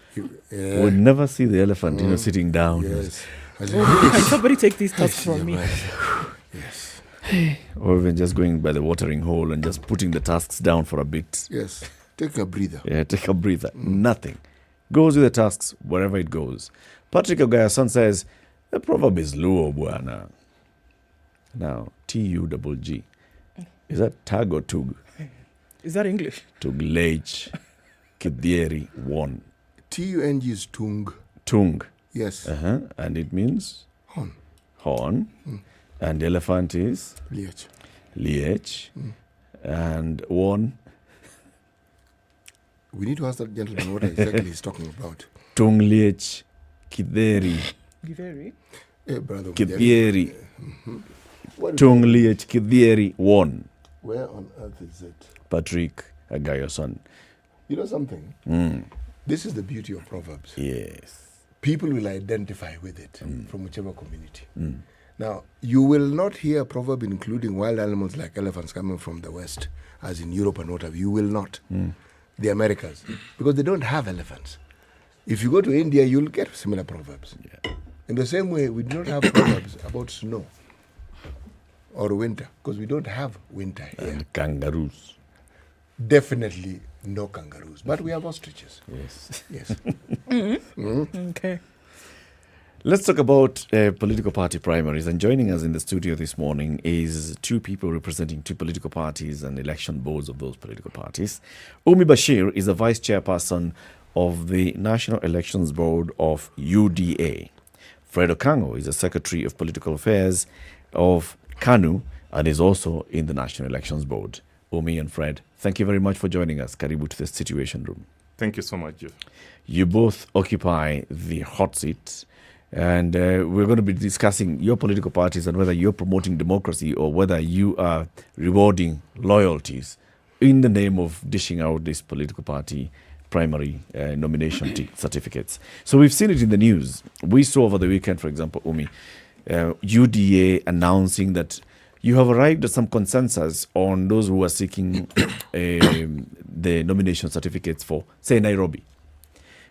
would never see the elephant, sitting down. Yes. Can somebody take these tasks from me? Yes. Or even just going by the watering hole and just putting the tasks down for a bit. Yes. Take a breather. Yeah, take a breather. Nothing. Goes with the tasks wherever it goes. Patrick Ogayason says, the proverb is Luo Buana. Now, T-U-G-G. Is that tag or tug? Is that English? Tuglej Kidhieri won. T-U-N-G is tung. Tung. Yes. And it means? Horn. Horn. And the elephant is? Liech. Liech. And won? We need to ask that gentleman what exactly he's talking about. Tung Liech Kidhieri. Githeri? Hey, brother. Kidhieri. Tung Liech Kidhieri won. Where on earth is it? Patrick Agayoson. You know something? This is the beauty of proverbs. Yes. People will identify with it from whichever community. Now, you will not hear a proverb including wild animals like elephants coming from the West, as in Europe and whatever. You will not. The Americas. Because they don't have elephants. If you go to India, you'll get similar proverbs. Yeah. In the same way, we do not have proverbs about snow or winter, because we don't have winter here. And kangaroos. Definitely no kangaroos. But we have ostriches. Yes. Yes. Okay. Let's talk about political party primaries. And joining us in the studio this morning is two people representing two political parties and election boards of those political parties. Umi Bashir is the vice chairperson of the National Elections Board of UDA. Fred Okango is the secretary of political affairs of KANU and is also in the National Elections Board. Umi and Fred, thank you very much for joining us. Karibu to the Situation Room. Thank you so much, Jeff. You both occupy the hot seat And we're going to be discussing your political parties and whether you're promoting democracy or whether you are rewarding loyalties in the name of dishing out this political party primary nomination certificates. So we've seen it in the news. We saw over the weekend, for example, Umi, UDA announcing that you have arrived at some consensus on those who are seeking the nomination certificates for, say, Nairobi,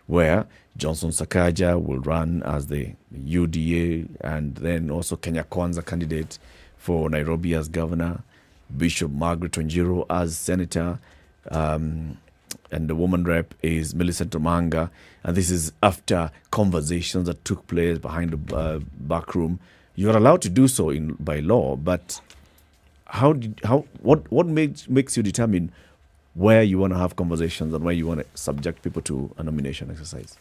where Johnson Sakaja will run as the UDA and then also Kenya Kwanza candidate for Nairobi as governor, Bishop Margaret Wanjiru as senator, and the woman rep is Millicent Omanga. And this is after conversations that took place behind the back room. You're allowed to do so by law, but what makes you determine where you want to have conversations and where you want to subject people to a nomination exercise?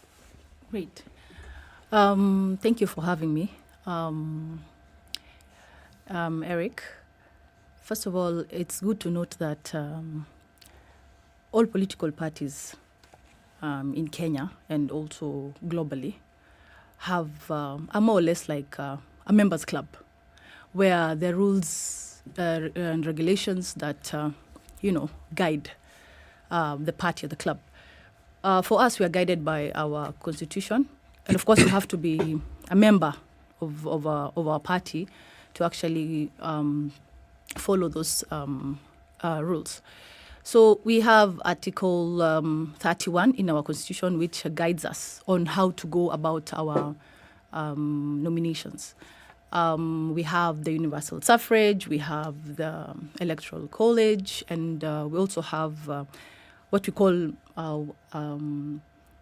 Great. Thank you for having me. Eric, first of all, it's good to note that all political parties in Kenya and also globally are more or less like a members club, where the rules and regulations that guide the party or the club. For us, we are guided by our constitution, and of course, you have to be a member of our party to actually follow those rules. So we have Article 31 in our constitution, which guides us on how to go about our nominations. We have the universal suffrage, we have the electoral college, and we also have what we call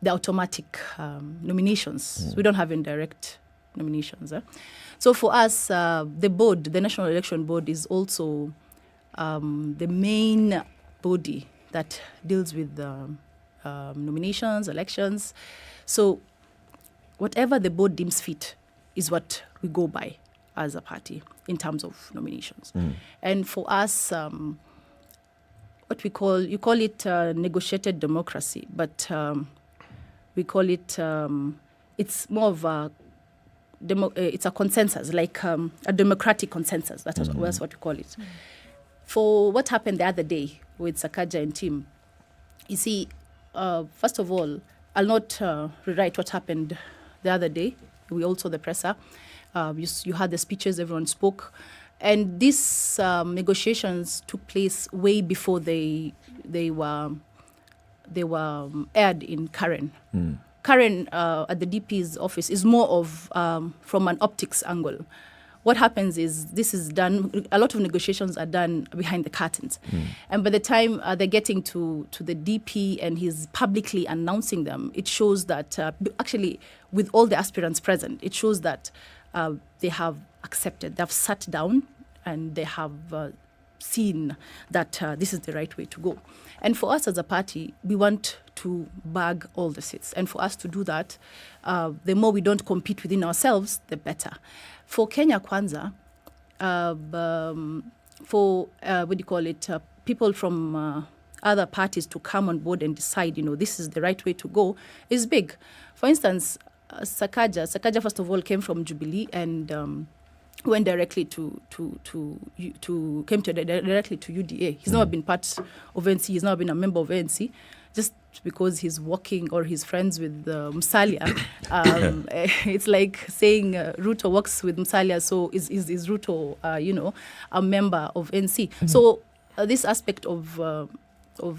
the automatic nominations. We don't have indirect nominations. So for us, the board, the National Election Board, is also the main body that deals with nominations, elections. So whatever the board deems fit is what we go by as a party in terms of nominations. And for us, what you call it negotiated democracy, but we call it, it's more of it's a consensus, like a democratic consensus. That's what we call it. For what happened the other day with Sakaja and team, you see, first of all, I'll not rewrite what happened the other day. We also the presser. You had the speeches, everyone spoke. And these negotiations took place way before they were aired in Karen. Karen at the DP's office is more of from an optics angle. What happens is this is done, a lot of negotiations are done behind the curtains. And by the time they're getting to the DP and he's publicly announcing them, it shows that actually with all the aspirants present, it shows that they have accepted, they've sat down and they have seen that this is the right way to go. And for us as a party, we want to bag all the seats. And for us to do that, the more we don't compete within ourselves, the better. For Kenya Kwanza, for, people from other parties to come on board and decide, this is the right way to go, is big. For instance, Sakaja first of all came from Jubilee and went directly directly to UDA. He's never been part of ANC. He's never been a member of ANC. Just because he's working or he's friends with Musalia, it's like saying Ruto works with Musalia, so is Ruto, a member of ANC. So this aspect of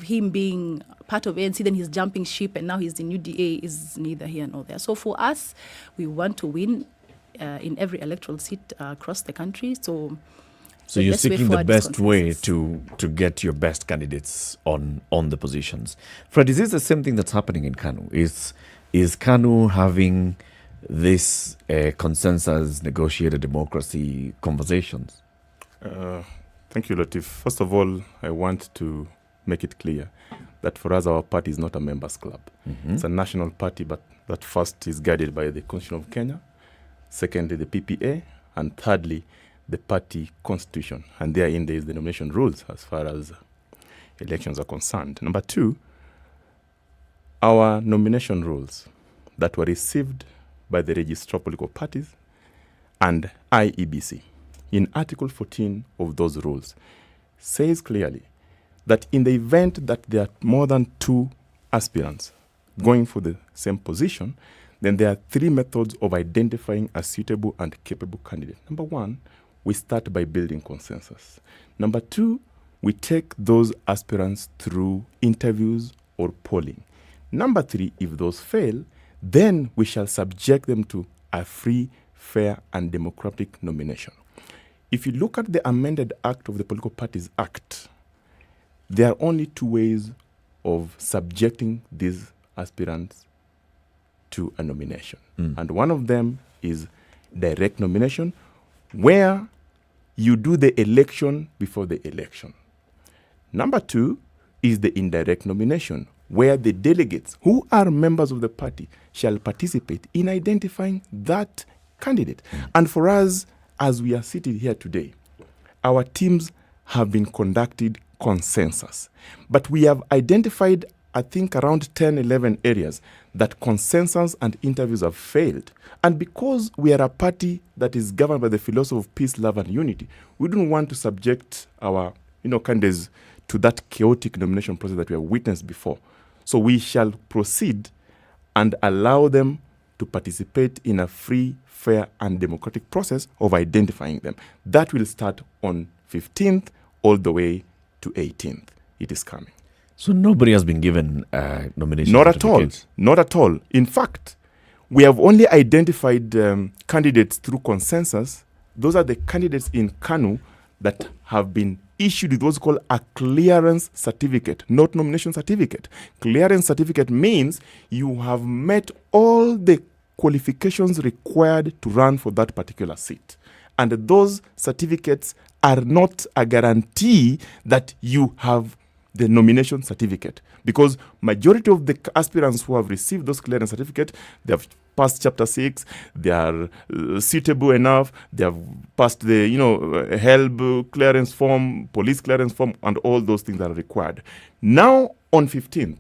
him being part of ANC, then he's jumping ship and now he's in UDA is neither here nor there. So for us, we want to win in every electoral seat across the country. So you're seeking the best way to get your best candidates on the positions. Fred, is this the same thing that's happening in Kanu? Is Kanu having this consensus, negotiated democracy conversations? Thank you, Latiff. First of all, I want to make it clear that for us, our party is not a members club. It's a national party, but that first is guided by the Constitution of Kenya, secondly, the PPA, and thirdly, the party constitution. And therein there is the nomination rules as far as elections are concerned. Number two, our nomination rules that were received by the Registrar of Political Parties and IEBC. In Article 14 of those rules, says clearly that in the event that there are more than 2 aspirants going for the same position, then there are 3 methods of identifying a suitable and capable candidate. Number 1, we start by building consensus. Number 2, we take those aspirants through interviews or polling. Number 3, if those fail, then we shall subject them to a free, fair, and democratic nomination. If you look at the amended Act of the Political Parties Act, there are only 2 ways of subjecting these aspirants to a nomination. And one of them is direct nomination, where you do the election before the election. Number 2 is the indirect nomination, where the delegates who are members of the party shall participate in identifying that candidate. And for us, as we are sitting here today, our teams have been conducted consensus. But we have identified, I think, around 10, 11 areas that consensus and interviews have failed. And because we are a party that is governed by the philosophy of peace, love, and unity, we don't want to subject our candidates to that chaotic nomination process that we have witnessed before. So we shall proceed and allow them to participate in a free, fair, and democratic process of identifying them. That will start on 15th all the way to 18th. It is coming. So nobody has been given nomination Not at all. Not at all. In fact, we have only identified candidates through consensus. Those are the candidates in KANU that have been issued with what's called a clearance certificate, not nomination certificate. Clearance certificate means you have met all the qualifications required to run for that particular seat. And those certificates are not a guarantee that you have the nomination certificate, because majority of the aspirants who have received those clearance certificate, they have passed chapter 6, they are suitable enough, they have passed the HELB clearance form, police clearance form, and all those things that are required. Now on 15th,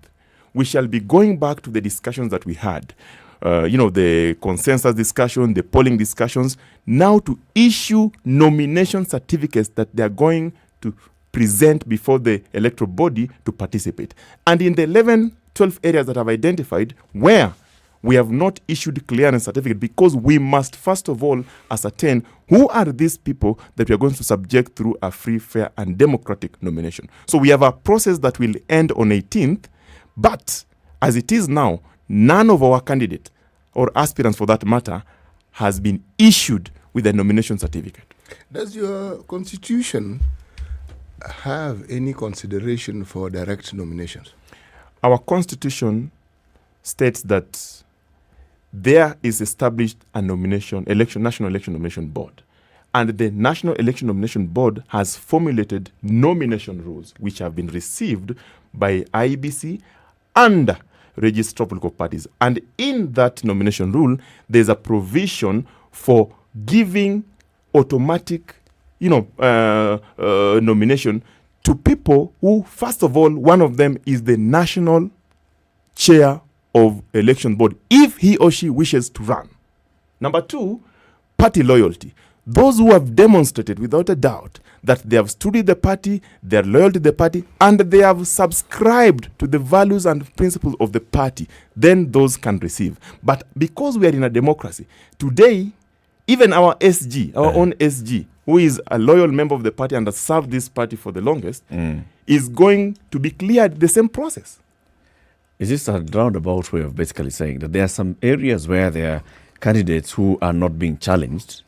we shall be going back to the discussions that we had, the consensus discussion, the polling discussions, now to issue nomination certificates that they are going to present before the electoral body to participate. And in the 11, 12 areas that I've identified where we have not issued clearance certificate, because we must first of all ascertain who are these people that we are going to subject through a free, fair, and democratic nomination. So we have a process that will end on 18th, but as it is now, none of our candidates or aspirants for that matter has been issued with a nomination certificate. Does your constitution have any consideration for direct nominations? Our constitution states that there is established a national election nomination board. And the National Election Nomination Board has formulated nomination rules which have been received by IEBC and Registrar of Political Parties. And in that nomination rule, there's a provision for giving automatic nomination to people who, first of all, one of them is the national chair of election board, if he or she wishes to run. Number 2, party loyalty. Those who have demonstrated without a doubt that they have stood with the party, they are loyal to the party, and they have subscribed to the values and principles of the party, then those can receive. But because we are in a democracy, today, even our SG, our own SG, who is a loyal member of the party and has served this party for the longest, is going to be cleared the same process. Is this a roundabout way of basically saying that there are some areas where there are candidates who are not being challenged?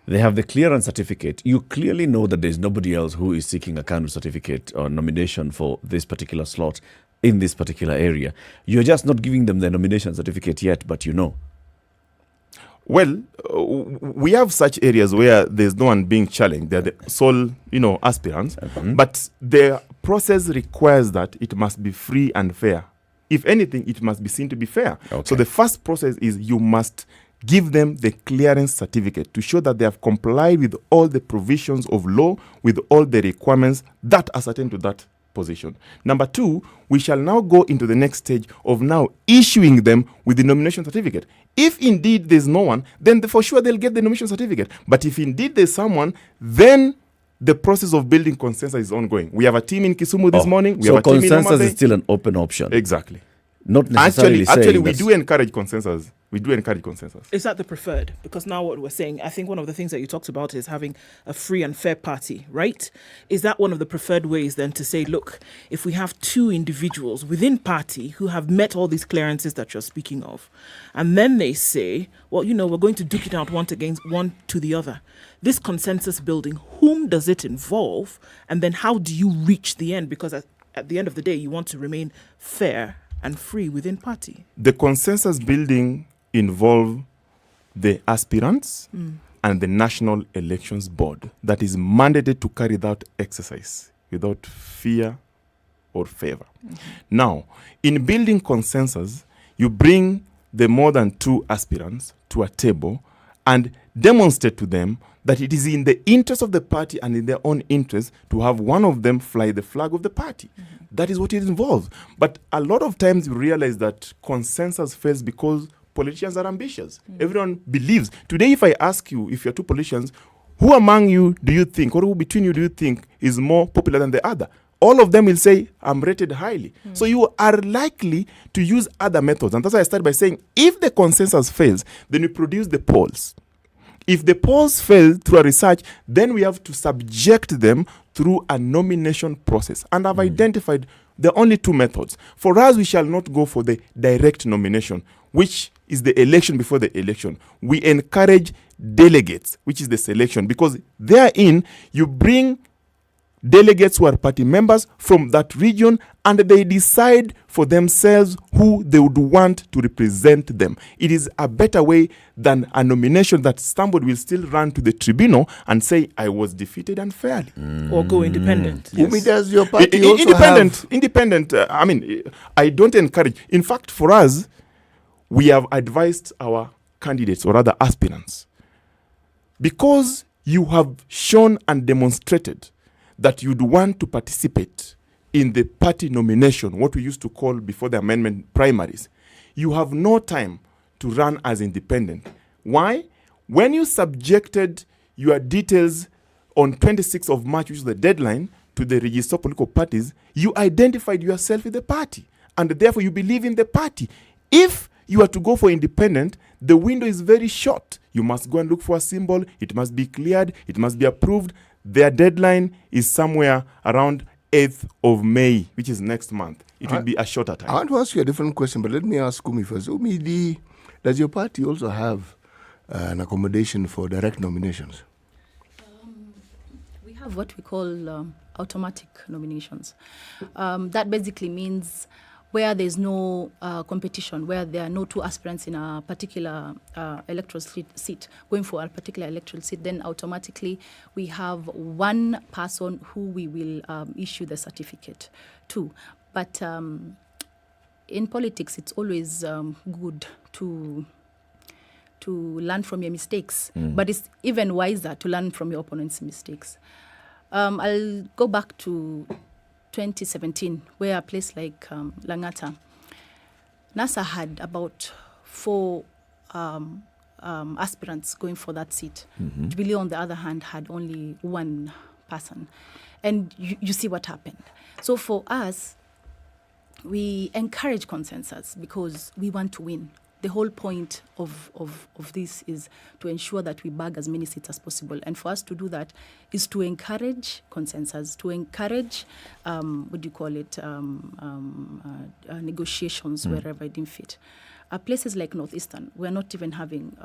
They have the clearance certificate. You clearly know that there's nobody else who is seeking a candidate certificate or nomination for this particular slot in this particular area. You're just not giving them the nomination certificate yet, but you know. Well, we have such areas where there's no one being challenged. They're the sole, aspirants. But the process requires that it must be free and fair. If anything, it must be seen to be fair. Okay. So the first process is you must give them the clearance certificate to show that they have complied with all the provisions of law, with all the requirements that ascertain to that position. Number two, we shall now go into the next stage of now issuing them with the nomination certificate. If indeed there's no one, then for sure they'll get the nomination certificate. But if indeed there's someone, then the process of building consensus is ongoing. We have a team in Kisumu this morning. We so have a team in consensus Ombaso. is still an open option. Exactly. Not necessarily Actually, we do encourage consensus. We do encourage consensus. Is that the preferred? Because now what we're saying, I think one of the things that you talked about is having a free and fair party, right? Is that one of the preferred ways then to say, look, if we have two individuals within party who have met all these clearances that you're speaking of, and then they say, well, we're going to duke it out one to the other. This consensus building, whom does it involve? And then how do you reach the end? Because at the end of the day, you want to remain fair and free within party. The consensus building involve the aspirants and the National Elections Board that is mandated to carry that exercise without fear or favor. Now, in building consensus, you bring the more than two aspirants to a table and demonstrate to them that it is in the interest of the party and in their own interest to have one of them fly the flag of the party. That is what it involves. But a lot of times you realize that consensus fails because politicians are ambitious. Everyone believes. Today, if I ask you, if you're two politicians, who among you do you think, or who between you do you think is more popular than the other? All of them will say, I'm rated highly. So you are likely to use other methods. And that's why I started by saying, if the consensus fails, then we produce the polls. If the polls fail through a research, then we have to subject them through a nomination process. And I've identified the only two methods. For us, we shall not go for the direct nomination, which is the election before the election. We encourage delegates, which is the selection, because therein you bring delegates who are party members from that region, and they decide for themselves who they would want to represent them. It is a better way than a nomination that somebody will still run to the tribunal and say, I was defeated unfairly. Or go independent. Yes. Does your party Independent. I don't encourage. In fact, for us, we have advised our candidates, or rather aspirants, because you have shown and demonstrated that you'd want to participate in the party nomination, what we used to call before the amendment primaries, you have no time to run as independent. Why? When you subjected your details on 26th of March, which is the deadline, to the register of political parties, you identified yourself with the party, and therefore you believe in the party. If you are to go for independent, the window is very short. You must go and look for a symbol. It must be cleared. It must be approved. Their deadline is somewhere around 8th of May, which is next month. It will be a shorter time. I want to ask you a different question, but let me ask Umi first. Umi, does your party also have an accommodation for direct nominations? We have what we call automatic nominations. That basically means where there's no competition, where there are no two aspirants in a particular electoral seat going for a particular electoral seat, then automatically we have one person who we will issue the certificate to. But in politics, it's always good to learn from your mistakes, but it's even wiser to learn from your opponent's mistakes. I'll go back to 2017, where a place like Langata, NASA had about 4 aspirants going for that seat. Jubilee, on the other hand, had only 1 person. And you see what happened. So for us, we encourage consensus because we want to win. The whole point of this is to ensure that we bag as many seats as possible. And for us to do that is to encourage consensus, to encourage, negotiations wherever it fit. Places like Northeastern, we're not even having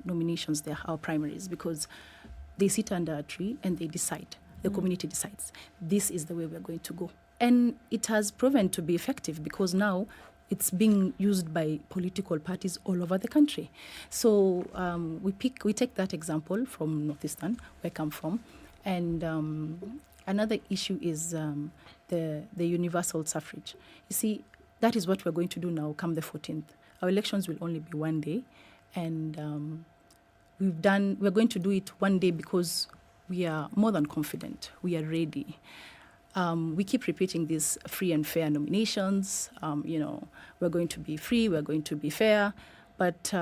nominations there, our primaries, because they sit under a tree and they decide. The community decides. This is the way we're going to go. And it has proven to be effective because now it's being used by political parties all over the country. So we take that example from Northeastern, where I come from. And another issue is the universal suffrage. You see, that is what we're going to do now come the 14th. Our elections will only be one day. And we're going to do it one day because we are more than confident. We are ready. we keep repeating these free and fair nominations. We're going to be free, we're going to be fair. But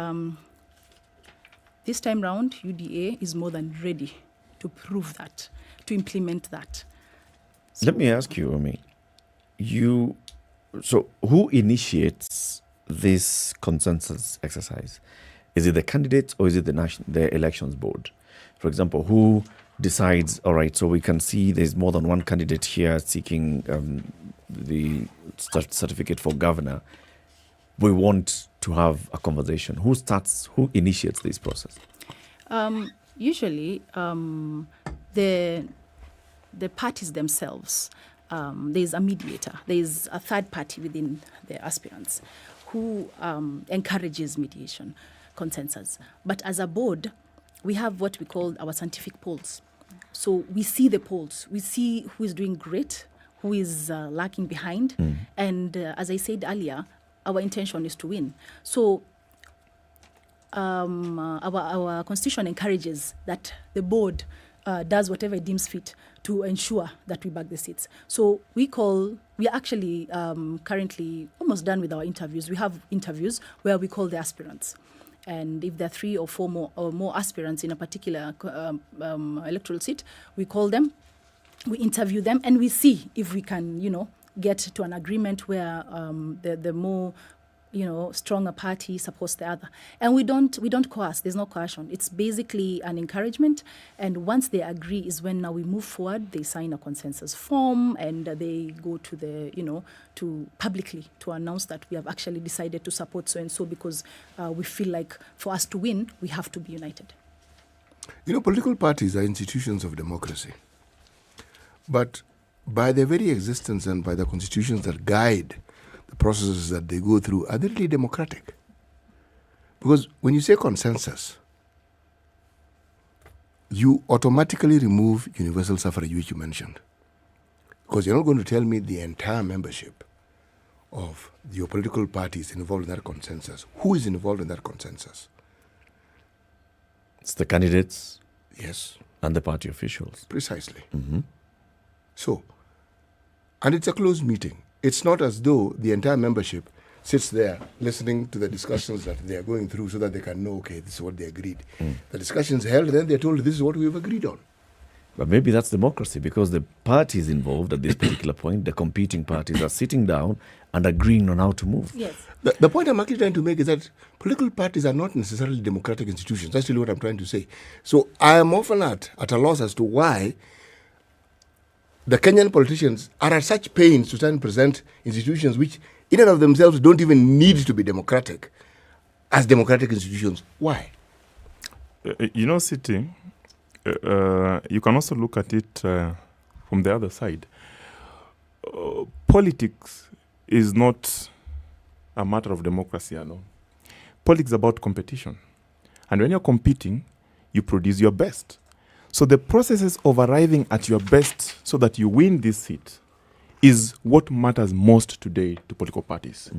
this time round, UDA is more than ready to prove that, to implement that. Let me ask you, so who initiates this consensus exercise? Is it the candidates or is it the elections board? For example, who decides, all right, so we can see there's more than one candidate here seeking the certificate for governor. We want to have a conversation. Who initiates this process? Usually, the parties themselves, there's a mediator, there's a third party within the aspirants who encourages mediation, consensus. But as a board, we have what we call our scientific polls. So we see the polls, we see who is doing great, who is lacking behind. And as I said earlier, our intention is to win. So our constitution encourages that the board does whatever it deems fit to ensure that we back the seats. So we are actually currently almost done with our interviews. We have interviews where we call the aspirants. And if there are 3 or 4 more aspirants in a particular electoral seat, we call them, we interview them, and we see if we can, get to an agreement where the more, stronger party supports the other. And we don't coerce. There's no coercion. It's basically an encouragement. And once they agree is when now we move forward. They sign a consensus form and they go to to publicly to announce that we have actually decided to support so and so because we feel like for us to win, we have to be united. Political parties are institutions of democracy. But by their very existence and by the constitutions that guide the processes that they go through, are they really democratic? Because when you say consensus, you automatically remove universal suffrage, which you mentioned. Because you're not going to tell me the entire membership of your political party is involved in that consensus. Who is involved in that consensus? It's the candidates. Yes. And the party officials. Precisely. Mm-hmm. So, and it's a closed meeting. It's not as though the entire membership sits there listening to the discussions that they are going through so that they can know, okay, this is what they agreed. The discussion's held, then they're told this is what we've agreed on. But maybe that's democracy because the parties involved at this particular point, the competing parties, are sitting down and agreeing on how to move. Yes. The point I'm actually trying to make is that political parties are not necessarily democratic institutions. That's really what I'm trying to say. So I am often at a loss as to why the Kenyan politicians are at such pains to try and present institutions which in and of themselves don't even need to be democratic as democratic institutions. Why? City, you can also look at it from the other side. Politics is not a matter of democracy alone. Politics is about competition. And when you're competing, you produce your best. So the processes of arriving at your best so that you win this seat is what matters most today to political parties.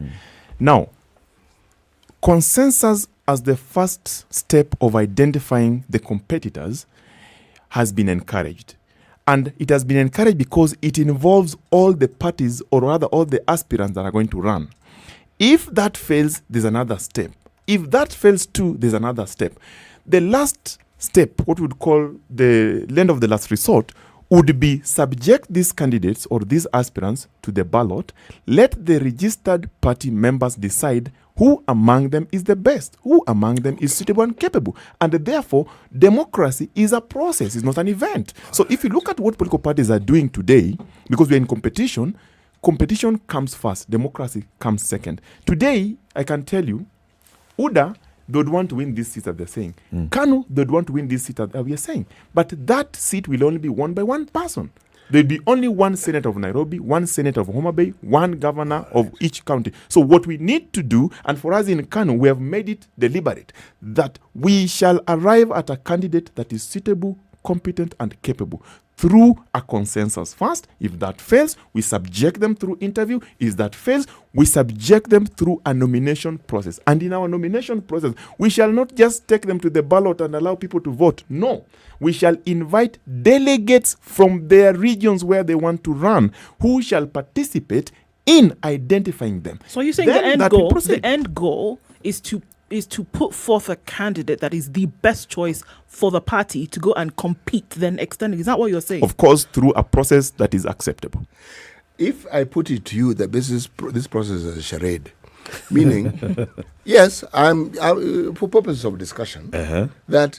Now, consensus as the first step of identifying the competitors has been encouraged. And it has been encouraged because it involves all the parties, or rather all the aspirants that are going to run. If that fails, there's another step. If that fails too, there's another step. The last step, what we would call the land of the last resort, would be subject these candidates or these aspirants to the ballot, let the registered party members decide who among them is the best, who among them is suitable and capable. And therefore, democracy is a process, it's not an event. So if you look at what political parties are doing today, because we're in competition, competition comes first, democracy comes second. Today, I can tell you, UDA, they would want to win this seat, as they're saying. KANU, they would want to win this seat, as we are saying. But that seat will only be won by one person. There will be only one senator of Nairobi, one senator of Homa Bay, one governor of each county. So what we need to do, and for us in KANU, we have made it deliberate, that we shall arrive at a candidate that is suitable, competent, and capable. through a consensus first. If that fails, we subject them through interview. If that fails, we subject them through a nomination process. And in our nomination process, we shall not just take them to the ballot and allow people to vote. No. We shall invite delegates from their regions where they want to run who shall participate in identifying them. So you're saying the end goal is to put forth a candidate that is the best choice for the party to go and compete then externally. Is that what you're saying? Of course, through a process that is acceptable. If I put it to you that this process is a charade, meaning, yes, for purposes of discussion, that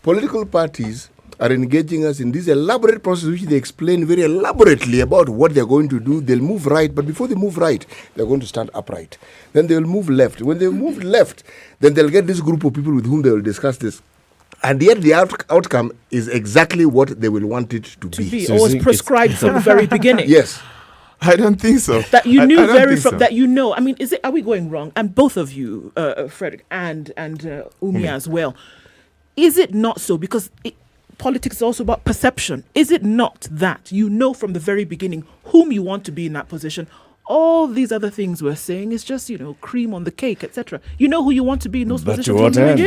political parties are engaging us in this elaborate process which they explain very elaborately about what they're going to do. They'll move right, but before they move right, they're going to stand upright. Then they'll move left. When they move left, then they'll get this group of people with whom they will discuss this. And yet the outcome is exactly what they will want it to be. So it's prescribed from the very beginning. Yes. I don't think so. That you knew that you know. I mean, are we going wrong? And both of you, Frederick and Umi as well. Is it not so? Because politics is also about perception. Is it not that you know from the very beginning whom you want to be in that position? All these other things we're saying is just, cream on the cake, etc. You know who you want to be in those positions. To what end?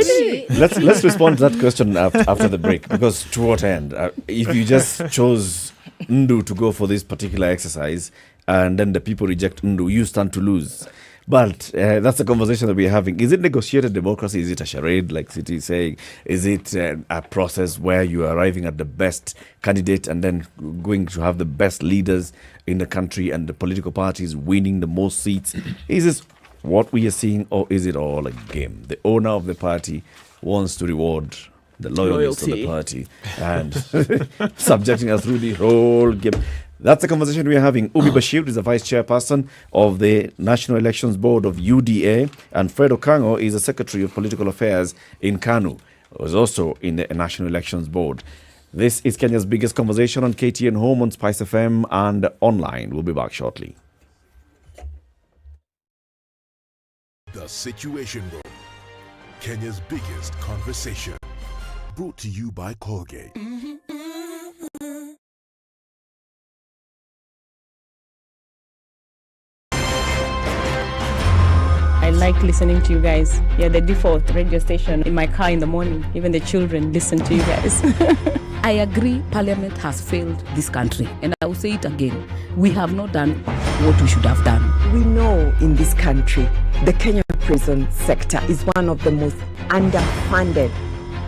Let's respond to that question after the break. Because to what end? If you just chose Ndu to go for this particular exercise and then the people reject Ndu, you stand to lose. But that's the conversation that we're having. Is it negotiated democracy? Is it a charade, like City is saying? Is it a process where you are arriving at the best candidate and then going to have the best leaders in the country and the political parties winning the most seats? Is this what we are seeing, or is it all a game? The owner of the party wants to reward the loyalists of the party and subjecting us through the whole game. That's the conversation we are having. Ubi Bashir is the vice chairperson of the National Elections Board of UDA, and Fred Okango is the secretary of political affairs in KANU, who is also in the National Elections Board. This is Kenya's biggest conversation on KTN Home, on SpiceFM, and online. We'll be back shortly. The Situation Room, Kenya's biggest conversation. Brought to you by Colgate. I like listening to you guys. You're the default radio station in my car in the morning. Even the children listen to you guys. I agree Parliament has failed this country. And I will say it again. We have not done what we should have done. We know in this country, the Kenya prison sector is one of the most underfunded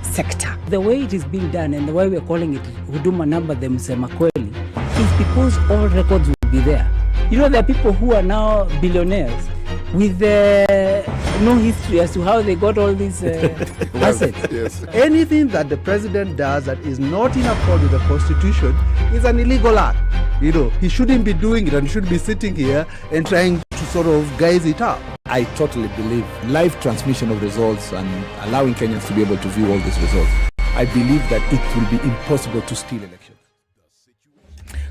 sector. The way it is being done and the way we're calling it Huduma number them Semakweli is because all records will be there. You know, there are people who are now billionaires with no history as to how they got all these assets. Yes. Anything that the president does that is not in accord with the constitution is an illegal act. He shouldn't be doing it and should be sitting here and trying to sort of guise it up. I totally believe live transmission of results and allowing Kenyans to be able to view all these results. I believe that it will be impossible to steal elections.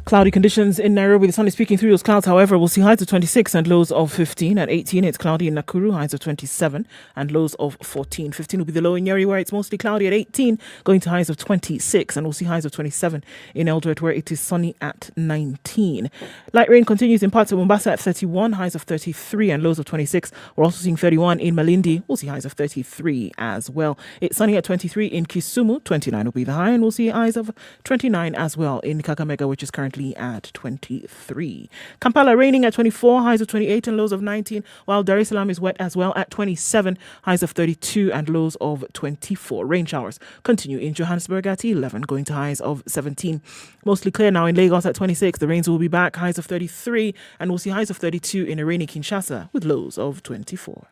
Cloudy conditions in Nairobi. The sun is peeking through those clouds. However, we'll see highs of 26 and lows of 15. At 18, it's cloudy in Nakuru, highs of 27 and lows of 14. 15 will be the low in Nyeri, where it's mostly cloudy at 18, going to highs of 26. And we'll see highs of 27 in Eldoret, where it is sunny at 19. Light rain continues in parts of Mombasa at 31, highs of 33 and lows of 26. We're also seeing 31 in Malindi. We'll see highs of 33 as well. It's sunny at 23 in Kisumu. 29 will be the high, and we'll see highs of 29 as well in Kagambi, which is currently at 23. Kampala raining at 24, highs of 28 and lows of 19, while Dar es Salaam is wet as well at 27, highs of 32 and lows of 24. Rain showers continue in Johannesburg at 11, going to highs of 17. Mostly clear now in Lagos at 26. The rains will be back, highs of 33, and we'll see highs of 32 in a rainy Kinshasa with lows of 24.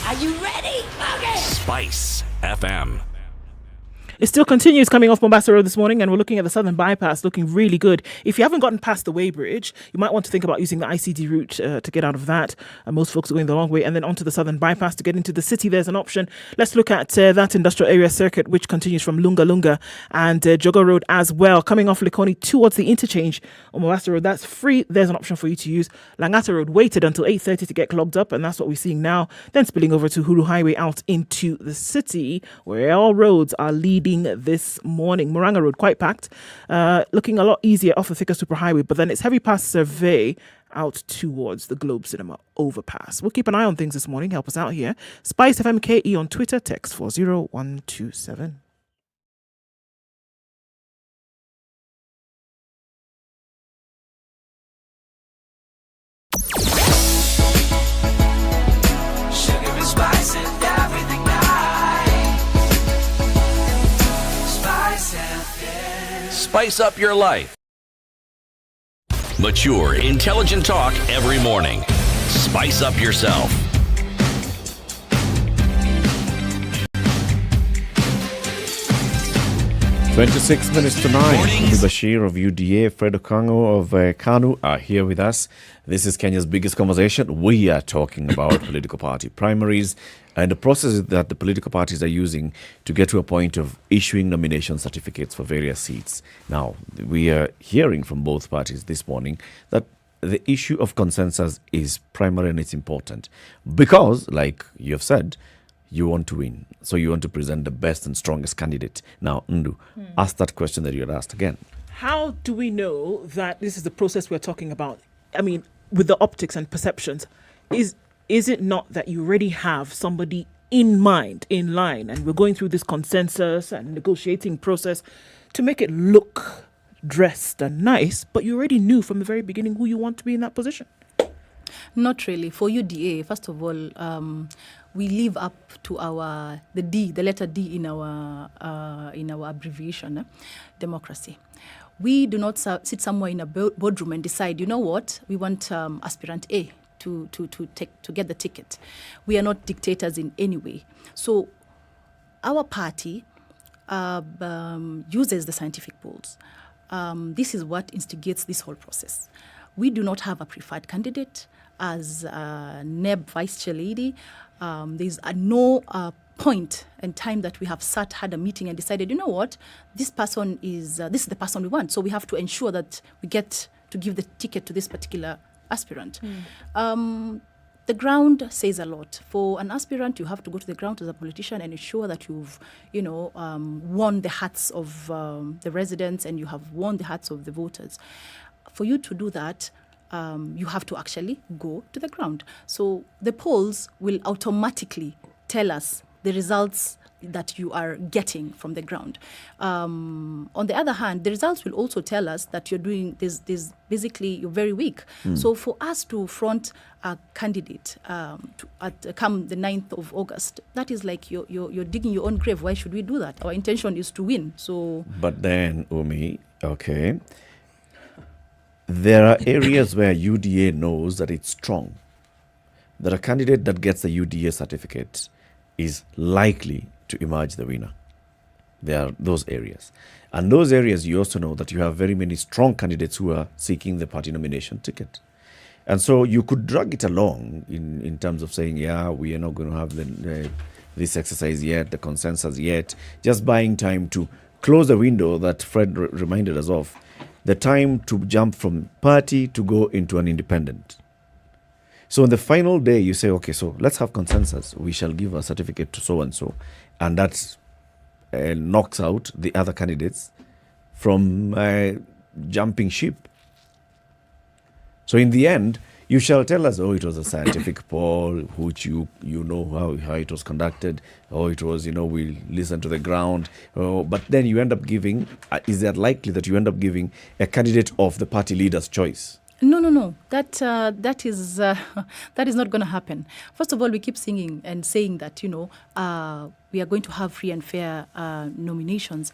Are you ready? Okay. Spice FM. It still continues coming off Mombasa Road this morning, and we're looking at the southern bypass looking really good. If you haven't gotten past the weighbridge, you might want to think about using the ICD route to get out of that. Most folks are going the long way, and then onto the southern bypass to get into the city. There's an option. Let's look at that industrial area circuit, which continues from Lunga Lunga and Jogo Road as well. Coming off Likoni towards the interchange on Mombasa Road, that's free. There's an option for you to use. Langata Road waited until 8:30 to get clogged up, and that's what we're seeing now. Then spilling over to Huru Highway out into the city, where all roads are leading this morning. Muranga Road quite packed, looking a lot easier off the Thika Superhighway, but then it's heavy past Survey out towards the Globe Cinema overpass. We'll keep an eye on things this morning. Help us out here. SpiceFM KE on Twitter, text 40127. Sugar and spice and everything nice. SpiceFM. Spice up your life. Mature, intelligent talk every morning. Spice up yourself. 26 minutes to 9. Bashir of UDA, Fred Okango of KANU are here with us. This is Kenya's biggest conversation. We are talking about political party primaries and the process that the political parties are using to get to a point of issuing nomination certificates for various seats. Now, we are hearing from both parties this morning that the issue of consensus is primary and it's important because, like you have said, you want to win. So you want to present the best and strongest candidate. Now, Ndu, ask that question that you had asked again. How do we know that this is the process we're talking about? I mean, with the optics and perceptions, is it not that you already have somebody in mind, in line, and we're going through this consensus and negotiating process to make it look dressed and nice, but you already knew from the very beginning who you want to be in that position? Not really. For UDA, first of all, we live up to the letter D in our abbreviation, democracy. We do not sit somewhere in a boardroom and decide, you know what, we want aspirant A to get the ticket. We are not dictators in any way. So our party uses the scientific polls. This is what instigates this whole process. We do not have a preferred candidate as NEB vice chair lady. There's no point in time that we have had a meeting and decided, you know what, this is the person we want. So we have to ensure that we get to give the ticket to this particular aspirant. The ground says a lot. For an aspirant, you have to go to the ground as a politician and ensure that you've, won the hearts of the residents and you have won the hearts of the voters. For you to do that, you have to actually go to the ground. So the polls will automatically tell us the results that you are getting from the ground. On the other hand, the results will also tell us that you're doing this basically you're very weak. So for us to front a candidate come the 9th of August, that is like you're digging your own grave. Why should we do that? Our intention is to win. So, but then, Umi, okay, there are areas where UDA knows that it's strong, that a candidate that gets the UDA certificate is likely to emerge the winner. There are those areas. And those areas, you also know that you have very many strong candidates who are seeking the party nomination ticket. And so you could drag it along in terms of saying, yeah, we are not going to have this exercise yet, the consensus yet, just buying time to close the window that Fred reminded us of, the time to jump from party to go into an independent. So on the final day, you say, okay, so let's have consensus. We shall give a certificate to so-and-so. And that knocks out the other candidates from jumping ship. So in the end, you shall tell us, oh, it was a scientific poll, which you know how it was conducted. Oh, it was, we listened to the ground. Oh, but then you end up giving, is that likely that you end up giving a candidate of the party leader's choice? No. That is not going to happen. First of all, we keep singing and saying that, we are going to have free and fair nominations.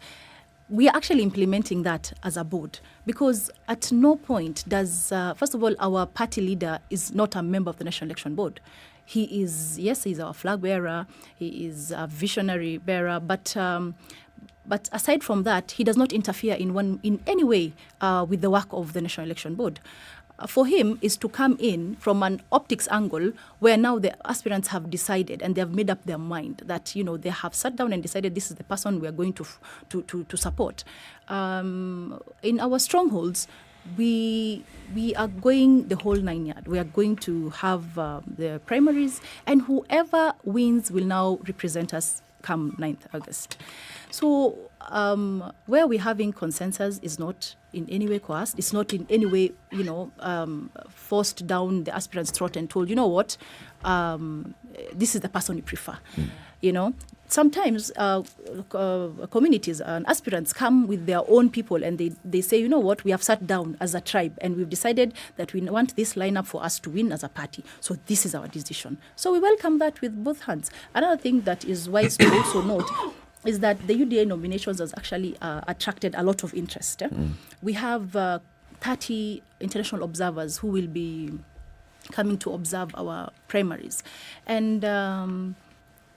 We are actually implementing that as a board because at no point does, first of all, our party leader is not a member of the National Election Board. He's our flag bearer, he is a visionary bearer, but But aside from that, he does not interfere in any way with the work of the National Election Board. For him is to come in from an optics angle where now the aspirants have decided and they have made up their mind that, they have sat down and decided this is the person we are going to support. In our strongholds, we are going the whole 9 yards. We are going to have the primaries, and whoever wins will now represent us come 9th August. So where we're having consensus is not in any way coerced. It's not in any way, forced down the aspirant's throat and told, this is the person you prefer. Sometimes communities and aspirants come with their own people and they say, we have sat down as a tribe and we've decided that we want this lineup for us to win as a party. So this is our decision. So we welcome that with both hands. Another thing that is wise to also note is that the UDA nominations has actually attracted a lot of interest. We have 30 international observers who will be coming to observe our primaries. And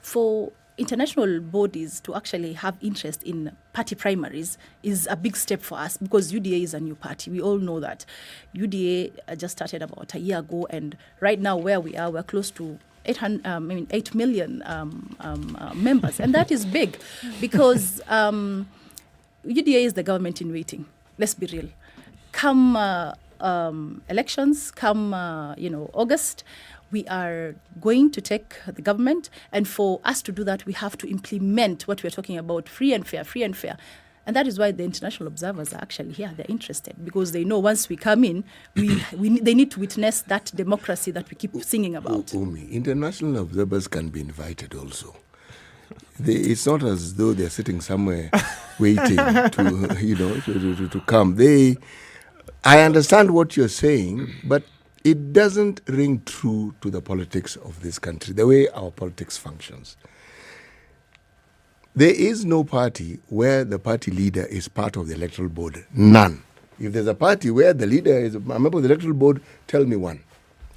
for international bodies to actually have interest in party primaries is a big step for us because UDA is a new party. We all know that. UDA just started about a year ago, and right now where we are, we're close to 8 million members. And that is big because UDA is the government in waiting. Let's be real. Come elections, come August, we are going to take the government, and for us to do that, we have to implement what we're talking about, free and fair. And that is why the international observers are actually here. They're interested because they know once we come in, they need to witness that democracy that we keep singing about. International observers can be invited also. It's not as though they're sitting somewhere waiting to come. I understand what you're saying, but it doesn't ring true to the politics of this country, the way our politics functions. There is no party where the party leader is part of the electoral board. None. If there's a party where the leader is a member of the electoral board, tell me one.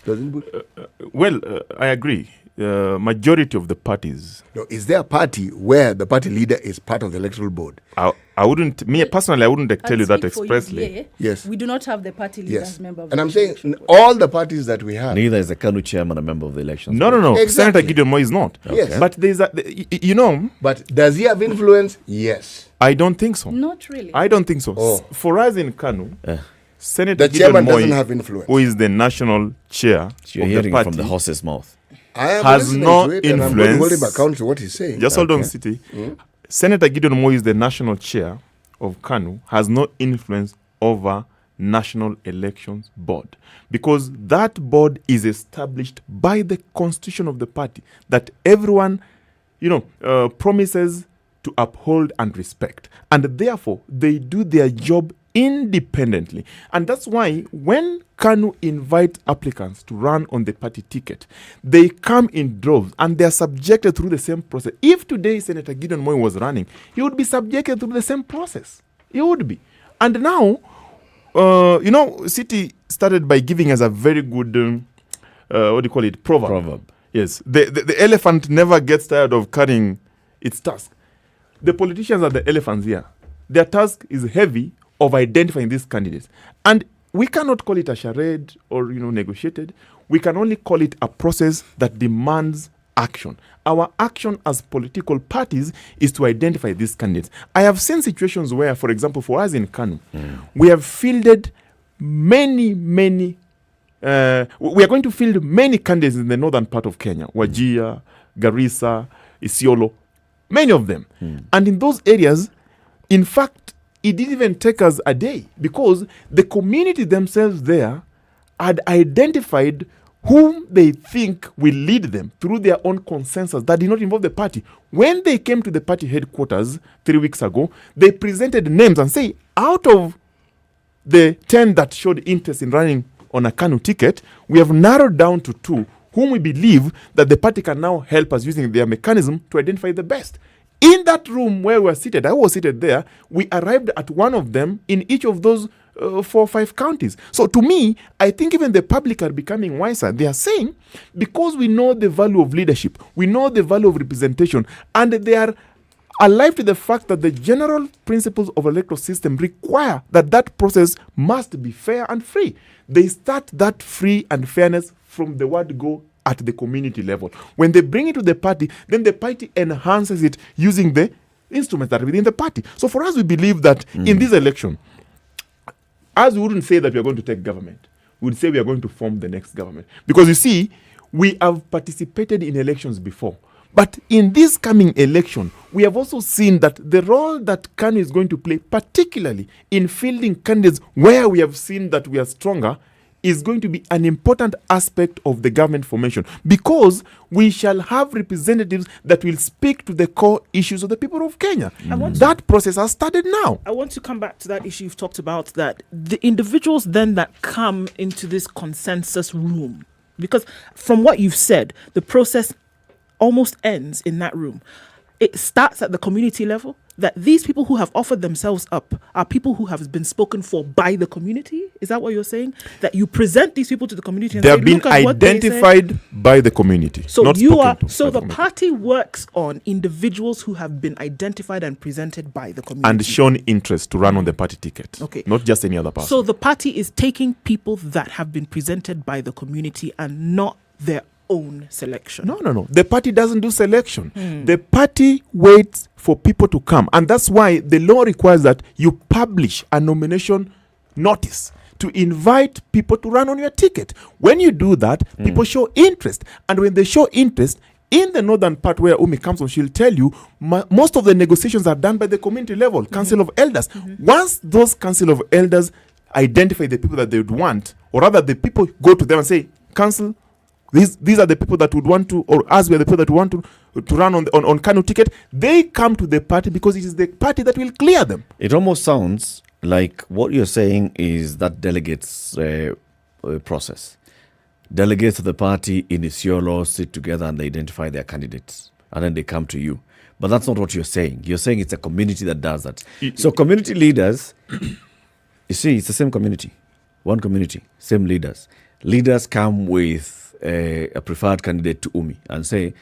I agree. Majority of the parties. No, is there a party where the party leader is part of the electoral board? I wouldn't tell you that expressly. UDA, yes. We do not have the party leader as member of and the I'm saying all the parties that we have. Neither is the KANU chairman a member of the elections. No. Exactly. Senator Gideon Moi is not. Okay. Yes. But there's But does he have influence? Yes. I don't think so. Not really. I don't think so. Oh. For us in KANU, Senator the Gideon chairman Moi, doesn't have influence. who is the national chair You're of hearing the it party, from the horse's mouth. I am has no to it and I'm going to hold him influence. account to what he's saying. Just hold on, City. Senator Gideon Moi is the national chair of KANU, has no influence over National Elections Board because that board is established by the constitution of the party that everyone, promises to uphold and respect. And therefore, they do their job independently. And that's why when KANU invite applicants to run on the party ticket, they come in droves and they are subjected through the same process. If today Senator Gideon Moi was running, he would be subjected through the same process. He would be. And now, City started by giving us a very good, proverb. Yes. The elephant never gets tired of carrying its task. The politicians are the elephants here. Their task is heavy of identifying these candidates. And we cannot call it a charade or, negotiated. We can only call it a process that demands action. Our action as political parties is to identify these candidates. I have seen situations where, for example, for us in KANU, we have fielded many, we are going to field many candidates in the northern part of Kenya, Wajir, Garissa, Isiolo, many of them. And in those areas, in fact, it didn't even take us a day because the community themselves there had identified whom they think will lead them through their own consensus that did not involve the party. When they came to the party headquarters 3 weeks ago, they presented names and say, out of the 10 that showed interest in running on a KANU ticket, we have narrowed down to 2 whom we believe that the party can now help us using their mechanism to identify the best. In that room where we were seated, I was seated there, we arrived at one of them in each of those 4 or 5 counties. So to me, I think even the public are becoming wiser. They are saying, because we know the value of leadership, we know the value of representation, and they are alive to the fact that the general principles of electoral system require that that process must be fair and free. They start that free and fairness from the word go at the community level. When they bring it to the party, then the party enhances it using the instruments that are within the party. So for us, we believe that in this election, as we wouldn't say that we are going to take government, we would say we are going to form the next government. Because you see, we have participated in elections before. But in this coming election, we have also seen that the role that KANU is going to play, particularly in fielding candidates where we have seen that we are stronger, is going to be an important aspect of the government formation, because we shall have representatives that will speak to the core issues of the people of Kenya. That process has started now. I want to come back to that issue you've talked about, that the individuals then that come into this consensus room, because from what you've said, the process almost ends in that room. It starts at the community level, that these people who have offered themselves up are people who have been spoken for by the community. Is that what you're saying? That you present these people to the community and they say, have been look at what they identified said. by the community. So not you are spoken to so by the community. party works on individuals who have been identified and presented by the community And shown interest to run on the party ticket. Okay. Not just any other person. So the party is taking people that have been presented by the community and not their own selection. No. The party doesn't do selection. The party waits for people to come. And that's why the law requires that you publish a nomination notice to invite people to run on your ticket. When you do that, people show interest. And when they show interest, in the northern part where Umi comes from, she'll tell you most of the negotiations are done by the community level, Council of Elders. Once those Council of Elders identify the people that they would want, or rather the people go to them and say, Council, these are the people that would want to, or as we are the people that want to run on KANU ticket, they come to the party because it is the party that will clear them. It almost sounds like what you're saying is that delegates process. Delegates of the party in Isiolo sit together and they identify their candidates, and then they come to you. But that's not what you're saying. You're saying it's a community that does that. So community leaders, you see, it's the same community. One community, same leaders. Leaders come with a preferred candidate to Umi and say,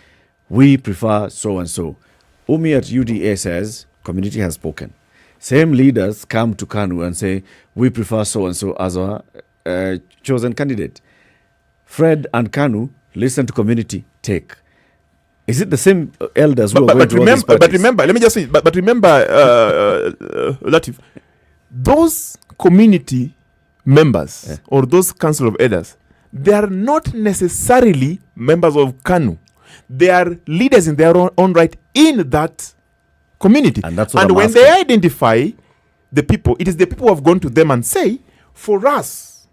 we prefer so-and-so. Umi at UDA says, community has spoken. Same leaders come to KANU and say, we prefer so-and-so as our chosen candidate. Fred and KANU listen to community, take. Is it the same elders who are going to all these parties? But remember, let me just say, but remember, Latiff, those community members or those council of elders, they are not necessarily members of KANU. They are leaders in their own right in that community. And when they identify the people, it is the people who have gone to them and say, for us,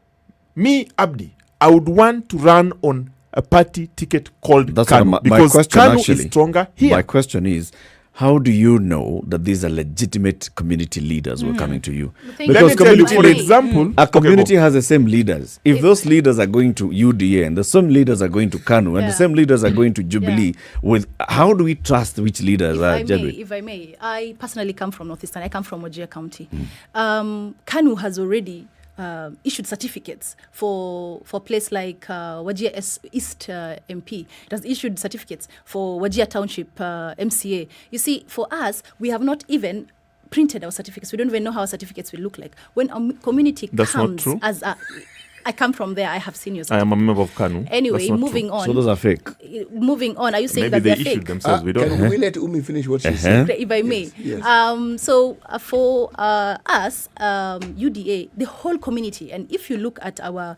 me, Abdi, I would want to run on a party ticket called KANU because KANU is stronger here. My question is, how do you know that these are legitimate community leaders who are coming to you? Because community, for example, a community has the same leaders. If those leaders are going to UDA and the same leaders are going to KANU and the same leaders are going to Jubilee, with how do we trust which leaders are genuine? If I may, I personally come from Northeastern. I come from Wajir County. KANU has already issued certificates for place like Wajir East MP. It has issued certificates for Wajir Township MCA. You see, for us, we have not even printed our certificates. We don't even know how our certificates will look like. When a community That's comes not true. as a... I come from there. I have seen your I am a member of KANU. Anyway, moving on. So those are fake. Moving on. Are you saying Maybe that they're they issued fake? themselves. We don't Can know. we let Umi finish what she said? If I may. Yes. So for us, UDA, the whole community, and if you look at our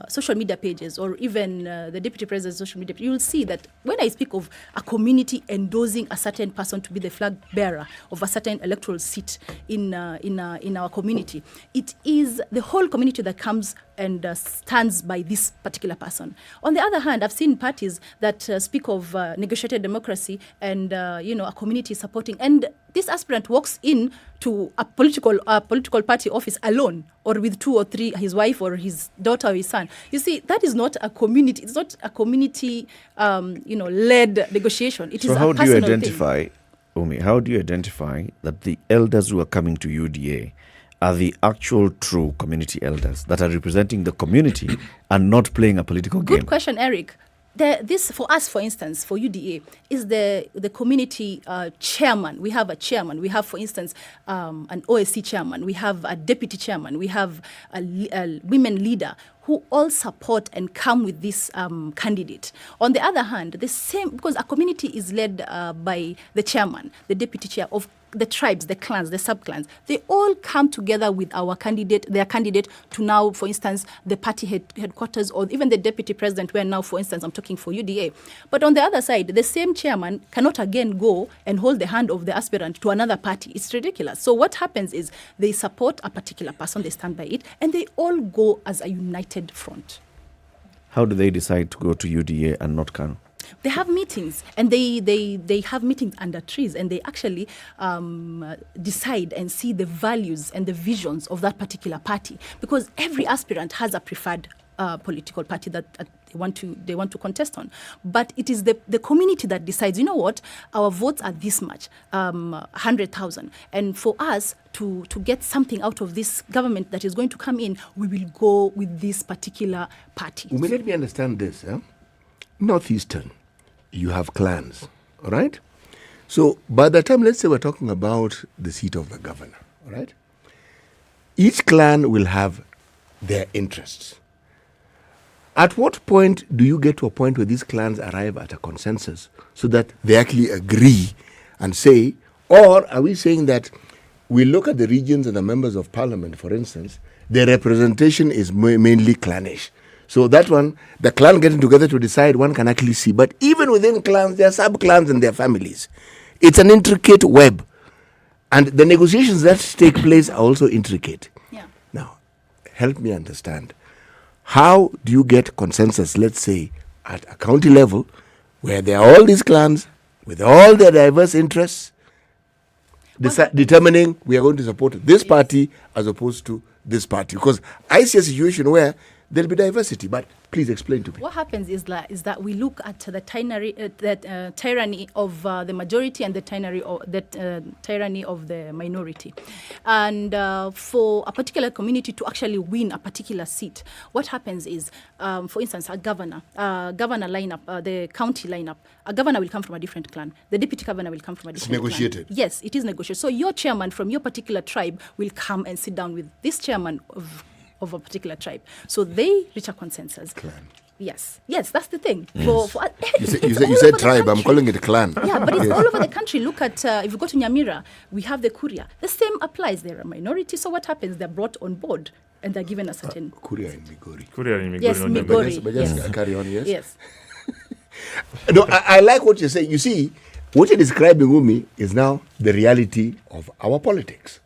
social media pages or even the Deputy President's social media, you will see that when I speak of a community endorsing a certain person to be the flag bearer of a certain electoral seat in our community, it is the whole community that comes and stands by this particular person. On the other hand, I've seen parties that speak of negotiated democracy and a community supporting, and this aspirant walks in to a political party office alone, or with 2 or 3, his wife or his daughter or his son. You see, that is not a community. It's not a community, led negotiation. It is a personal thing. How do you identify, Umi? How do you identify that the elders who are coming to UDA are the actual true community elders that are representing the community and not playing a political game? Good question, Eric. This, for us, for instance, for UDA, is the community chairman. We have a chairman. We have, for instance, an OSC chairman. We have a deputy chairman. We have a women leader who all support and come with this candidate. On the other hand, the same, because a community is led by the chairman, the deputy chair of the tribes, the clans, the sub-clans, they all come together with their candidate to now, for instance, the party headquarters or even the deputy president, where now, for instance, I'm talking for UDA. But on the other side, the same chairman cannot again go and hold the hand of the aspirant to another party. It's ridiculous. So what happens is they support a particular person, they stand by it, and they all go as a united front. How do they decide to go to UDA and not Kanu? They have meetings, and they have meetings under trees, and they actually decide and see the values and the visions of that particular party, because every aspirant has a preferred political party that they want to contest on. But it is the community that decides, you know what, our votes are this much, 100,000. And for us to get something out of this government that is going to come in, we will go with this particular party. Well, let me understand this. Northeastern, you have clans, all right? So by the time, let's say we're talking about the seat of the governor, all right? Each clan will have their interests. At what point do you get to a point where these clans arrive at a consensus so that they actually agree and say, or are we saying that we look at the regions and the members of parliament, for instance, their representation is mainly clannish. So that one, the clan getting together to decide, one can actually see. But even within clans, there are sub-clans and their families. It's an intricate web. And the negotiations that take place are also intricate. Yeah. Now, help me understand. How do you get consensus, let's say, at a county level, where there are all these clans, with all their diverse interests, determining we are going to support this party as opposed to this party? Because I see a situation where there'll be diversity, but please explain to me. What happens is that we look at the tyranny of the majority and the tyranny of the minority. And for a particular community to actually win a particular seat, what happens is, for instance, a governor lineup, the county lineup, a governor will come from a different clan. The deputy governor will come from a different clan. It's negotiated. Yes, it is negotiated. So your chairman from your particular tribe will come and sit down with this chairman of a particular tribe. So they reach a consensus. Clan. Yes, that's the thing. Yes. For you said tribe, I'm calling it a clan. Yeah, but it's Yes. all over the country. Look at, if you go to Nyamira, we have the Kuria. The same applies. They're a minority, so what happens? They're brought on board and they're given a certain... Kuria in Migori. Yes, Migori. But just carry on, yes? Yes. No, I like what you're saying. You see, what you're describing, Umi, is now the reality of our politics.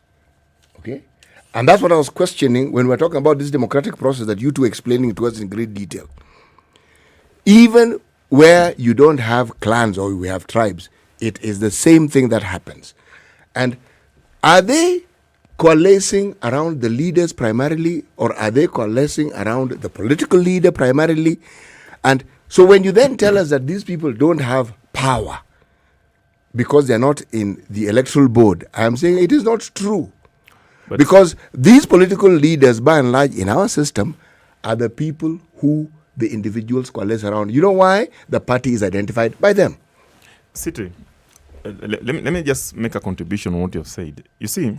Okay? And that's what I was questioning when we're talking about this democratic process that you two explaining to us in great detail. Even where you don't have clans or we have tribes, it is the same thing that happens. And are they coalescing around the leaders primarily, or are they coalescing around the political leader primarily? And so when you then tell us that these people don't have power because they're not in the electoral board, I'm saying it is not true. Because these political leaders, by and large, in our system, are the people who the individuals coalesce around. You know why? The party is identified by them. City, let me just make a contribution on what you've said. You see,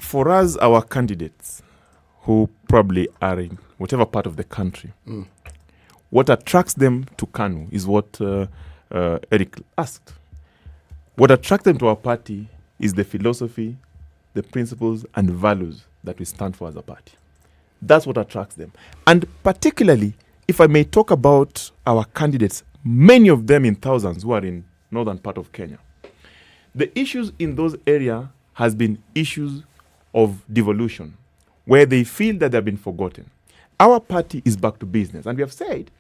for us, our candidates who probably are in whatever part of the country, what attracts them to KANU is what Eric asked. What attracts them to our party is the philosophy, the principles and values that we stand for as a party. That's what attracts them. And particularly, if I may talk about our candidates, many of them in thousands who are in northern part of Kenya, the issues in those areas has been issues of devolution, where they feel that they've been forgotten. Our party is back to business. And we have said,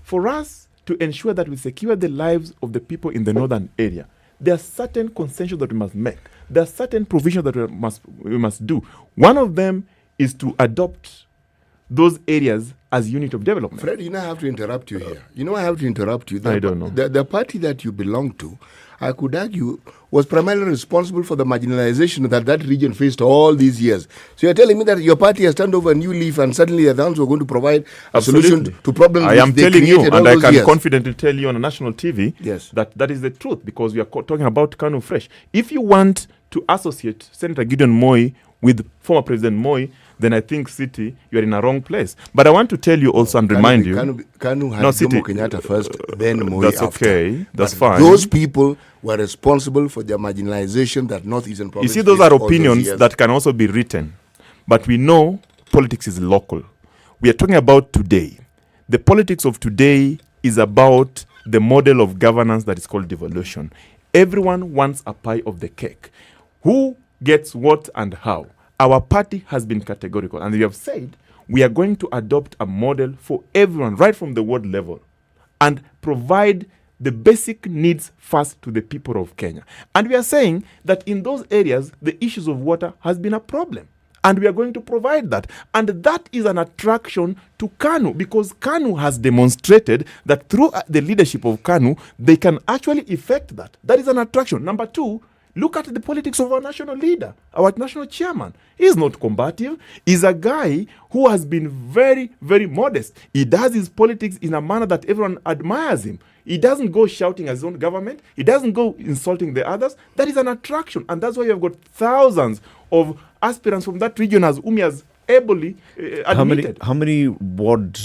for us to ensure that we secure the lives of the people in the northern area, there are certain concessions that we must make. There are certain provisions that we must do. One of them is to adopt those areas as unit of development. Fred, I have to interrupt you here. You know I have to interrupt you. I don't know. The party that you belong to, I could argue, was primarily responsible for the marginalization that region faced all these years. So you're telling me that your party has turned over a new leaf and suddenly they're the ones who are going to provide a solution to problems I am telling you, and I can confidently confidently tell you on a national TV that is the truth, because we are talking about KANU fresh. If you want to associate Senator Gideon Moi with former President Moi, then I think, City, you are in a wrong place. But I want to tell you also and remind you. KANU had Jomo Kenyatta first, then Moi that's after. Okay, that's fine. Those people were responsible for the marginalization that Northeastern province. You see, those are opinions that can also be written. But we know politics is local. We are talking about today. The politics of today is about the model of governance that is called devolution. Everyone wants a pie of the cake. Who gets what and how? Our party has been categorical, and we have said we are going to adopt a model for everyone, right from the ward level, and provide the basic needs first to the people of Kenya. And we are saying that in those areas, the issues of water has been a problem. And we are going to provide that. And that is an attraction to KANU, because KANU has demonstrated that through the leadership of KANU, they can actually effect that. That is an attraction. Number two, look at the politics of our national leader, our national chairman. He is not combative. He's a guy who has been very, very modest. He does his politics in a manner that everyone admires him. He doesn't go shouting at his own government. He doesn't go insulting the others. That is an attraction. And that's why you have got thousands of aspirants from that region, as Umi has ably admitted. How many ward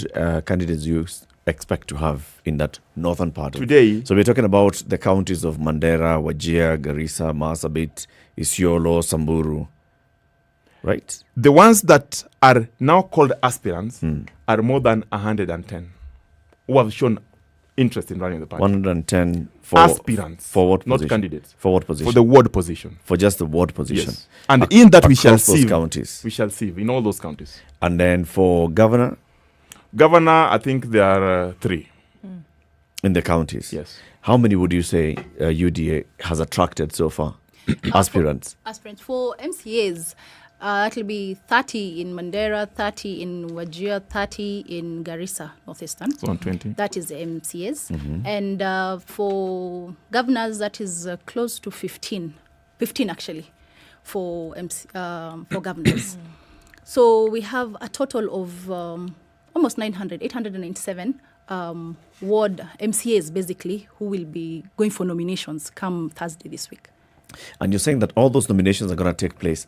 candidates do you expect to have in that northern part today? So we're talking about the counties of Mandera, Wajir, Garissa, Marsabit, Isiolo, Samburu, right? The ones that are now called aspirants are more than 110 who have shown interest in running the party. 110 for aspirants, for what not position? candidates. For what position? For the ward position. For just the ward position. Yes. And in that we shall across those see counties. We shall see in all those counties. And then for governor, I think there are 3 in the counties. Yes. How many would you say UDA has attracted so far? Aspirants. Aspirants for MCAs. It'll be 30 in Mandera, 30 in Wajir, 30 in Garissa, Northeastern. So on 20. That is the MCAs. Mm-hmm. And for governors, that is close to 15. 15 actually for governors. So we have a total of almost 897 ward MCAs basically who will be going for nominations come Thursday this week. And you're saying that all those nominations are going to take place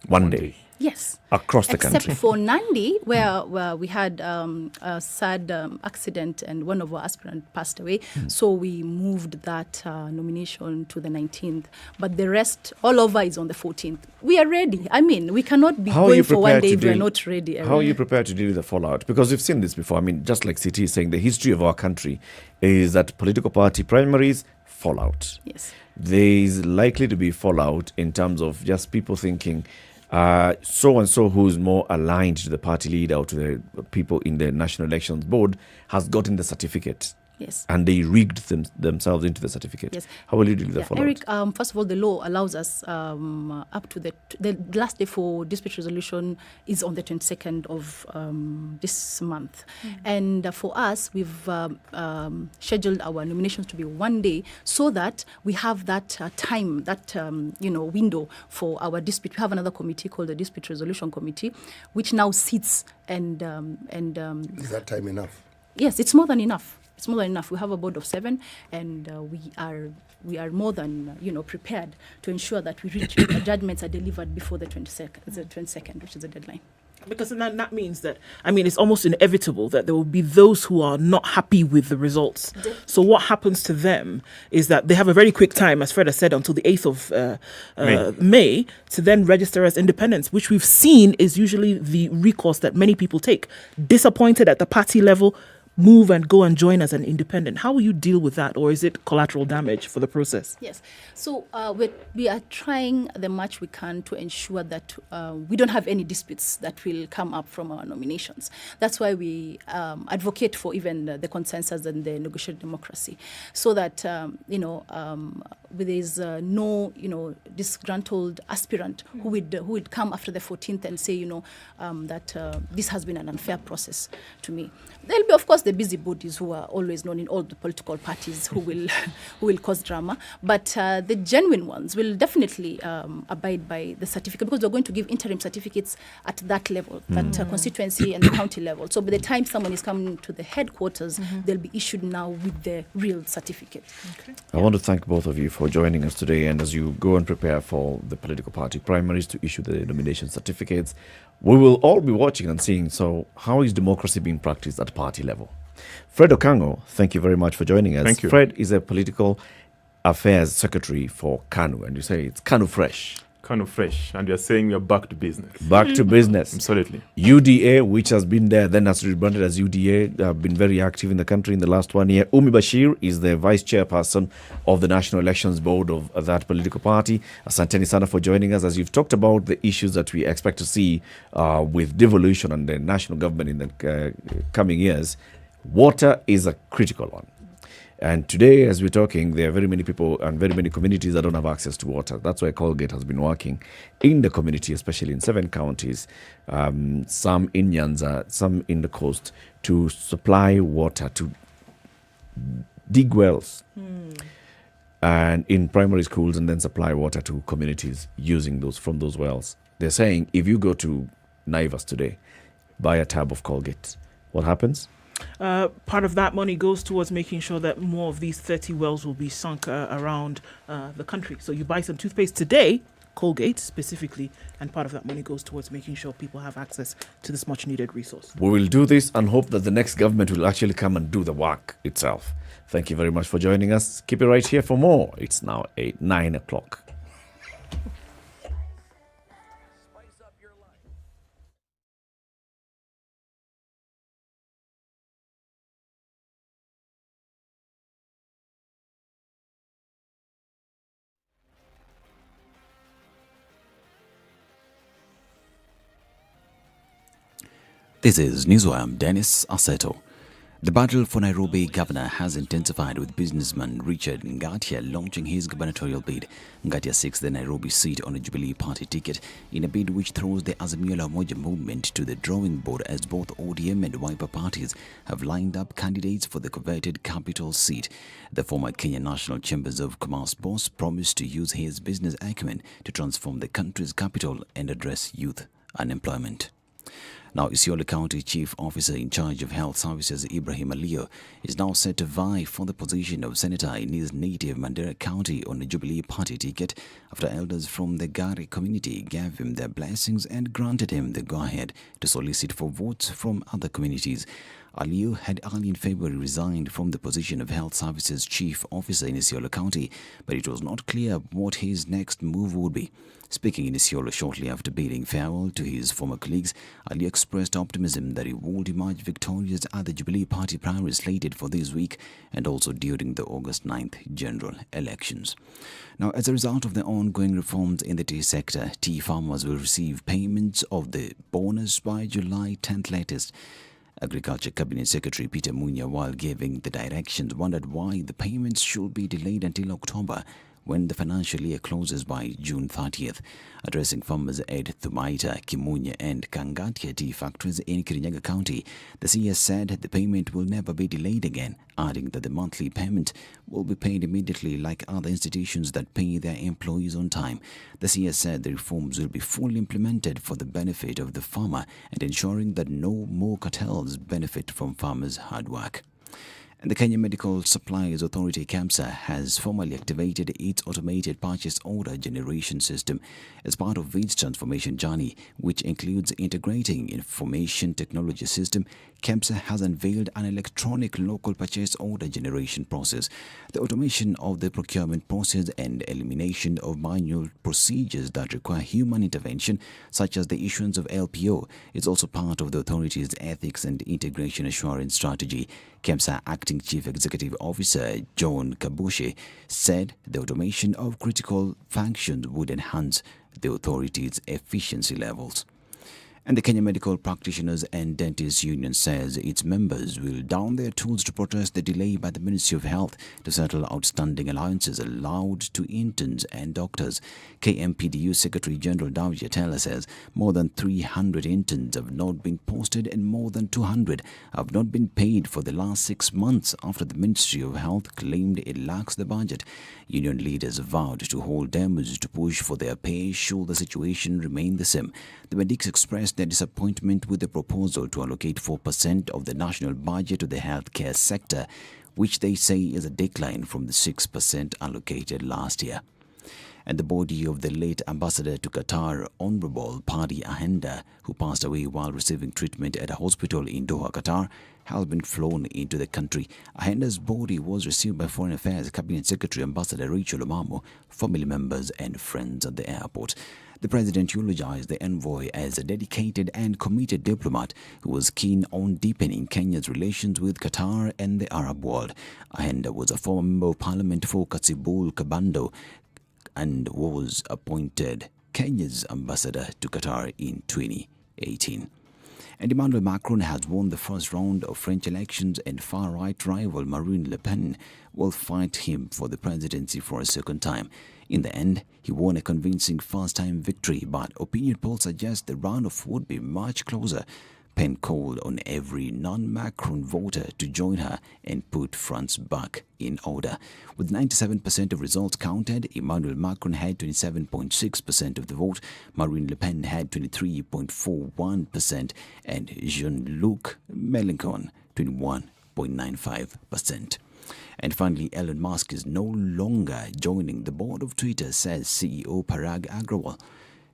one day? Yes. Across the country? Except for Nandi, where we had a sad accident and one of our aspirants passed away. So we moved that nomination to the 19th. But the rest, all over, is on the 14th. We are ready. I mean, we cannot be going for one day if we are not ready. How are you prepared to deal with the fallout? Because we've seen this before. I mean, just like CT is saying, the history of our country is that political party primaries, fallout. Yes. There is likely to be fallout in terms of just people thinking, so and so who's more aligned to the party leader or to the people in the National Elections Board has gotten the certificate. Yes. And they rigged themselves into the certificate. Yes. How will you deal with the fallout? Eric, first of all, the law allows us up to the last day for dispute resolution is on the 22nd of this month. And for us, we've scheduled our nominations to be one day so that we have that time, that window for our dispute. We have another committee called the Dispute Resolution Committee, which now sits and is that time enough? Yes, it's more than enough. It's more than enough. We have a board of 7, and we are more than prepared to ensure that we reach judgments are delivered before the 22nd, which is the deadline. Because that means that, I mean, it's almost inevitable that there will be those who are not happy with the results. So what happens to them is that they have a very quick time, as Fred has said, until the 8th of May to then register as independents, which we've seen is usually the recourse that many people take. Disappointed at the party level, move and go and join as an independent. How will you deal with that, or is it collateral damage for the process? Yes. So we are trying the much we can to ensure that we don't have any disputes that will come up from our nominations. That's why we advocate for even the consensus and the negotiated democracy, so that there's no, disgruntled aspirant who would come after the 14th and say, that this has been an unfair process to me. There'll be, of course, the busybodies who are always known in all the political parties who will cause drama, but the genuine ones will definitely abide by the certificate, because we're going to give interim certificates at that level, that constituency and the county level. So by the time someone is coming to the headquarters, they'll be issued now with the real certificate. Okay. I want to thank both of you for joining us today, and as you go and prepare for the political party primaries to issue the nomination certificates, we will all be watching and seeing, so how is democracy being practiced at party level? Fred Okango, thank you very much for joining us. Thank you. Fred is a political affairs secretary for KANU, and you say it's KANU Fresh. KANU Fresh, and you're saying we're back to business. Back to business. Absolutely. UDA, which has been there, then has rebranded as UDA, have been very active in the country in the last 1 year. Umi Bashir is the vice chairperson of the National Elections Board of that political party. Asanteni sana for joining us, as you've talked about the issues that we expect to see with devolution and the national government in the coming years. Water is a critical one. And today, as we're talking, there are very many people and very many communities that don't have access to water. That's why Colgate has been working in the community, especially in 7 counties, some in Nyanza, some in the coast, to supply water, to dig wells and in primary schools, and then supply water to communities using those from those wells. They're saying if you go to Naivas today, buy a tab of Colgate, what happens? Part of that money goes towards making sure that more of these 30 wells will be sunk around the country. So you buy some toothpaste today, Colgate specifically, and part of that money goes towards making sure people have access to this much needed resource. We will do this and hope that the next government will actually come and do the work itself. Thank you very much for joining us. Keep it right here for more. It's now 9 o'clock. This is Newswire. I'm Dennis Aseto. The battle for Nairobi governor has intensified, with businessman Richard Ngatia launching his gubernatorial bid. Ngatia seeks the Nairobi seat on a Jubilee Party ticket in a bid which throws the Azimio La Umoja movement to the drawing board, as both ODM and Wiper parties have lined up candidates for the coveted capital seat. The former Kenya National Chambers of Commerce boss promised to use his business acumen to transform the country's capital and address youth unemployment. Now, Isiolo County Chief Officer in charge of Health Services Ibrahim Aliyo is now set to vie for the position of Senator in his native Mandera County on a Jubilee Party ticket after elders from the Gari community gave him their blessings and granted him the go-ahead to solicit for votes from other communities. Aliyu had early in February resigned from the position of Health Services Chief Officer in Isiolo County, but it was not clear what his next move would be. Speaking in Isiolo shortly after bidding farewell to his former colleagues, Aliyu expressed optimism that he would emerge victorious at the Jubilee Party primaries slated for this week and also during the August 9th general elections. Now, as a result of the ongoing reforms in the tea sector, tea farmers will receive payments of the bonus by July 10th latest. Agriculture Cabinet Secretary Peter Munya, while giving the directions, wondered why the payments should be delayed until October, when the financial year closes by June 30th. Addressing farmers at Thumaita, Kimunya and Kangatia tea factories in Kirinyaga County, the CS said the payment will never be delayed again, adding that the monthly payment will be paid immediately like other institutions that pay their employees on time. The CS said the reforms will be fully implemented for the benefit of the farmer and ensuring that no more cartels benefit from farmers' hard work. And the Kenya Medical Supplies Authority KEMSA has formally activated its automated purchase order generation system as part of its transformation journey, which includes integrating information technology system. KEMSA has unveiled an electronic local purchase order generation process. The automation of the procurement process and elimination of manual procedures that require human intervention, such as the issuance of LPO, is also part of the authority's ethics and integration assurance strategy. KEMSA Acting Chief Executive Officer John Kabushi said the automation of critical functions would enhance the authority's efficiency levels. And the Kenya Medical Practitioners and Dentists Union says its members will down their tools to protest the delay by the Ministry of Health to settle outstanding allowances allowed to interns and doctors. KMPDU Secretary General Davia Taylor says more than 300 interns have not been posted and more than 200 have not been paid for the last 6 months after the Ministry of Health claimed it lacks the budget. Union leaders vowed to hold demos to push for their pay should the situation remain the same. The medics expressed their disappointment with the proposal to allocate 4% of the national budget to the healthcare sector, which they say is a decline from the 6% allocated last year. And the body of the late ambassador to Qatar, Honorable Paddy Ahenda, who passed away while receiving treatment at a hospital in Doha, Qatar, has been flown into the country. Ahenda's body was received by Foreign Affairs Cabinet Secretary Ambassador Rachel Omamo, family members and friends at the airport. The president eulogized the envoy as a dedicated and committed diplomat who was keen on deepening Kenya's relations with Qatar and the Arab world. Ahenda was a former member of parliament for Katsibul Kabando and was appointed Kenya's ambassador to Qatar in 2018. And Emmanuel Macron has won the first round of French elections, and far-right rival Marine Le Pen will fight him for the presidency for a second time. In the end, he won a convincing first-time victory, but opinion polls suggest the runoff would be much closer. Pen called on every non-Macron voter to join her and put France back in order. With 97% of results counted, Emmanuel Macron had 27.6% of the vote, Marine Le Pen had 23.41%, and Jean-Luc Mélenchon 21.95%. And finally, Elon Musk is no longer joining the board of Twitter, says CEO Parag Agrawal.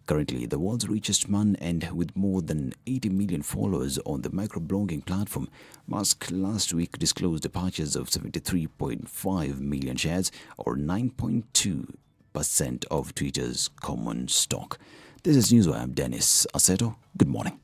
Currently, the world's richest man and with more than 80 million followers on the microblogging platform, Musk last week disclosed departures of 73.5 million shares, or 9.2% of Twitter's common stock. This is Newswire. I'm Dennis Aseto. Good morning.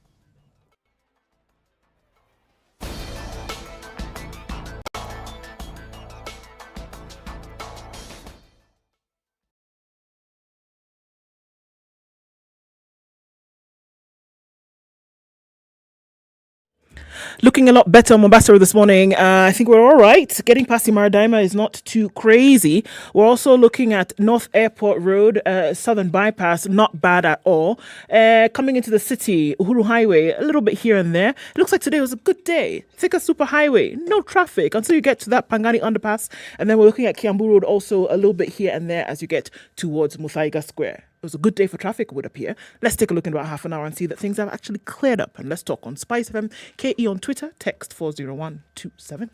Looking a lot better on Mombasa this morning. I think we're all right. Getting past the Maradima is not too crazy. We're also looking at North Airport Road, Southern Bypass, not bad at all. Coming into the city, Uhuru Highway, a little bit here and there. It looks like today was a good day. Thika Superhighway, no traffic until you get to that Pangani Underpass. And then we're looking at Kiambu Road also a little bit here and there as you get towards Muthaiga Square. It was a good day for traffic, it would appear. Let's take a look in about half an hour and see that things have actually cleared up. And let's talk on SpiceFM, KE on Twitter, text 40127.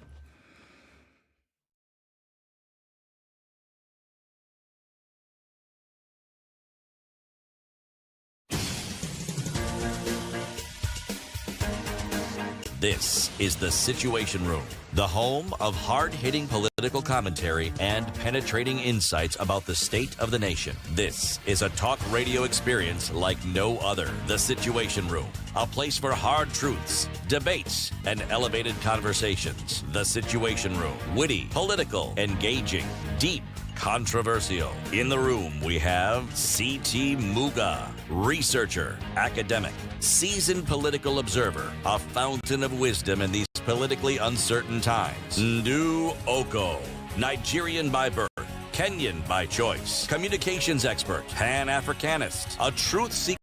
This is the Situation Room, the home of hard-hitting political commentary and penetrating insights about the state of the nation. This is a talk radio experience like no other. The Situation Room, a place for hard truths, debates, and elevated conversations. The Situation Room, witty, political, engaging, deep, controversial. In the room, we have C.T. Muga, researcher, academic, seasoned political observer, a fountain of wisdom in these politically uncertain times. Ndu Okoh, Nigerian by birth, Kenyan by choice, communications expert, Pan-Africanist, a truth seeker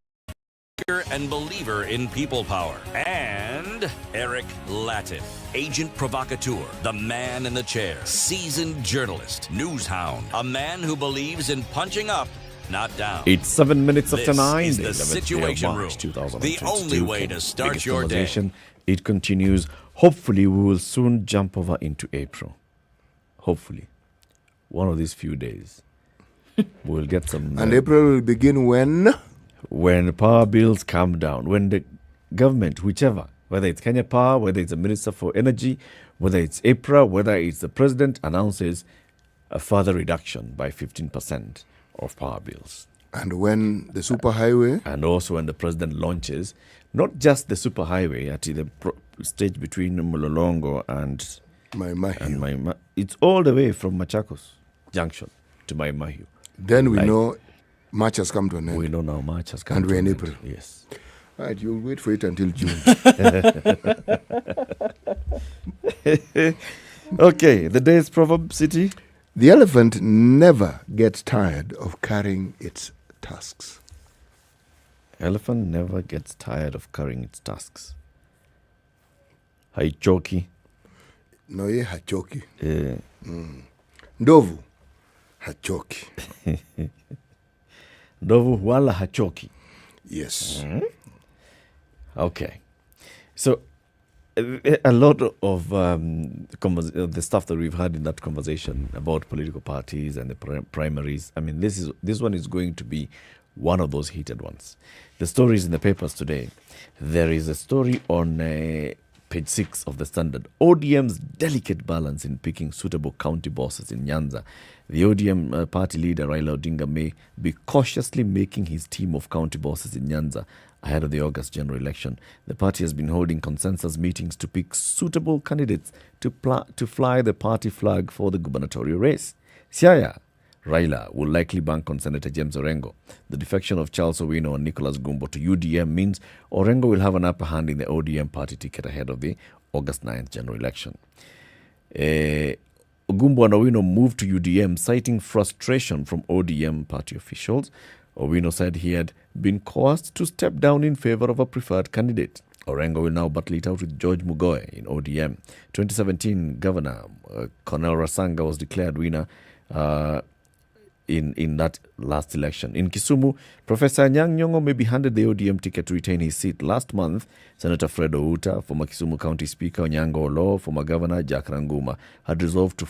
and believer in people power, and Eric Latiff, agent provocateur, the man in the chair, seasoned journalist, news hound, a man who believes in punching up, not down. It's 7 minutes after 9. This is the Situation Room, the only way to start your day. It continues. Hopefully, we will soon jump over into April. Hopefully, one of these few days, we'll get some. And April will begin when? When power bills come down. When the government, whichever, whether it's Kenya Power, whether it's the Minister for Energy, whether it's APRA, whether it's the President, announces a further reduction by 15% of power bills. And when the superhighway? And also when the President launches, not just the superhighway at the stage between Mulolongo and Maimahiu. It's all the way from Machakos Junction to Maimahiu. Then we know March has come to an end. We know now March has come and to we're an in end. April. Yes. Right, you'll wait for it until June. Okay, the day's proverb, City. The elephant never gets tired of carrying its tusks. Elephant never gets tired of carrying its tusks. Haichoki. No, ye hachoki. Yeah. Ndovu hachoki. Ndovu wala hachoki. Yes. Okay. So, a lot of the stuff that we've had in that conversation about political parties and the primaries, I mean, this one is going to be one of those heated ones. The stories in the papers today. There is a story on page 6 of the Standard. ODM's delicate balance in picking suitable county bosses in Nyanza. The ODM party leader Raila Odinga may be cautiously making his team of county bosses in Nyanza ahead of the August general election. The party has been holding consensus meetings to pick suitable candidates to fly the party flag for the gubernatorial race. Siaya, Raila will likely bank on Senator James Orengo. The defection of Charles Owino and Nicholas Gumbo to UDM means Orengo will have an upper hand in the ODM party ticket ahead of the August 9th general election. Gumbo and Owino moved to UDM, citing frustration from ODM party officials. Owino said he had been coerced to step down in favor of a preferred candidate. Orengo will now battle it out with George Mugoe in ODM. 2017 Governor Cornel Rasanga was declared winner in that last election. In Kisumu, Professor Anyang' Nyong'o may be handed the ODM ticket to retain his seat. Last month, Senator Fred Outa, former Kisumu County Speaker Onyango Olo, former Governor Jack Ranguma had resolved to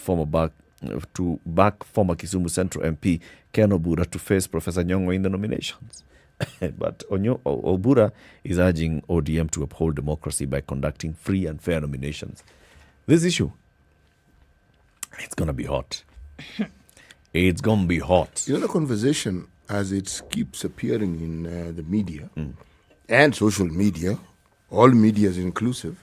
back former Kisumu Central MP Ken Obura to face Professor Nyong'o in the nominations. But Obura is urging ODM to uphold democracy by conducting free and fair nominations. This issue, it's going to be hot. It's going to be hot. You know, the conversation, as it keeps appearing in the media and social media, all media is inclusive,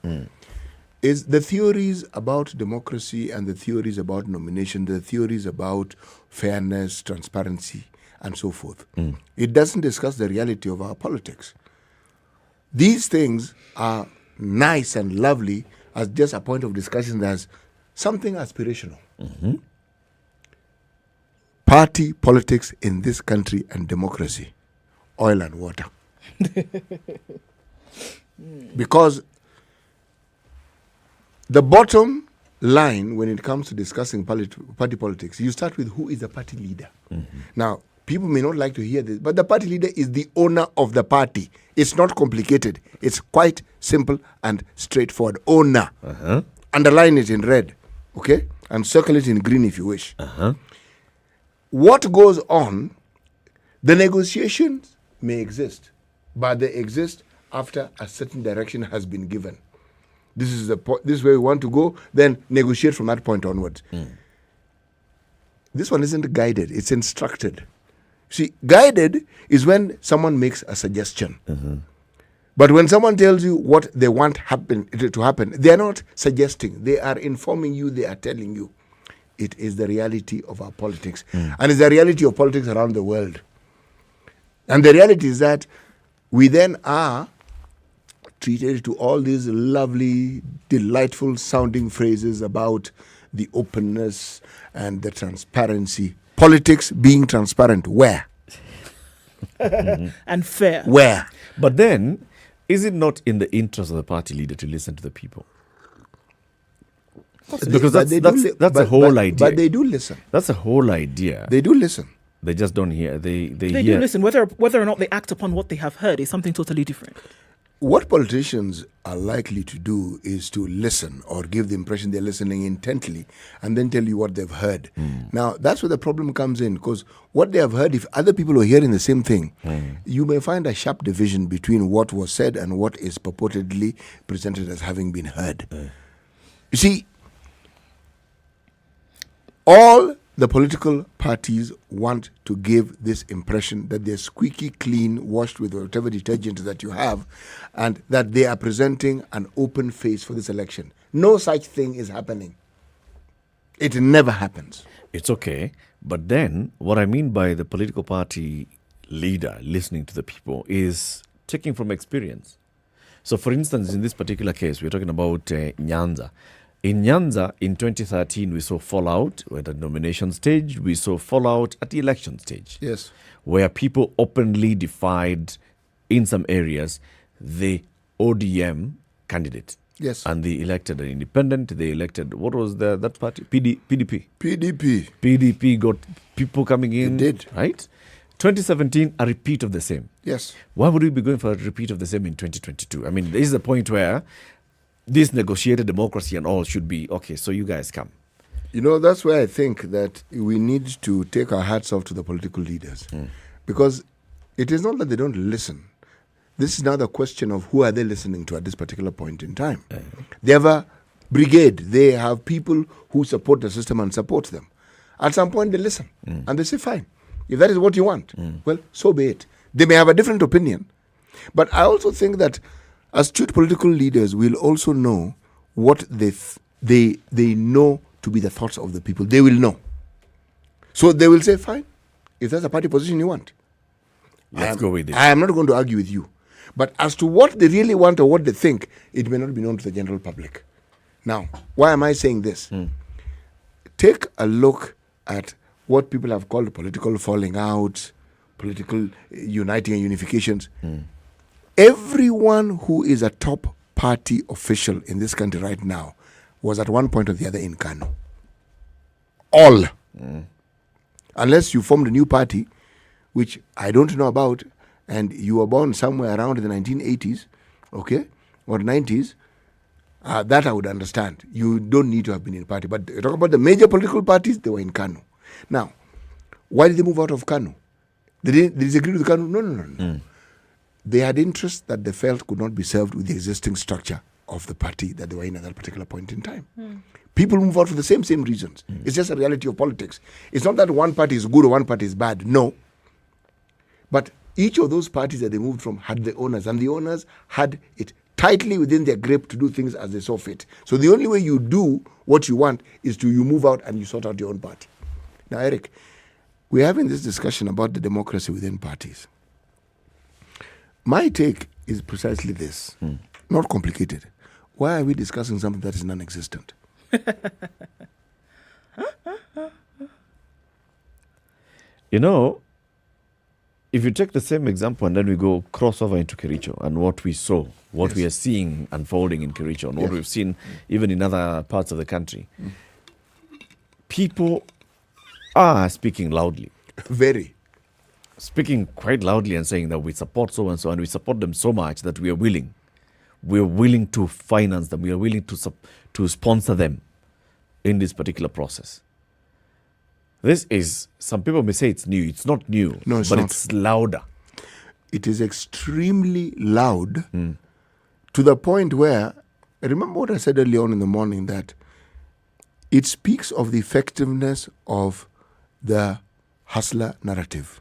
is the theories about democracy and the theories about nomination, the theories about fairness, transparency, and so forth. It doesn't discuss the reality of our politics. These things are nice and lovely as just a point of discussion as something aspirational. Party politics in this country and democracy, oil and water. Because the bottom line when it comes to discussing party politics, you start with who is the party leader. Now, people may not like to hear this, but the party leader is the owner of the party. It's not complicated. It's quite simple and straightforward. Owner. Underline it in red, okay? And circle it in green if you wish. What goes on, the negotiations may exist, but they exist after a certain direction has been given. This is this is where we want to go, then negotiate from that point onwards. This one isn't guided, it's instructed. See, guided is when someone makes a suggestion. But when someone tells you what they want to happen, they are not suggesting, they are informing you, they are telling you. It is the reality of our politics. And it's the reality of politics around the world. And the reality is that we then are treated to all these lovely, delightful sounding phrases about the openness and the transparency. Politics being transparent, where? And fair. Where? But then, is it not in the interest of the party leader to listen to the people? Because that's the whole idea. But they do listen. That's the whole idea. They do listen. They just don't hear. They do hear. listen. Whether or not they act upon what they have heard is something totally different. What politicians are likely to do is to listen or give the impression they're listening intently and then tell you what they've heard. Now, that's where the problem comes in, because what they have heard, if other people are hearing the same thing, you may find a sharp division between what was said and what is purportedly presented as having been heard. You see, all the political parties want to give this impression that they're squeaky clean, washed with whatever detergent that you have, and that they are presenting an open face for this election. No such thing is happening. It never happens. It's okay. But then, what I mean by the political party leader listening to the people is taking from experience. So, for instance, in this particular case, we're talking about Nyanza. In Nyanza, in 2013, we saw fallout at the nomination stage. We saw fallout at the election stage. Yes. Where people openly defied, in some areas, the ODM candidate. Yes. And they elected an independent. They elected, what was that party? PDP. PDP got people coming in. It did. Right? 2017, a repeat of the same. Yes. Why would we be going for a repeat of the same in 2022? I mean, this is the point where this negotiated democracy and all should be, okay, so you guys come. You know, that's where I think that we need to take our hats off to the political leaders. Because it is not that they don't listen. This is now the question of who are they listening to at this particular point in time. They have a brigade. They have people who support the system and support them. At some point they listen and they say, fine, if that is what you want, well, so be it. They may have a different opinion. But I also think that astute political leaders will also know what they know to be the thoughts of the people. They will know. So they will say, fine, if that's a party position you want. Let's go with it. I am not going to argue with you. But as to what they really want or what they think, it may not be known to the general public. Now, why am I saying this? Take a look at what people have called political falling out, political uniting and unifications. Everyone who is a top party official in this country right now was at one point or the other in Kano. All. Unless you formed a new party, which I don't know about, and you were born somewhere around the 1980s, okay, or 90s, that I would understand. You don't need to have been in a party. But talk about the major political parties, they were in Kano. Now, why did they move out of Kano? They didn't disagree with Kano? No. They had interests that they felt could not be served with the existing structure of the party that they were in at that particular point in time. People move out for the same reasons. It's just a reality of politics. It's not that one party is good or one party is bad. No. But each of those parties that they moved from had the owners, and the owners had it tightly within their grip to do things as they saw fit. So the only way you do what you want is you move out and you sort out your own party. Now, Eric, we're having this discussion about the democracy within parties. My take is precisely this, not complicated. Why are we discussing something that is non-existent? You know, if you take the same example and then we go crossover into Kericho and what we saw, what we are seeing unfolding in Kericho and what we've seen even in other parts of the country, people are speaking loudly. Very. Speaking quite loudly and saying that we support so and so, and we support them so much that we are willing. We are willing to finance them. We are willing to sponsor them in this particular process. This is, some people may say it's new. It's not new, no, but it's louder. It is extremely loud to the point where, remember what I said earlier on in the morning, that it speaks of the effectiveness of the hustler narrative.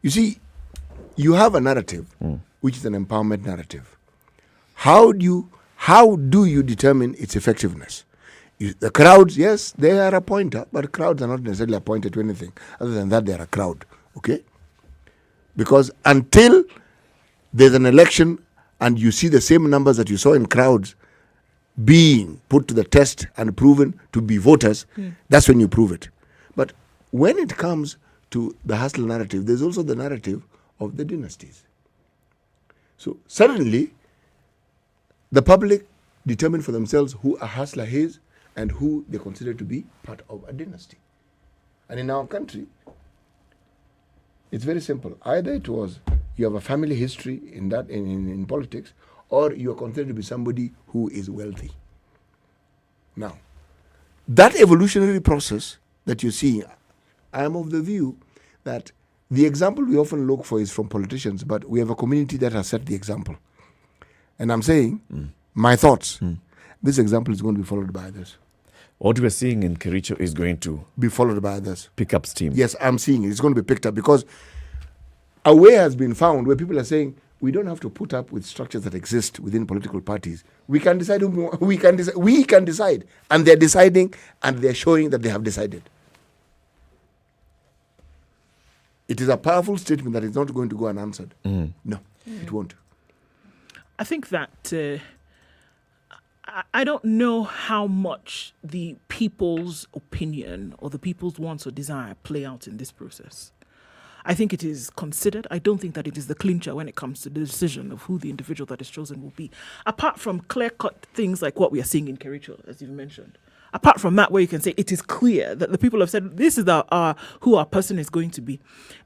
You see, you have a narrative, which is an empowerment narrative. How do you determine its effectiveness? The crowds, yes, they are a pointer, but crowds are not necessarily appointed to anything. Other than that, they are a crowd, okay? Because until there's an election and you see the same numbers that you saw in crowds being put to the test and proven to be voters, that's when you prove it. But when it comes to the hustler narrative, there's also the narrative of the dynasties. So suddenly, the public determine for themselves who a hustler is and who they consider to be part of a dynasty. And in our country, it's very simple. Either it was you have a family history in politics, or you are considered to be somebody who is wealthy. Now, that evolutionary process that you see, I am of the view that the example we often look for is from politicians, but we have a community that has set the example. And I'm saying, my thoughts, this example is going to be followed by others. What we're seeing in Kericho is going to be followed by others. Pick up steam. Yes, I'm seeing it. It's going to be picked up because a way has been found where people are saying we don't have to put up with structures that exist within political parties. We can decide we can decide. And they're deciding and they're showing that they have decided. it is a powerful statement that is not going to go unanswered. No, it won't. I think that I don't know how much the people's opinion or the people's wants or desire play out in this process. I think it is considered. I don't think that it is the clincher when it comes to the decision of who the individual that is chosen will be. Apart from clear-cut things like what we are seeing in Kericho, as you've mentioned. Apart from that, where you can say it is clear that the people have said this is who our person is going to be.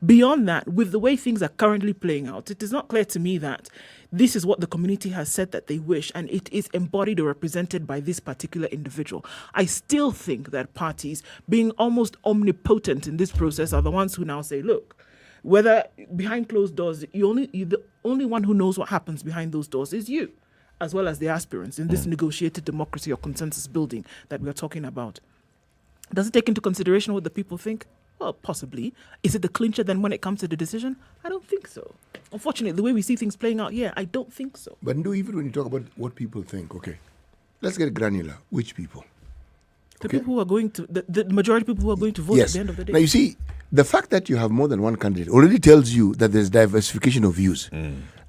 Beyond that, with the way things are currently playing out, it is not clear to me that this is what the community has said that they wish, and it is embodied or represented by this particular individual. I still think that parties, being almost omnipotent in this process, are the ones who now say, look, whether behind closed doors, the only one who knows what happens behind those doors is you, as well as the aspirants in this negotiated democracy or consensus building that we are talking about. Does it take into consideration what the people think? Well, possibly. Is it the clincher then when it comes to the decision? I don't think so. Unfortunately, the way we see things playing out here, I don't think so. But no, even when you talk about what people think, okay, let's get granular. Which people? The people who are going to, the majority of people who are going to vote at the end of the day. Now, you see, the fact that you have more than one candidate already tells you that there's diversification of views.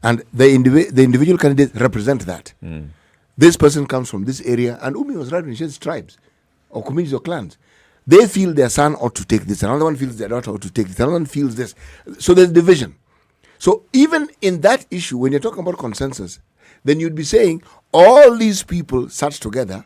And the individual candidates represent that. This person comes from this area, and Umi was right when she says tribes or communities or clans. They feel their son ought to take this, another one feels their daughter ought to take this, another one feels this. So there's division. So even in that issue, when you're talking about consensus, then you'd be saying all these people sat together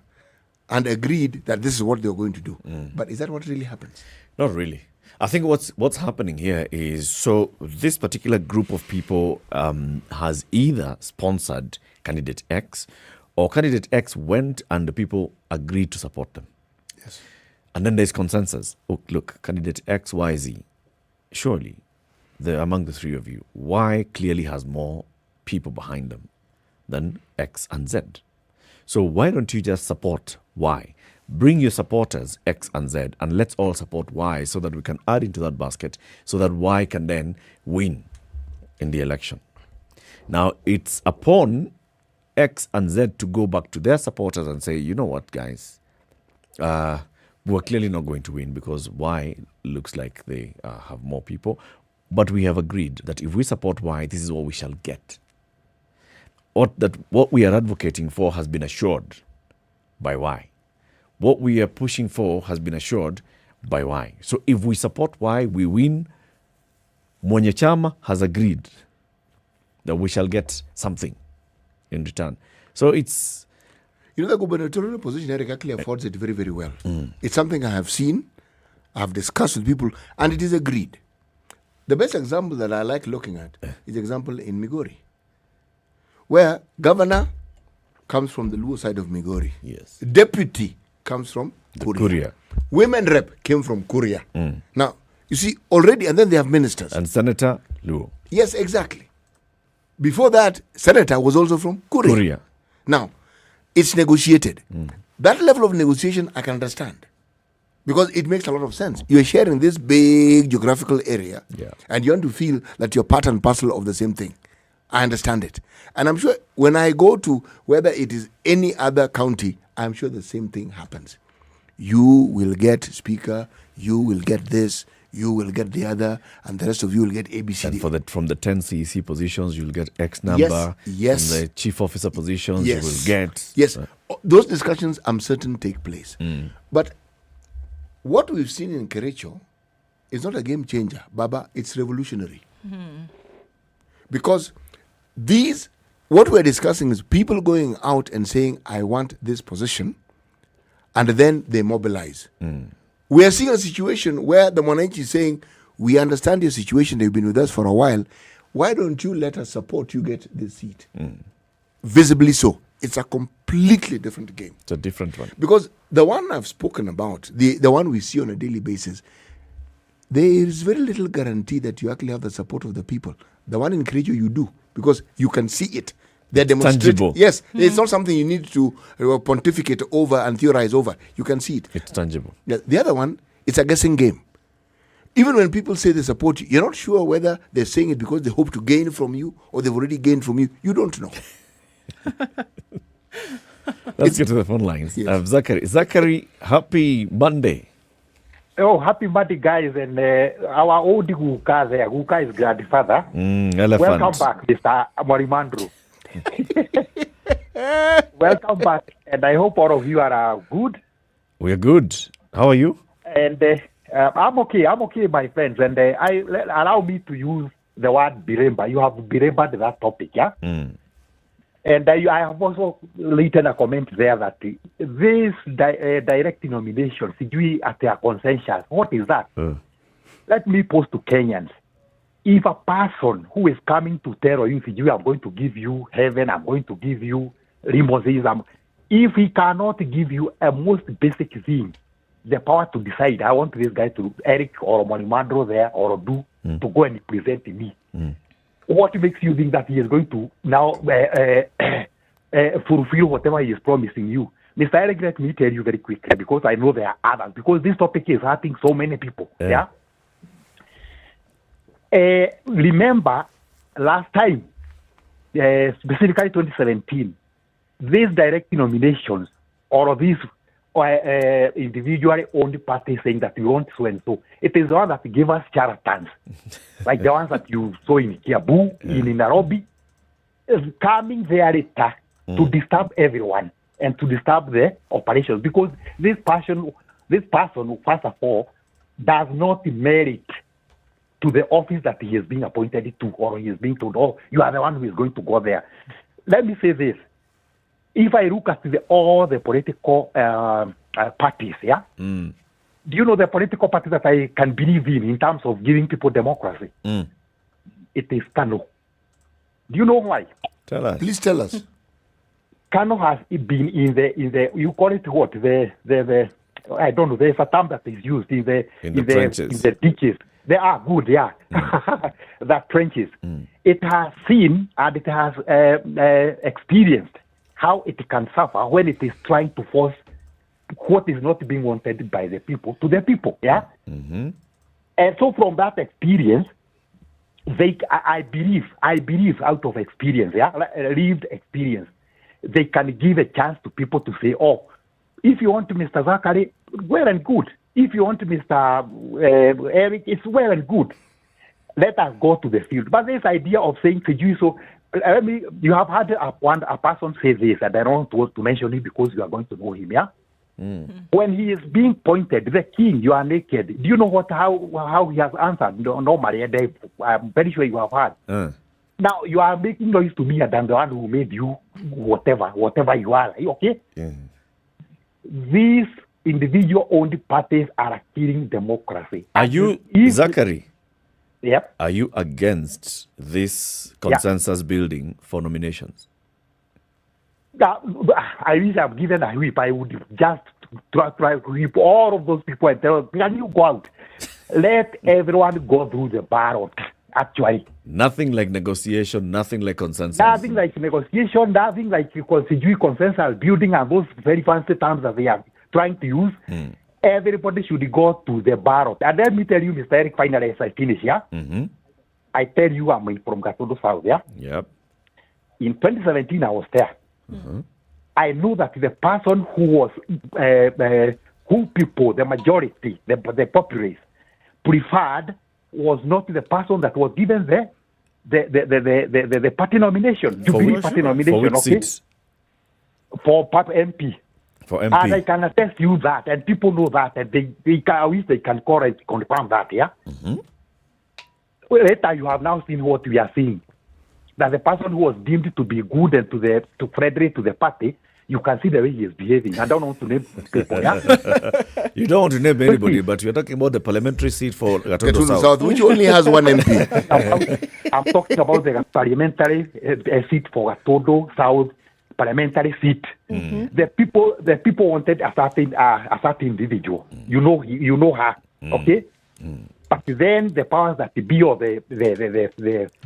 and agreed that this is what they were going to do. But is that what really happens? Not really. I think what's happening here is, so this particular group of people has either sponsored candidate X, or candidate X went and the people agreed to support them. Yes. And then there's consensus. Oh, look, candidate X, Y, Z. Surely, among the three of you, Y clearly has more people behind them than X and Z. So why don't you just support Y? Bring your supporters X and Z, and let's all support Y so that we can add into that basket so that Y can then win in the election. Now, it's upon X and Z to go back to their supporters and say, you know what, guys, we're clearly not going to win because Y looks like they have more people. But we have agreed that if we support Y, this is what we shall get. What we are advocating for has been assured by Y. What we are pushing for has been assured by Y. So if we support Y, we win. Mwenye chama has agreed that we shall get something in return. So it's... You know, the gubernatorial position, Eric, actually affords it very, very well. It's something I have seen, I've discussed with people, and it is agreed. The best example that I like looking at is the example in Migori, where governor comes from the Luo side of Migori. Yes. Deputy comes from Kuria. Women rep came from Kuria. Now, you see, already, and then they have ministers. And Senator Luo. Yes, exactly. Before that, Senator was also from Kuria. Now, it's negotiated. That level of negotiation, I can understand. Because it makes a lot of sense. You're sharing this big geographical area, and you want to feel that you're part and parcel of the same thing. I understand it. And I'm sure when I go to whether it is any other county, I'm sure the same thing happens. You will get speaker, you will get this, you will get the other, and the rest of you will get ABCD. And from the 10 CEC positions, you'll get X number. Yes. From the chief officer positions, you will get... Yes. Those discussions, I'm certain, take place. But what we've seen in Kericho is not a game changer, Baba. It's revolutionary. Because what we're discussing is people going out and saying, I want this position, and then they mobilize. We are seeing a situation where the Mwananchi is saying, we understand your situation, they've been with us for a while, why don't you let us support you get this seat? Visibly so. It's a completely different game. It's a different one. Because the one I've spoken about, the one we see on a daily basis, there is very little guarantee that you actually have the support of the people. The one in Kericho you do, because you can see it. They're demonstrating. Tangible. Yes, it's not something you need to pontificate over and theorize over. You can see it. It's tangible. Yeah, the other one, it's a guessing game. Even when people say they support you, you're not sure whether they're saying it because they hope to gain from you or they've already gained from you. You don't know. Let's get to the phone lines. Zachary, happy Monday. Oh, happy birthday, guys, and our old Guka there. Guka is grandfather. Elephant. Welcome back, Mr. Morimandro. Welcome back, and I hope all of you are good. We're good. How are you? And I'm okay. I'm okay, my friends. And allow me to use the word biremba. You have biremba that topic, yeah? And I have also written a comment there that this direct nomination, sijui at their consensus, what is that? Let me pose to Kenyans. If a person who is coming to tell you, sijui, I'm going to give you heaven, I'm going to give you limousines, if he cannot give you a most basic thing, the power to decide, I want this guy to, Eric or Morimandro there, or do, to go and present me. What makes you think that he is going to now fulfill whatever he is promising you? Mr. Eric, let me tell you very quickly, because I know there are others, because this topic is hurting so many people. Yeah. Remember, last time, specifically 2017, these direct nominations, or these individually owned parties saying that we want so and so. It is the one that give us charlatans, like the ones that you saw in Kiabu, in Nairobi, is coming there later to disturb everyone and to disturb the operations, because this person, first of all, does not merit to the office that he is being appointed to, or he is being told, oh, you are the one who is going to go there. Let me say this. If I look at all the political parties, yeah? Do you know the political parties that I can believe in terms of giving people democracy? It is Kano. Do you know why? Tell us. Please tell us. Kano has been in the you call it what? The I don't know, there's a term that is used in the trenches. In the ditches. They are good, yeah. The trenches. It has seen and it has experienced how it can suffer when it is trying to force what is not being wanted by the people to the people, yeah? And so from that experience, I believe out of experience, yeah, lived experience, they can give a chance to people to say, oh, if you want Mr. Zachary, well and good. If you want Mr. Eric, it's well and good. Let us go to the field. But this idea of saying, so you have had a person say this, and I don't want to mention it because you are going to know him, yeah? When he is being pointed, the king, you are naked. Do you know how he has answered? Normally, I'm very sure you have heard. Now, you are making noise to me than the one who made you whatever you are. Okay? These individual-owned parties are killing democracy. Are you, Zachary? Yep. Are you against this consensus building for nominations? I wish I've given a whip. I would just try to whip all of those people and tell them, can you go out? Let everyone go through the ballot, actually. Nothing like negotiation, nothing like consensus. Nothing like negotiation, nothing like consensus building and those very fancy terms that they are trying to use. Everybody should go to the ballot. And let me tell you, Mr. Eric, finally, as I finish, yeah? I tell you, I'm from Gatondo South, yeah? Yep. In 2017, I was there. I knew that the person who was, who people, the majority, the populace, preferred was not the person that was given the party nomination, Jubilee party nomination, for which seats? For MP. For MP. And I can attest you that, and people know that, and I wish they can confirm that, yeah? Later, you have now seen what we are seeing. That the person who was deemed to be good and to friendly to the party, you can see the way he is behaving. I don't want to name people, yeah? You don't want to name anybody, but you're talking about the parliamentary seat for Gatondo South. Which only has one MP. I'm talking about the parliamentary seat for Gatondo South parliamentary seat. The people wanted a certain individual. You know her, okay? But then the powers that be of the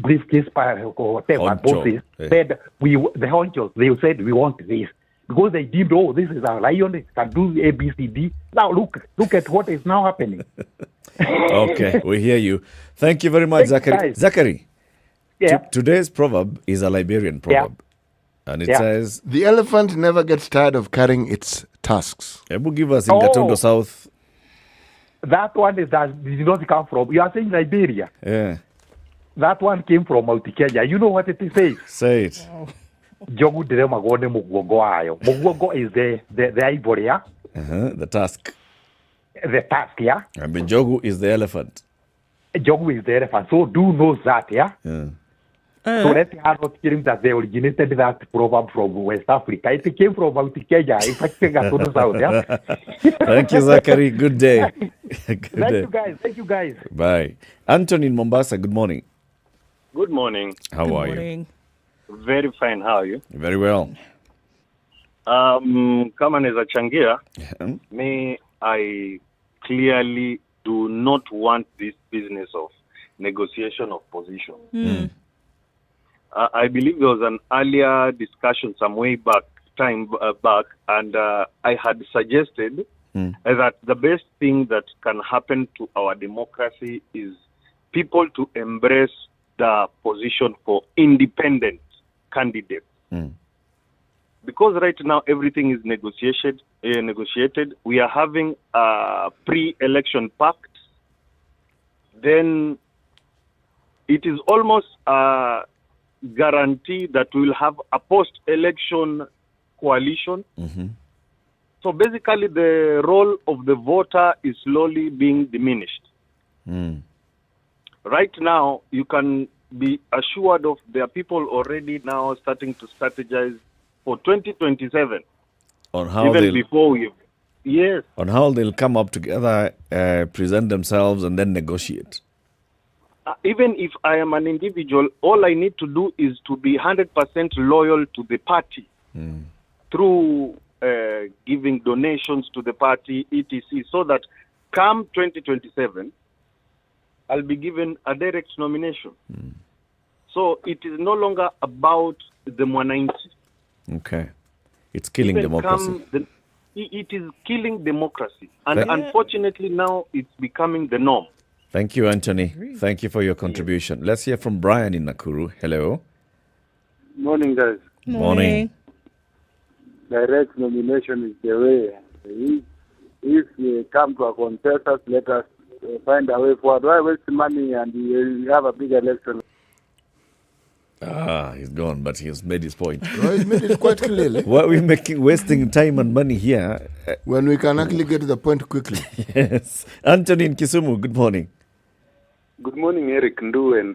briefcase or whatever bosses said the honchos, they said we want this because they deemed, oh, this is a lion, it can do A, B, C, D. Now look at what is now happening. Okay, we hear you. Thank you very much, Zachary. Zachary, today's proverb is a Liberian proverb. And it says, the elephant never gets tired of carrying its tusks. Ebu give us in Gatondo South. That one did not come from. You are saying Liberia. Yeah. That one came from Mount Kenya. You know what it says? Say it. Jogu direma gone mugongo ayo. Mugongo is the ivory, yeah? The tusk. The tusk, yeah? And the jogu is the elephant. Jogu is the elephant. So do know that, yeah? So let's not hearing that they originated that proverb from West Africa. It came from Mount Kenya. In fact, to the south, yeah? Thank you, Zachary. Good day. Thank you, guys. Bye. Anthony in Mombasa, good morning. Good morning. How are you? Very fine. How are you? Very well. Kama neza changia, me, I clearly do not want this business of negotiation of position. I believe there was an earlier discussion some way back, and I had suggested that the best thing that can happen to our democracy is people to embrace the position for independent candidates. Because right now everything is negotiated. We are having a pre-election pact. Then it is almost a guarantee that we'll have a post-election coalition. So basically the role of the voter is slowly being diminished. Right now, you can be assured of there are people already now starting to strategize for 2027. On how even they'll, before we... Yes. on how they'll come up together, present themselves, and then negotiate. Even if I am an individual, all I need to do is to be 100% loyal to the party through giving donations to the party, etc., so that come 2027, I'll be given a direct nomination. So it is no longer about the mwananchi. Okay. It's killing democracy. It is killing democracy. And unfortunately now it's becoming the norm. Thank you, Anthony. Thank you for your contribution. Let's hear from Brian in Nakuru. Hello. Morning, guys. Morning. Direct nomination is the way. If we come to a consensus, let us find a way forward. Why waste money and you have a big election? He's gone, but he has made his point. No, he's made it quite clearly. Why are we wasting time and money here? When we can actually get to the point quickly. Yes. Anthony in Kisumu, good morning. Good morning, Eric, Ndu, and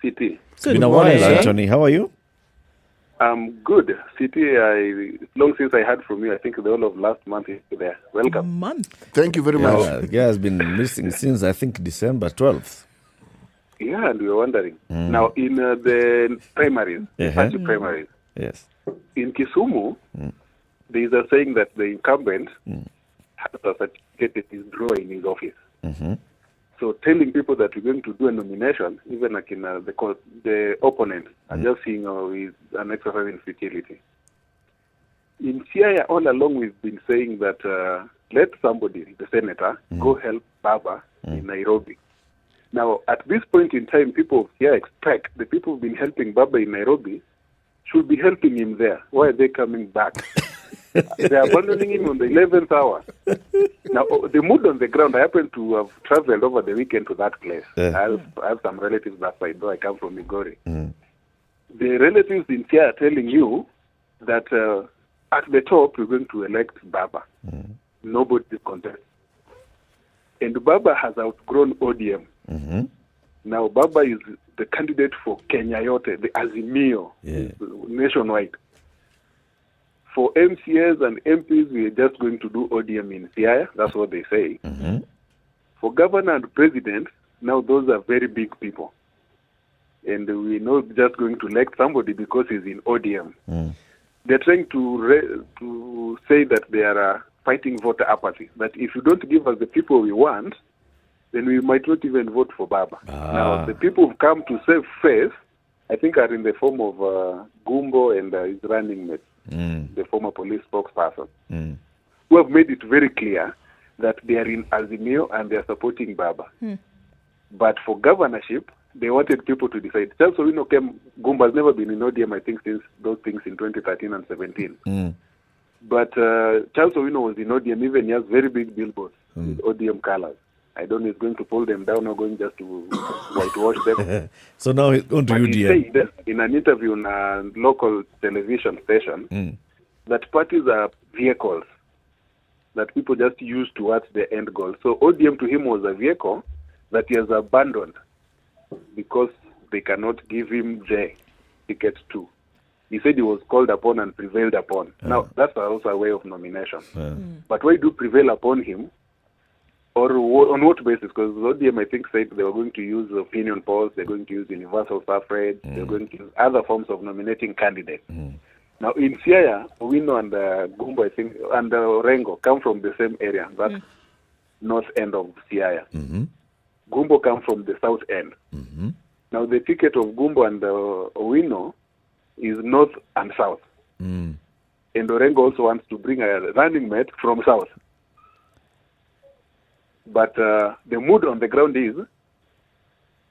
CT. It's been a while, Anthony. How are you? I'm good. CT, long since I heard from you, I think the whole of last month is there. Welcome. Thank you very much. The guy has been missing since, I think, December 12th. Yeah, and we were wondering. Now, in the primaries, party primaries, yes, in Kisumu, there is a saying that the incumbent has a certificate that is drawing his office. So telling people that we're going to do a nomination, even like in the opponent, are just seeing is an exercise in futility. In CIA, all along we've been saying that let somebody, the senator, go help Baba in Nairobi. Now, at this point in time, people here expect the people who've been helping Baba in Nairobi should be helping him there. Why are they coming back? They're abandoning him on the 11th hour. Now, the mood on the ground, I happen to have traveled over the weekend to that place. I have some relatives that side, though I come from Migori. The relatives in here are telling you that at the top, we're going to elect Baba. Nobody is contest. And Baba has outgrown ODM. Now, Baba is the candidate for Kenya Yote, the Azimio, nationwide. For MCAs and MPs, we're just going to do ODM in Siaya. That's what they say. For governor and president, now those are very big people. And we're not just going to elect somebody because he's in ODM. They're trying to say that they are fighting voter apathy. That if you don't give us the people we want, then we might not even vote for Baba. Now, the people who've come to save face, I think, are in the form of Gumbo and his running mate, the former police spokesperson, who have made it very clear that they are in Azimio and they are supporting Baba. But for governorship, they wanted people to decide. Charles Owino Gumbo has never been in ODM, I think, since those things in 2013 and 17. But Charles Owino was in ODM, even he has very big billboards with ODM colors. I don't know if he's going to pull them down or going just to whitewash them. So now he's going to But UDM. he said in an interview on a local television station that parties are vehicles that people just use towards the end goal. So ODM to him was a vehicle that he has abandoned because they cannot give him the ticket to. He said he was called upon and prevailed upon. Now, that's also a way of nomination. But why do prevail upon him? Or on what basis? Because ODM, I think, said they were going to use opinion polls, they're going to use universal suffrage, they're going to use other forms of nominating candidates. Now, in Siaya, Owino and Gumbo, I think, and Orengo come from the same area, that north end of Siaya. Gumbo come from the south end. Now, the ticket of Gumbo and Owino is north and south. And Orengo also wants to bring a running mate from south. But the mood on the ground is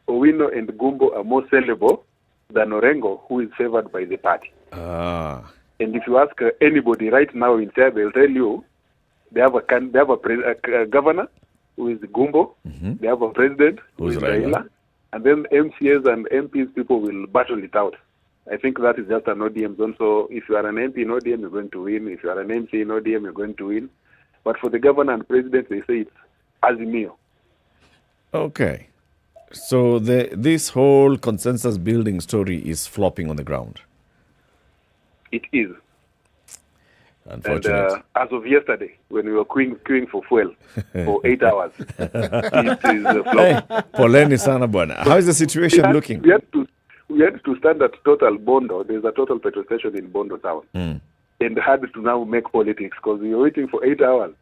Owino and Gumbo are more sellable than Orengo, who is favored by the party. And if you ask anybody right now in Siaya, they'll tell you they have a governor who is Gumbo, they have a president who is Raila, and then MCAs and MPs, people will battle it out. I think that is just an ODM zone. So if you are an MP in ODM, you're going to win. If you are an MC in ODM, you're going to win. But for the governor and president, they say it's Azimio. Okay. So this whole consensus building story is flopping on the ground. It is. Unfortunate. And as of yesterday, when we were queuing for fuel for 8 hours, it is flopping. Poleni sana bwana. How is the situation looking? We had to stand at Total Bondo. There's a Total petrol station in Bondo town. And had to now make politics because we were waiting for 8 hours.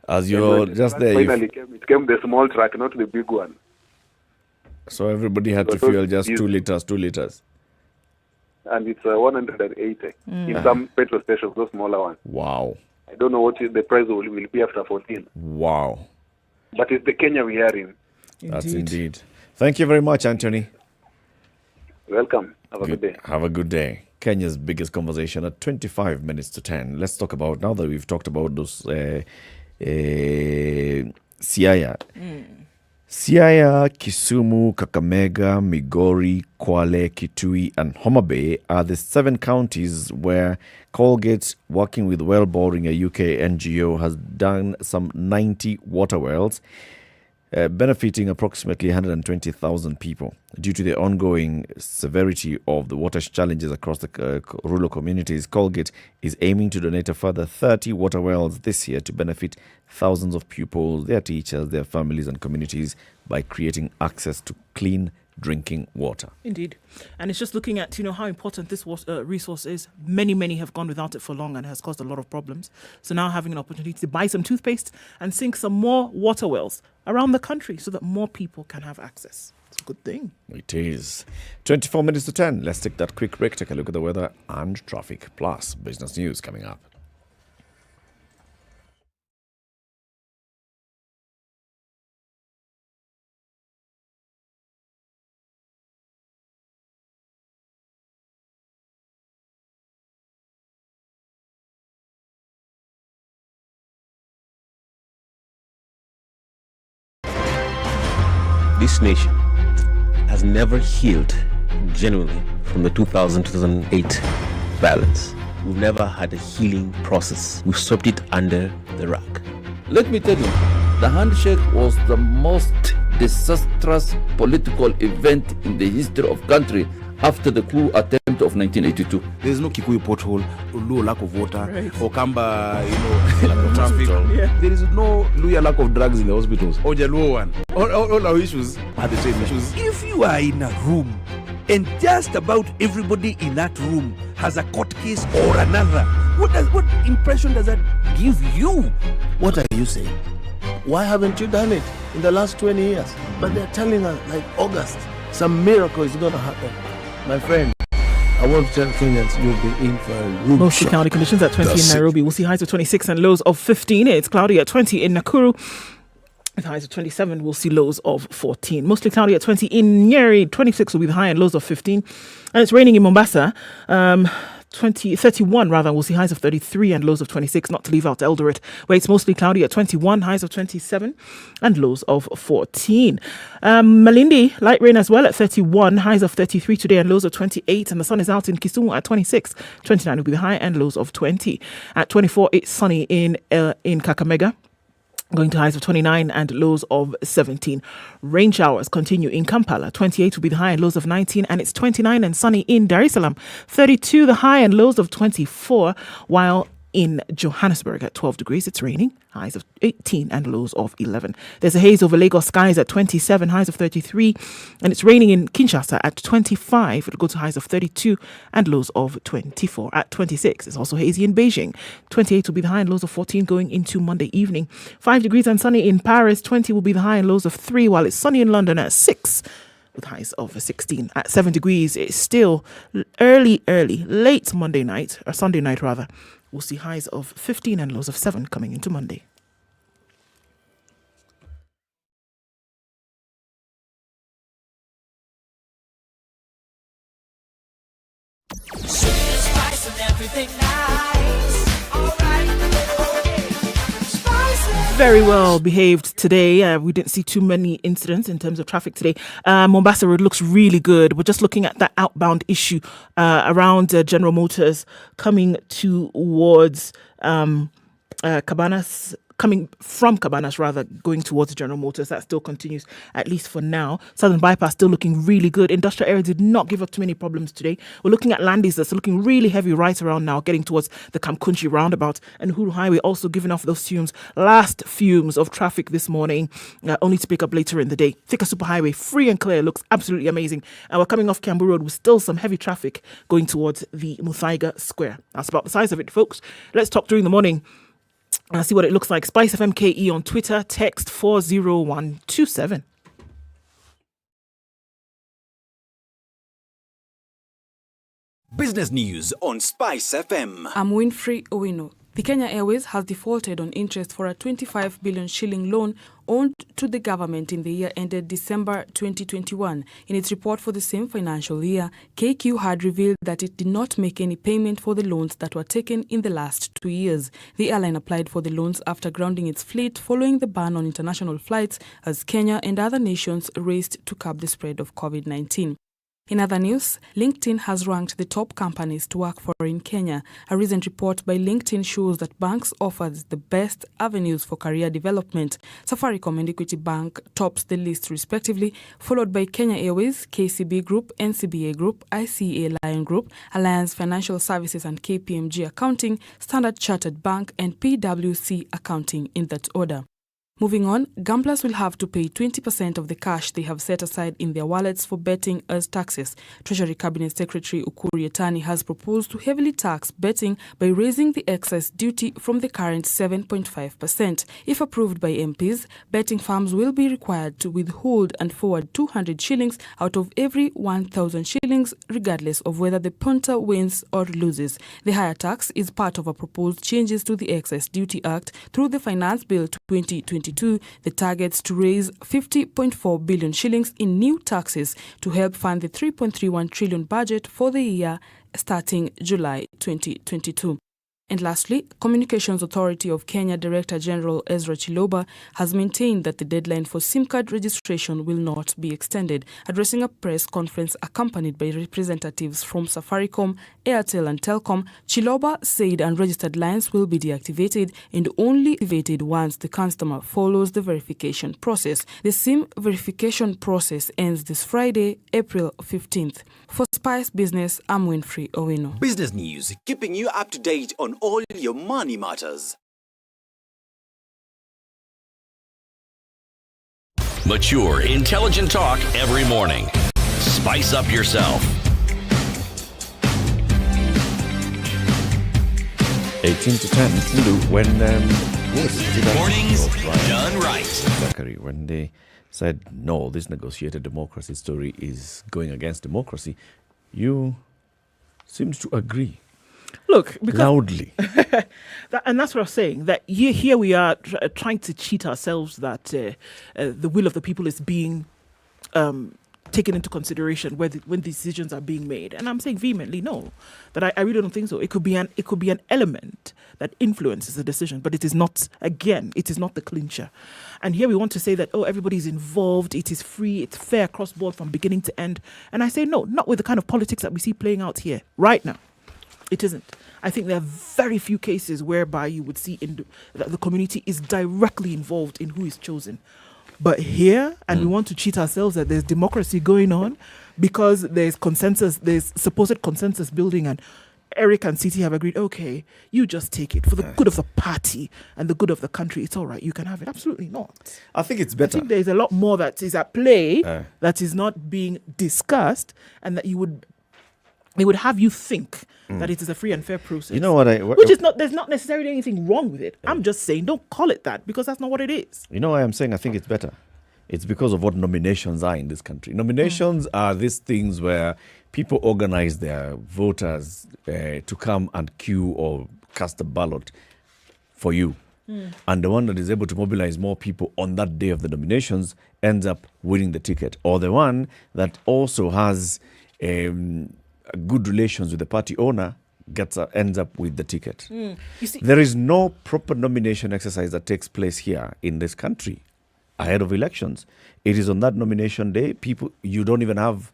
As you're just there. Finally it came the small truck, not the big one. So everybody had to fuel just 2 liters. And it's 180 in some petrol stations, those smaller ones. Wow. I don't know what the price will be after 14. Wow. But it's the Kenya we are in. That's indeed. Thank you very much, Anthony. Welcome. Have a good day. Have a good day. Kenya's biggest conversation at 25 minutes to 10. Let's talk about, now that we've talked about those Siaya. Siaya, Kisumu, Kakamega, Migori, Kwale, Kitui, and Homa Bay are the 7 counties where Colgate, working with Well Boring, a UK NGO, has done some 90 water wells, benefiting approximately 120,000 people. Due to the ongoing severity of the water challenges across the rural communities, Colgate is aiming to donate a further 30 water wells this year to benefit thousands of pupils, their teachers, their families and communities by creating access to clean drinking water. Indeed. And it's just looking at, how important this resource is. Many have gone without it for long and has caused a lot of problems. So now having an opportunity to buy some toothpaste and sink some more water wells around the country so that more people can have access. It's a good thing. It is. 24 minutes to 10. Let's take that quick break, take a look at the weather and traffic, plus business news coming up. This nation has never healed genuinely from the 2000-2008 violence. We've never had a healing process. We've swept it under the rug. Let me tell you, the handshake was the most disastrous political event in the history of country after the coup attempt of 1982. There is no Kikuyu pothole, Luo lack of water, Okamba, lack of traffic. There is no Luya lack of drugs in the hospitals. Or Jaluo one. All our issues are the same issues. If you are in a room and just about everybody in that room has a court case or another, what impression does that give you? What are you saying? Why haven't you done it in the last 20 years? But they're telling us, like August, some miracle is going to happen. My friend, I want to tell Kenyans you'll be in for a room. Mostly cloudy conditions at 20 in Nairobi. We'll see highs of 26 and lows of 15. It's cloudy at 20 in Nakuru. With highs of 27, we'll see lows of 14. Mostly cloudy at 20 in Nyeri. 26 will be the high and lows of 15. And it's raining in Mombasa. 31 rather, we'll see highs of 33 and lows of 26, not to leave out Eldoret, where it's mostly cloudy at 21, highs of 27 and lows of 14. Malindi, light rain as well at 31, highs of 33 today and lows of 28, and the sun is out in Kisumu at 26. 29 will be the high and lows of 20. At 24, it's sunny in Kakamega, going to highs of 29 and lows of 17. Rain showers continue in Kampala. 28 will be the high and lows of 19, and it's 29 and sunny in Dar es Salaam. 32 the high and lows of 24, while in Johannesburg at 12 degrees it's raining, highs of 18 and lows of 11. There's a haze over Lagos skies at 27, highs of 33, and it's raining in Kinshasa at 25. It'll go to highs of 32 and lows of 24. At 26, it's also hazy in Beijing. 28 will be the high and lows of 14 going into Monday evening. 5 degrees and sunny in Paris. 20 will be the high and lows of 3, while it's sunny in London at 6 with highs of 16. At 7 degrees, it's still late Monday night, or Sunday night rather. We'll see highs of 15 and lows of 7 coming into Monday. Spice and everything nice. Alright, okay. Spice. Very well behaved today. We didn't see too many incidents in terms of traffic today. Mombasa Road looks really good. We're just looking at that outbound issue around General Motors coming towards Cabanas. Coming from Cabanas, rather, going towards General Motors. That still continues, at least for now. Southern Bypass still looking really good. Industrial area did not give up too many problems today. We're looking at Landis that's looking really heavy right around now, getting towards the Kamkunji roundabout. And Uhuru Highway also giving off those fumes. Last fumes of traffic this morning, only to pick up later in the day. Thika Superhighway, free and clear, looks absolutely amazing. And we're coming off Kiambu Road with still some heavy traffic going towards the Muthaiga Square. That's about the size of it, folks. Let's talk during the morning. See what it looks like. SpiceFM KE on Twitter, text 40127. Business news on Spice FM. I'm Winfrey Owino. The Kenya Airways has defaulted on interest for a 25 billion shilling loan owed to the government in the year ended December 2021. In its report for the same financial year, KQ had revealed that it did not make any payment for the loans that were taken in the last 2 years. The airline applied for the loans after grounding its fleet following the ban on international flights as Kenya and other nations raced to curb the spread of COVID-19. In other news, LinkedIn has ranked the top companies to work for in Kenya. A recent report by LinkedIn shows that banks offer the best avenues for career development. Safaricom and Equity Bank tops the list respectively, followed by Kenya Airways, KCB Group, NCBA Group, ICA Lion Group, Alliance Financial Services and KPMG Accounting, Standard Chartered Bank and PwC Accounting in that order. Moving on, gamblers will have to pay 20% of the cash they have set aside in their wallets for betting as taxes. Treasury Cabinet Secretary Ukur Yatani has proposed to heavily tax betting by raising the excess duty from the current 7.5%. If approved by MPs, betting firms will be required to withhold and forward 200 shillings out of every 1,000 shillings, regardless of whether the punter wins or loses. The higher tax is part of a proposed changes to the Excess Duty Act through the Finance Bill 2022. The targets to raise 50.4 billion shillings in new taxes to help fund the 3.31 trillion budget for the year starting July 2022. And lastly, Communications Authority of Kenya Director General Ezra Chiloba has maintained that the deadline for SIM card registration will not be extended. Addressing a press conference accompanied by representatives from Safaricom, Airtel and Telcom, Chiloba said unregistered lines will be deactivated and only activated once the customer follows the verification process. The SIM verification process ends this Friday, April 15th. For Spice Business, I'm Winfrey Owino. Business news, keeping you up to date on all your money matters. Mature, intelligent talk every morning. Spice up yourself. 18 to 10, when Mornings done right. Zachary, when they said no, this negotiated democracy story is going against democracy, you seemed to agree. Look, because loudly. And that's what I'm saying, that here we are trying to cheat ourselves that the will of the people is being taken into consideration when decisions are being made. And I'm saying vehemently no, that I really don't think so. It could be an element that influences the decision, but it is not the clincher. And here we want to say that, everybody's involved, it is free, it's fair across board from beginning to end. And I say no, not with the kind of politics that we see playing out here right now. It isn't. I think there are very few cases whereby you would see that the community is directly involved in who is chosen. But here, and we want to cheat ourselves that there's democracy going on because there's supposed consensus building, and Eric and City have agreed, okay, you just take it for the good of the party and the good of the country. It's all right, you can have it. Absolutely not. I think it's better. I think there's a lot more that is at play that is not being discussed, and that it would have you think that it is a free and fair process. You know what? There's not necessarily anything wrong with it. I'm just saying, don't call it that, because that's not what it is. You know why I'm saying I think it's better? It's because of what nominations are in this country. Nominations are these things where people organize their voters to come and queue or cast a ballot for you. And the one that is able to mobilize more people on that day of the nominations ends up winning the ticket. Or the one that also has good relations with the party owner ends up with the ticket. You see, there is no proper nomination exercise that takes place here in this country ahead of elections. It is on that nomination day. You don't even have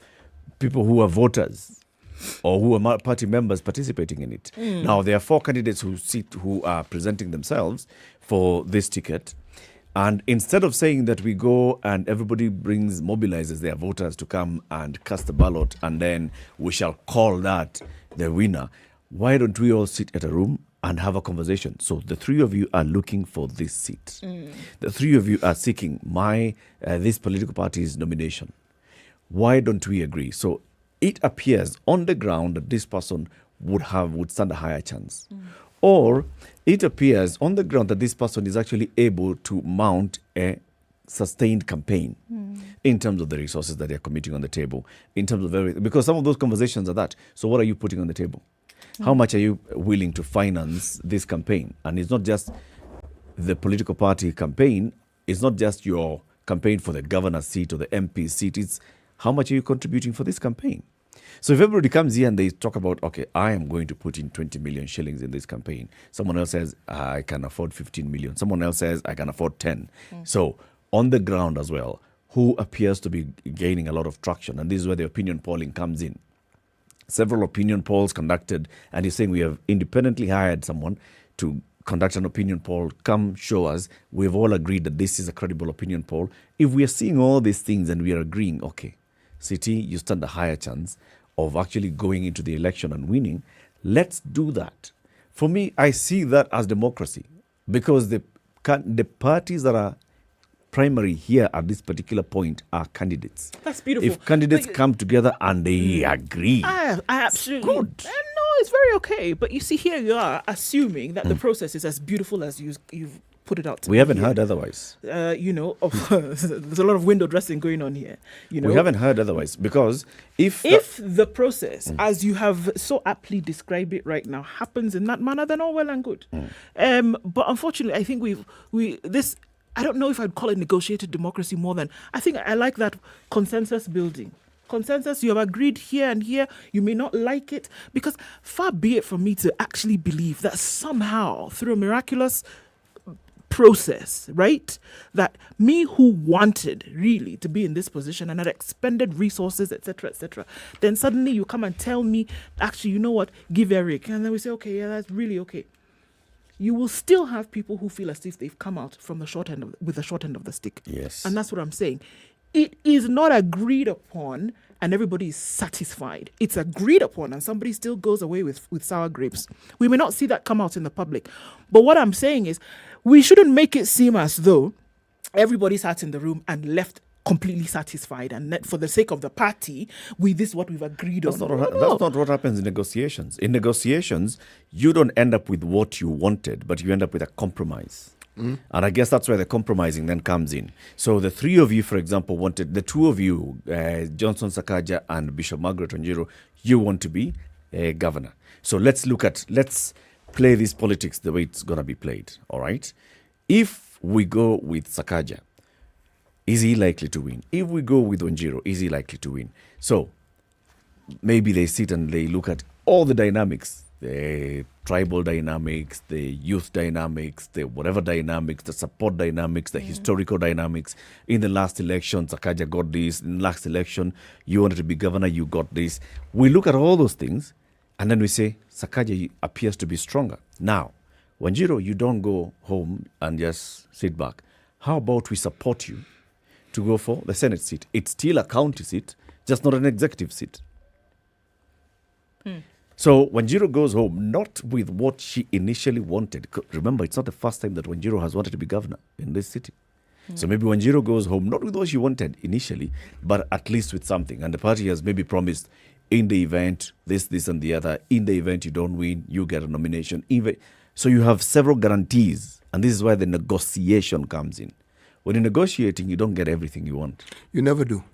people who are voters or who are party members participating in it. Now, there are 4 candidates who are presenting themselves for this ticket. And instead of saying that we go and everybody mobilizes their voters to come and cast a ballot and then we shall call that the winner, why don't we all sit at a room and have a conversation? So the 3 of you are looking for this seat. The 3 of you are seeking this political party's nomination. Why don't we agree? So it appears on the ground that this person would stand a higher chance. Or it appears on the ground that this person is actually able to mount a sustained campaign in terms of the resources that they're committing on the table, in terms of everything. Because some of those conversations are that. So what are you putting on the table? How much are you willing to finance this campaign? And it's not just the political party campaign. It's not just your campaign for the governor's seat or the MP seat. It's how much are you contributing for this campaign? So if everybody comes here and they talk about, okay, I am going to put in 20 million shillings in this campaign. Someone else says, I can afford 15 million. Someone else says, I can afford 10. So on the ground as well, who appears to be gaining a lot of traction? And this is where the opinion polling comes in. Several opinion polls conducted, and you're saying we have independently hired someone to conduct an opinion poll. Come show us. We've all agreed that this is a credible opinion poll. If we are seeing all these things and we are agreeing, okay, City, you stand a higher chance of actually going into the election and winning, let's do that. For me, I see that as democracy, because the parties that are primary here at this particular point are candidates. That's beautiful. If candidates come together and they agree, I absolutely good. No, it's very okay. But you see, here you are assuming that the process is as beautiful as you've put it out to we haven't heard otherwise. There's a lot of window dressing going on here. We haven't heard otherwise, because if the process, as you have so aptly described it right now, happens in that manner, then all well and good. But unfortunately, I think I don't know if I'd call it negotiated democracy more than, I think I like that consensus building. Consensus, you have agreed here and here, you may not like it, because far be it from me to actually believe that somehow, through a miraculous process, right, that me who wanted really to be in this position and had expended resources, etc., then suddenly you come and tell me, actually, you know what, give Eric, and then we say, okay, yeah, that's really okay. You will still have people who feel as if they've come out from the short end with the short end of the stick. Yes. And that's what I'm saying. It is not agreed upon and everybody is satisfied. It's agreed upon and somebody still goes away with sour grapes. We may not see that come out in the public. But what I'm saying is we shouldn't make it seem as though everybody sat in the room and left completely satisfied, and for the sake of the party, this is what we've agreed on. That's not what happens in negotiations. In negotiations, you don't end up with what you wanted, but you end up with a compromise. And I guess that's where the compromising then comes in. So the 3 of you, for example, wanted, the 2 of you, Johnson Sakaja and Bishop Margaret Wanjiru, you want to be a governor. So let's play this politics the way it's going to be played, all right? If we go with Sakaja, Is he likely to win? If we go with Wanjiru, is he likely to win? So maybe they sit and they look at all the dynamics, the tribal dynamics, the youth dynamics, the whatever dynamics, the support dynamics, the historical dynamics. In the last election, Sakaja got this. In the last election, you wanted to be governor, you got this. We look at all those things, and then we say, Sakaja appears to be stronger. Now, Wanjiru, you don't go home and just sit back. How about we support you to go for the Senate seat? It's still a county seat, just not an executive seat. So Wanjiru goes home, not with what she initially wanted. Remember, it's not the first time that Wanjiru has wanted to be governor in this city. So maybe Wanjiru goes home, not with what she wanted initially, but at least with something. And the party has maybe promised, in the event, this, and the other. In the event you don't win, you get a nomination. So you have several guarantees. And this is why the negotiation comes in. When you're negotiating, you don't get everything you want. You never do.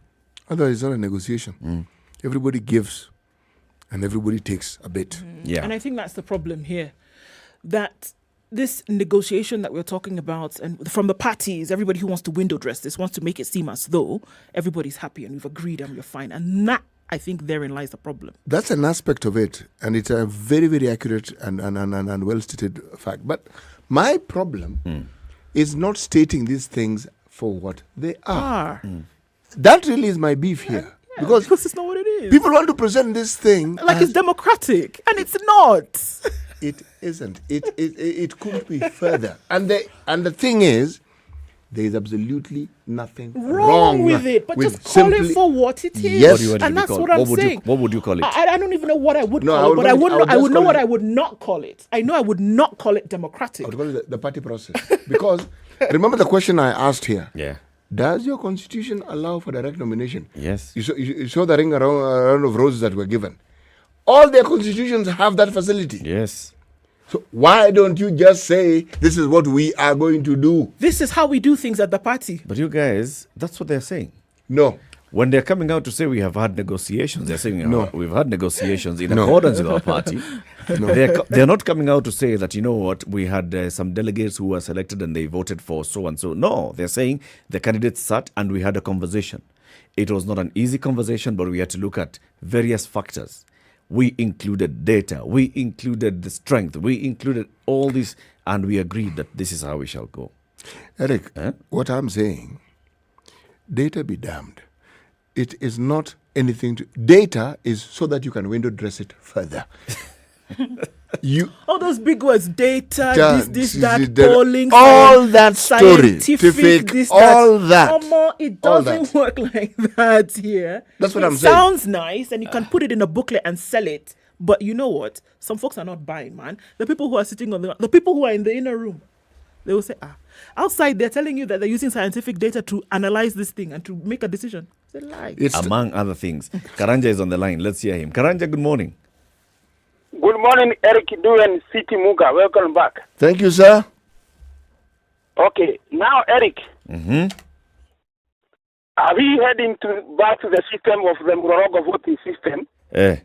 Otherwise, it's not a negotiation. Everybody gives and everybody takes a bit. And I think that's the problem here. That this negotiation that we're talking about, and from the parties, everybody who wants to window dress this, wants to make it seem as though everybody's happy and we've agreed and we're fine. And that, I think, therein lies the problem. That's an aspect of it. And it's a very, very accurate and well-stated fact. But my problem is not stating these things for what they are. That really is my beef here. Because it's not what it is. People want to present this thing like it's democratic, and it's not. It isn't. It couldn't be further. And the thing is, there is absolutely nothing wrong with it. But with just call it for what it is. Yes. And that's what I'm saying. What would you call it? I don't even know what I would call it, but I would know what I would not call it. I know I would not call it democratic. I would call it the party process. Because remember the question I asked here? Yeah. Does your constitution allow for direct nomination? Yes. You saw the ring around of roses that were given. All their constitutions have that facility. Yes. So why don't you just say, this is what we are going to do? This is how we do things at the party. But you guys, that's what they're saying. No. When they're coming out to say we have had negotiations, they're saying No. we've had negotiations in accordance with our party. They're not coming out to say that, you know what, we had some delegates who were selected and they voted for so and so. No, they're saying the candidates sat and we had a conversation. It was not an easy conversation, but we had to look at various factors. We included data, we included the strength, we included all this, and we agreed that this is how we shall go. Eric, what I'm saying, data be damned. It is not anything to... Data is so that you can window dress it further. All those big words, data, this, that, polling, all that story, scientific, this, all that. It doesn't work like that here. That's what I'm saying. It sounds nice, and you can put it in a booklet and sell it. But you know what? Some folks are not buying, man. The people who are sitting on the people who are in the inner room, they will say, outside they're telling you that they're using scientific data to analyze this thing and to make a decision. It's a lie. Among other things. Karanja is on the line. Let's hear him. Karanja, good morning. Good morning, Eric Duen, City Muga. Welcome back. Thank you, sir. Okay, now, Eric, are we heading back to the system of the Murorogo voting system? Where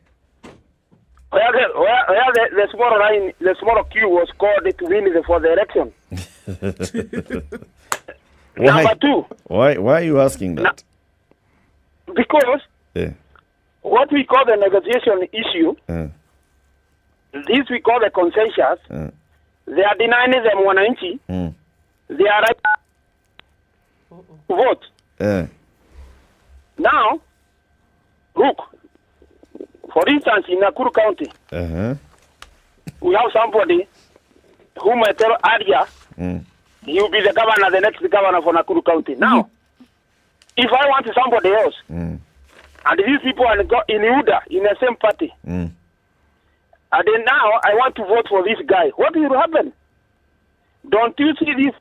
the small queue was called to win for the election. Number two. Why are you asking that? Because what we call the negotiation issue, this we call the consensus, they are denying them 1 inch. They are right to vote. Now, look, for instance, in Nakuru County, we have somebody who might tell Adia he will be the governor, the next governor for Nakuru County. Now, if I want somebody else, and these people are in UDA, in the same party, and then now I want to vote for this guy, what will happen? Don't you see this?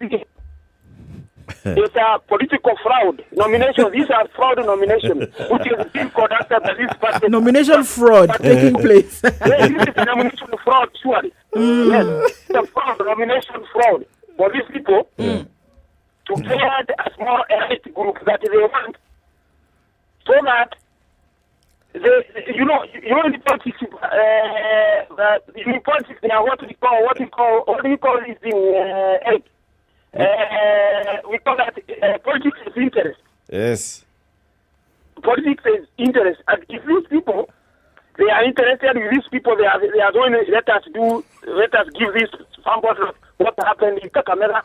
It's a political fraud nomination. These are fraud nominations, which is being conducted by this party. Nomination fraud taking place. Yes, this is a nomination fraud, surely. Yes, it's a fraud, nomination fraud for these people to create a small elite group that they want, so that in politics, in politics, they are what do you call this thing, we call that politics is interest. Yes. Politics is interest. And if these people, they are interested with these people, they are going to let us give this sample of what happened in Kakamega.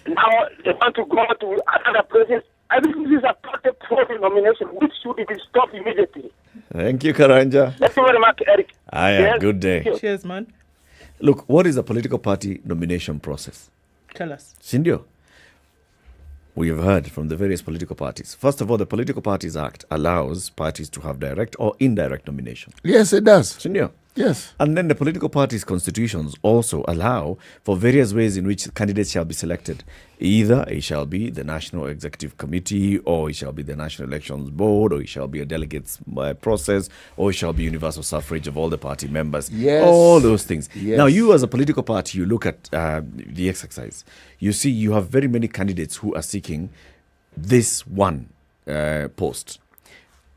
Now they want to go to another process. I think this is a perfect for nomination, which should be stopped immediately. Thank you, Karanja. Thank you very much, Eric. Yes. Good day. Cheers, man. Look, what is a political party nomination process? Tell us. Sindio, we have heard from the various political parties. First of all, the Political Parties Act allows parties to have direct or indirect nomination. Yes, it does. Sindio. Yes. And then the political parties' constitutions also allow for various ways in which candidates shall be selected. Either it shall be the National Executive Committee, or it shall be the National Elections Board, or it shall be a delegates process, or it shall be universal suffrage of all the party members. Yes. All those things. Yes. Now, you as a political party, you look at the exercise. You see you have very many candidates who are seeking this one post.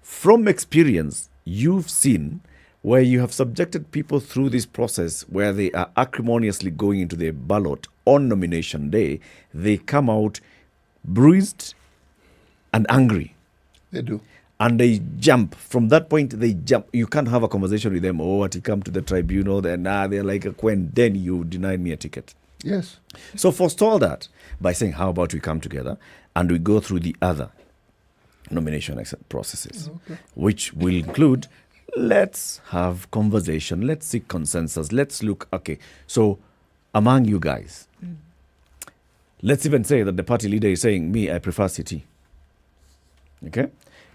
From experience, you've seen where you have subjected people through this process where they are acrimoniously going into their ballot on nomination day, they come out bruised and angry. They do. And they jump. From that point, they jump. You can't have a conversation with them. Oh, what you come to the tribunal, then they're like, when then you denied me a ticket. Yes. So forestall that by saying, how about we come together and we go through the other nomination processes, which will include, let's have conversation, let's seek consensus, let's look, okay, so among you guys, let's even say that the party leader is saying, me, I prefer city. Okay?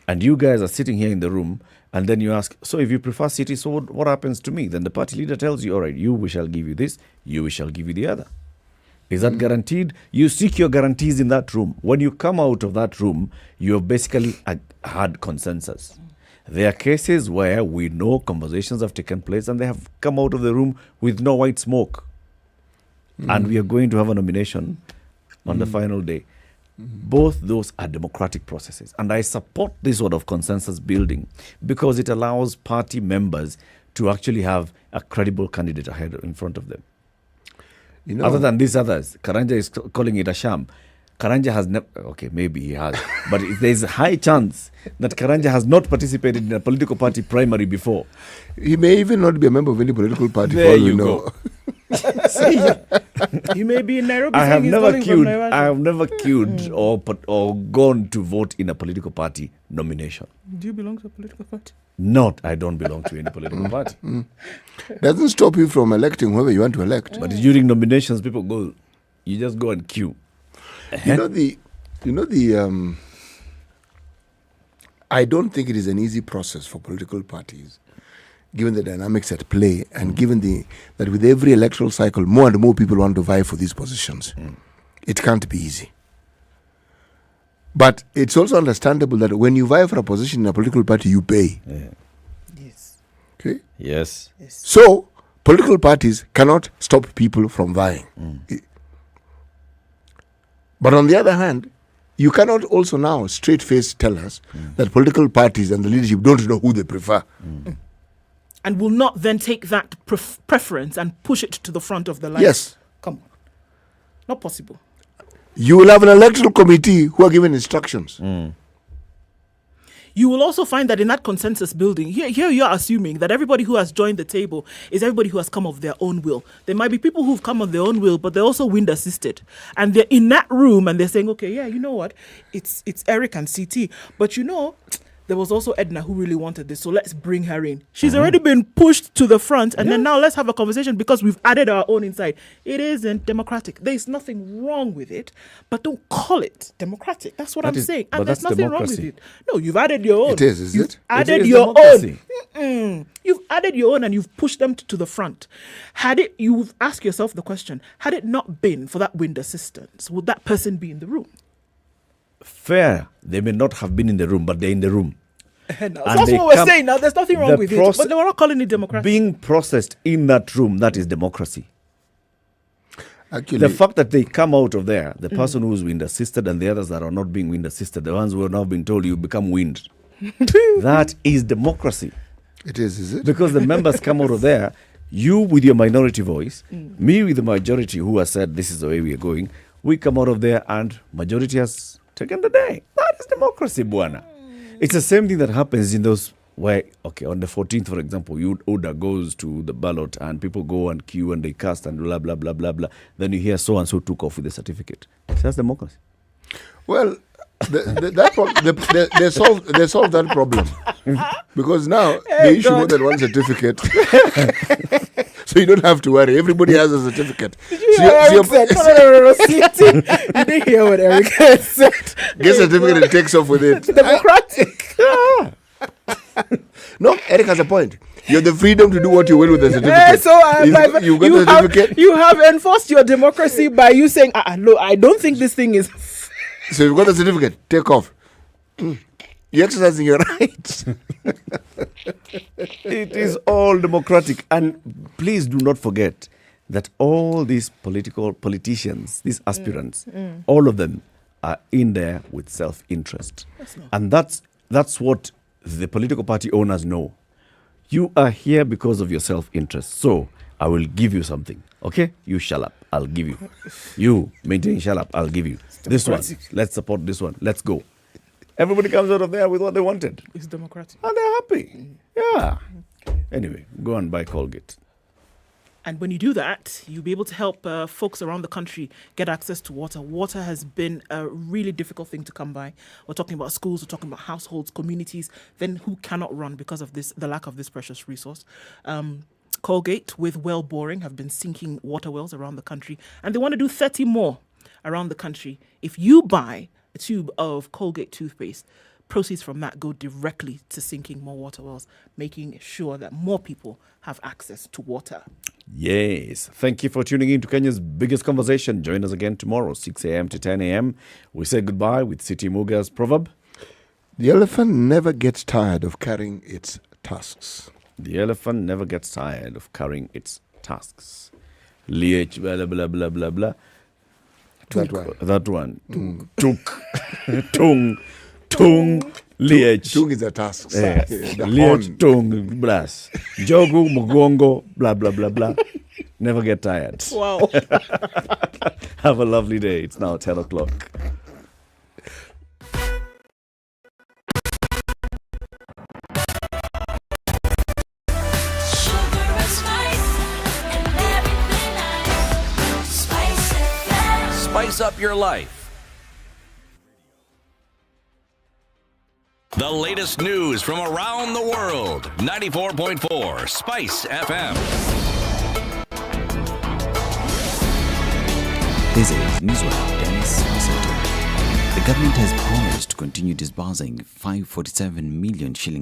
And you guys are sitting here in the room, and then you ask, so if you prefer city, so what happens to me? Then the party leader tells you, all right, we shall give you this, we shall give you the other. Is that guaranteed? You seek your guarantees in that room. When you come out of that room, you have basically had consensus. There are cases where we know conversations have taken place and they have come out of the room with no white smoke. And we are going to have a nomination on the final day. Both those are democratic processes. And I support this sort of consensus building because it allows party members to actually have a credible candidate ahead in front of them. You know, other than these others, Karanja is calling it a sham. Karanja has never, okay, maybe he has, but there's a high chance that Karanja has not participated in a political party primary before. He may even not be a member of any political party. There you go. See, you may be in Nairobi. I have never queued or gone to vote in a political party nomination. Do you belong to a political party? I don't belong to any political party. Doesn't stop you from electing whoever you want to elect. But during nominations, you just go and queue. I don't think it is an easy process for political parties, given the dynamics at play and given that with every electoral cycle, more and more people want to vie for these positions. It can't be easy. But it's also understandable that when you vie for a position in a political party, you pay. Yes. Okay? Yes. So, political parties cannot stop people from vying. But on the other hand, you cannot also now straight-faced tell us that political parties and the leadership don't know who they prefer. And will not then take that preference and push it to the front of the line. Yes. Come on. Not possible. You will have an electoral committee who are given instructions. You will also find that in that consensus building, here you're assuming that everybody who has joined the table is everybody who has come of their own will. There might be people who've come of their own will, but they're also wind assisted. And they're in that room and they're saying, okay, yeah, you know what? It's Eric and CT. But there was also Ednah who really wanted this, so let's bring her in. She's already been pushed to the front, and then now let's have a conversation because we've added our own inside. It isn't democratic. There's nothing wrong with it, but don't call it democratic. That's what I'm saying. And there's nothing wrong with it. No, you've added your own. It is you've it? Added your own. You've added your own and you've pushed them to the front. You've asked yourself the question, had it not been for that wind assistance, would that person be in the room? Fair. They may not have been in the room, but they're in the room. That's what we're saying now. There's nothing wrong with it. But they were not calling it democracy. Being processed in that room, that is democracy. Actually, the fact that they come out of there, the person who's wind assisted and the others that are not being wind assisted, the ones who have now been told you become wind, that is democracy. It is it? Because the members come out of there, you with your minority voice, me with the majority who has said this is the way we are going, We come out of there and majority has taken the day. That is democracy, buana. It's the same thing that happens in those where, okay, on the 14th, for example, Oda goes to the ballot and people go and queue and they cast and blah, blah, blah, blah, blah. Then you hear so-and-so took off with the certificate. That's democracy. Well, they solved that problem. Because now they issue more than one certificate. So you don't have to worry. Everybody has a certificate. Did you hear Eric said? No. You didn't hear what Eric said. Get certificate and takes off with it. Democratic. No, Eric has a point. You have the freedom to do what you will with the certificate. You have enforced your democracy by you saying, no, I don't think this thing is... So you've got the certificate, take off. You're exercising your rights. It is all democratic. And please do not forget that all these politicians, these aspirants, all of them are in there with self-interest. And that's what the political party owners know. You are here because of your self-interest. So I will give you something. Okay? You shut up. I'll give you. You maintain shut up. I'll give you. This one. Let's support this one. Let's go. Everybody comes out of there with what they wanted. It's democratic. And they're happy. Yeah. Anyway, go and buy Colgate. And when you do that, you'll be able to help folks around the country get access to water. Water has been a really difficult thing to come by. We're talking about schools, we're talking about households, communities, then who cannot run because of the lack of this precious resource. Colgate, with well boring, have been sinking water wells around the country, and they want to do 30 more around the country. If you buy a tube of Colgate toothpaste, proceeds from that go directly to sinking more water wells, making sure that more people have access to water. Yes. Thank you for tuning in to Kenya's biggest conversation. Join us again tomorrow, 6 a.m. to 10 a.m. We say goodbye with City Muga's proverb. The elephant never gets tired of carrying its tasks. The elephant never gets tired of carrying its tasks. Liech, blah, blah, blah, blah, blah. That one. Tuk. Tung. Liech. Tung is a task. Liech, tung, blast. Jogu, mugongo, blah, blah, blah, blah. Never get tired. Wow. Have a lovely day. It's now 10 o'clock. Spice up your life. The latest news from around the world. 94.4 Spice FM. This is Newswire Dennis Center. The government has promised to continue disbursing 547 million shillings